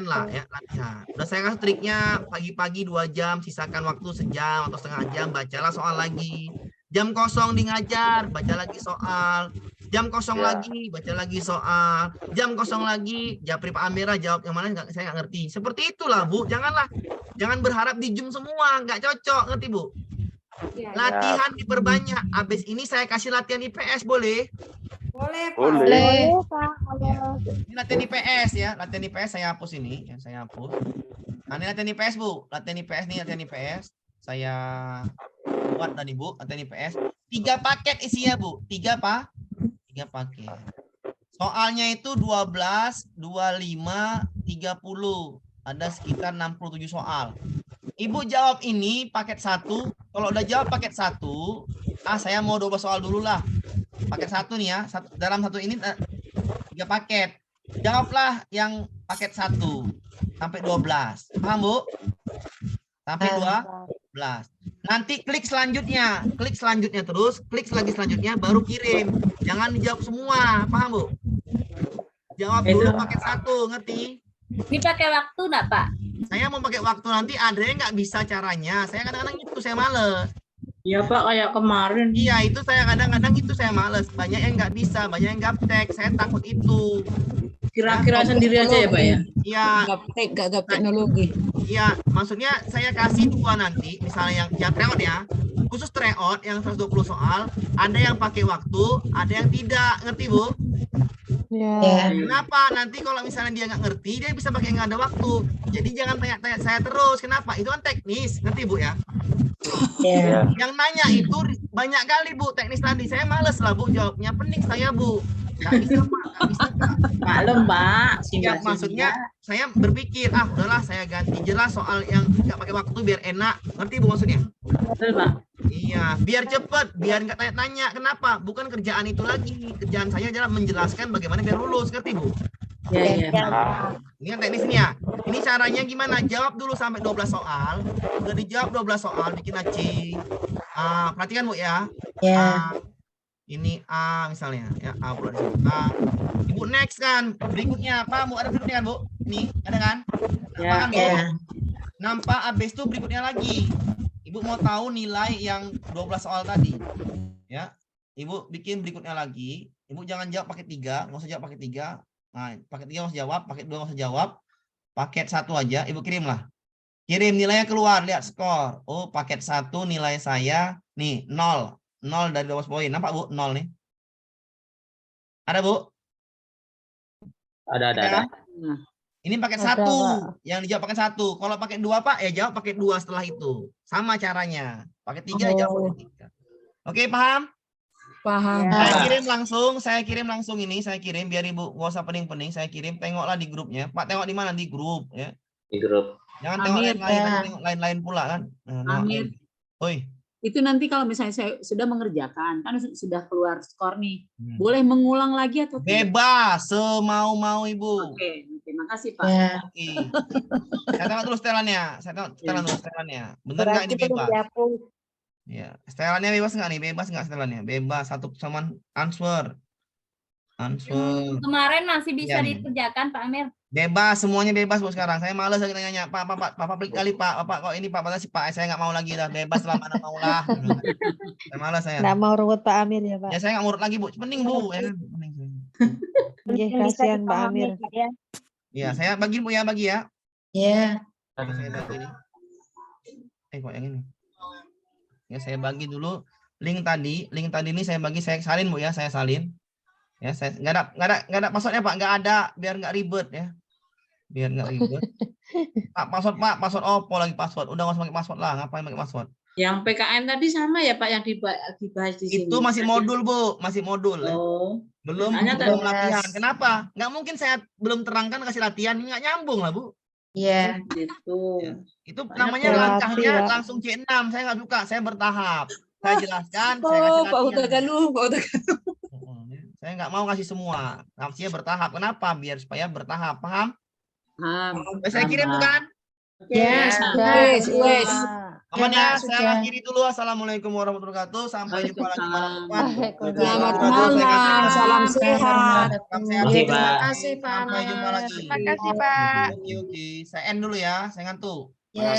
lah ya, latihan. Udah saya kasih triknya, pagi-pagi 2 jam, sisakan waktu sejam atau setengah jam, bacalah soal lagi. Jam kosong di ngajar, baca lagi soal. Jam kosong lagi, baca lagi soal. Jam kosong lagi, Japri Pak Amira jawab yang mana saya nggak ngerti. Seperti itulah, Bu. Jangan berharap di Zoom semua, nggak cocok, ngerti, Bu? Latihan diperbanyak. Habis ini saya kasih latihan IPS, boleh? Boleh, Pak. Boleh. Ini latihan IPS ya, latihan IPS saya hapus ini, ya, saya hapus. Nah, ini latihan IPS, Bu. Latihan IPS nih, latihan IPS. Saya buat tadi, Bu, latihan IPS. 3 paket isinya, Bu. 3 paket. Soalnya itu 12, 25, 30. Ada sekitar 67 soal. Ibu jawab ini paket 1. Kalau udah jawab paket 1, saya mau 12 soal dulu lah. Paket 1 nih ya. Dalam satu ini 3 paket. Jawablah yang paket 1 sampai 12. Paham, Bu? Sampai 12. Nanti klik selanjutnya terus, klik lagi selanjutnya, baru kirim. Jangan dijawab semua, paham, Bu? Jawab dulu paket 1, ngerti? Ini pakai waktu enggak, Pak? Saya mau pakai waktu, nanti ada yang nggak bisa caranya. Saya kadang-kadang itu saya males. Iya, Pak, kayak kemarin. Iya, itu saya kadang-kadang itu saya males. Banyak yang nggak bisa, banyak yang gaptek. Saya takut itu. Kira-kira sendiri aja ya, Pak ya? Iya. Gak teknologi. Iya, maksudnya saya kasih 2 nanti, misalnya yang tryout ya, khusus tryout yang 120 soal, ada yang pakai waktu, ada yang tidak, ngerti, Bu? Ya. Kenapa? Nanti kalau misalnya dia nggak ngerti, dia bisa pakai nggak ada waktu. Jadi jangan tanya-tanya saya terus. Kenapa? Itu kan teknis, ngerti, Bu ya? Ya. Yang nanya itu banyak kali, Bu, teknis tadi. Saya males lah, Bu, jawabnya. Pening saya, Bu. Nggak bisa, Pak. Nggak bisa, Pak. Maklum, Pak. Ya, maksudnya saya berpikir, udahlah saya ganti jelas soal yang nggak pakai waktu biar enak. Ngerti, Bu, maksudnya? Betul, Pak. Iya, biar cepet, biar nggak tanya-tanya. Kenapa? Bukan kerjaan itu lagi. Kerjaan saya adalah menjelaskan bagaimana biar lulus, ngerti, Bu? Iya. Ini kan teknis nih ya. Ini caranya gimana? Jawab dulu sampai 12 soal. Udah dijawab 12 soal, bikin acing. Perhatikan, Bu ya. Ini A misalnya ya, A pula di sini. Ibu next kan. Berikutnya apa, Bu? Ada berikutnya kan, Bu? Ini ada kan? Ya. Kan, Bu? Nampak habis itu berikutnya lagi. Ibu mau tahu nilai yang 12 soal tadi. Ya. Ibu bikin berikutnya lagi. Ibu jangan jawab pakai 3, nggak usah jawab pakai 3. Nah, paket 3 nggak usah jawab, paket 2 nggak usah jawab. Paket 1 aja, Ibu kirim lah. Kirim nilainya keluar, lihat skor. Oh, paket 1 nilai saya nih 0. 0 dari 12 poin. Nampak, Bu? 0 nih. Ada, Bu? Ada. Ini paket 1 yang dijawab paket 1. Kalau paket 2, Pak, ya jawab paket 2 setelah itu. Sama caranya. Paket 3 jawab paket 3. Oke, paham? Paham. Saya kirim langsung ini, saya kirim biar Ibu nggak usah pening-pening, saya kirim, tengoklah di grupnya. Pak, tengok di mana? Di grup ya. Di grup. Jangan tengok lain-lain, tengok lain-lain pula kan. Amir. Oi. itu nanti kalau misalnya saya sudah mengerjakan, kan sudah keluar skor nih, boleh mengulang lagi atau tidak? Bebas, semau-mau Ibu. Oke, terima kasih Pak. Ya. Oke. Saya tengok dulu setelannya. Saya tengok setelan dulu setelannya. Benar nggak ini bebas? Ya, setelannya bebas nggak nih? Bebas nggak setelannya? Bebas. Satu kesamaan answer. Answer. Kemarin masih bisa Iya nih. dikerjakan Pak Amir. Bebas, semuanya bebas Bu sekarang. Saya malas lagi nanya, Pak pelik kali Pak. Bapak kok ini Pak sih Pak, saya nggak mau lagi dah. Bebas lah mana mau lah. Saya malas saya. Nggak mau ruwet Pak Amir ya Pak. Ya saya nggak mau urut lagi Bu. Mending Bu. Ya, kan? Mending. Nggih, kasihan Pak Amir. Iya, saya bagi Bu ya, bagi ya. Ya. Saya bagi ini. Kok yang ini? Ya saya bagi dulu link tadi ini saya bagi, saya salin Bu ya, saya salin. Ya, saya nggak ada passwordnya Pak, nggak ada, biar nggak ribet ya. Biar nggak ribet. Pak, password opo lagi password. Udah nggak usah pakai password lah, ngapain pakai password? Yang PKN tadi sama ya Pak yang dibahas di sini. Itu masih modul Bu, masih modul. Oh. Belum latihan. Kenapa? Nggak mungkin saya belum terangkan kasih latihan, nggak nyambung lah Bu. Iya. Gitu. Ya. Itu namanya langkahnya langsung C6. Saya nggak suka, saya bertahap. Saya jelaskan, saya kasih latihan. Saya nggak mau kasih semua. Nafsinya bertahap. Kenapa? Biar supaya bertahap. Paham? Saya kirim bukan? Ya, Wes. Aman ya, saya akhiri dulu. Assalamualaikum warahmatullahi wabarakatuh. Sampai jumpa lagi malam depan. Selamat malam, salam sehat. Terima kasih Pak Amir. Sampai jumpa lagi. Terima kasih Pak. Oke. Saya end dulu ya. Saya ngantuk. Ya.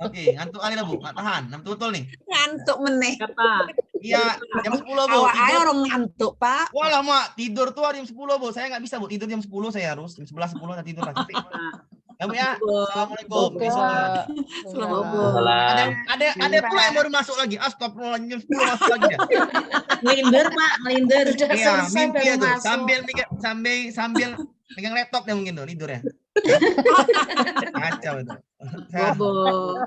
Oke, ngantuk kali lah Bu. Nggak tahan. Ngantuk betul nih. Ngantuk meneh. Apa? Iya, jam 10 Bu. Awak aja Tidur. orang ngantuk Pak. Walah Mak, tidur tuh jam 10 Bu. Saya nggak bisa Bu. Tidur jam 10 saya harus. Jam 11, 10 saya tidur lah. Capek. Ya Bu ya. Assalamualaikum. Besok ya. Ada pula yang baru masuk lagi. Astagfirullahaladzim, 10 masuk lagi ya. Ngelinder Pak, ngelinder. Iya, mimpi ya tuh. Sambil megang laptop ya mungkin tuh tidur ya. Kacau itu. Bobo.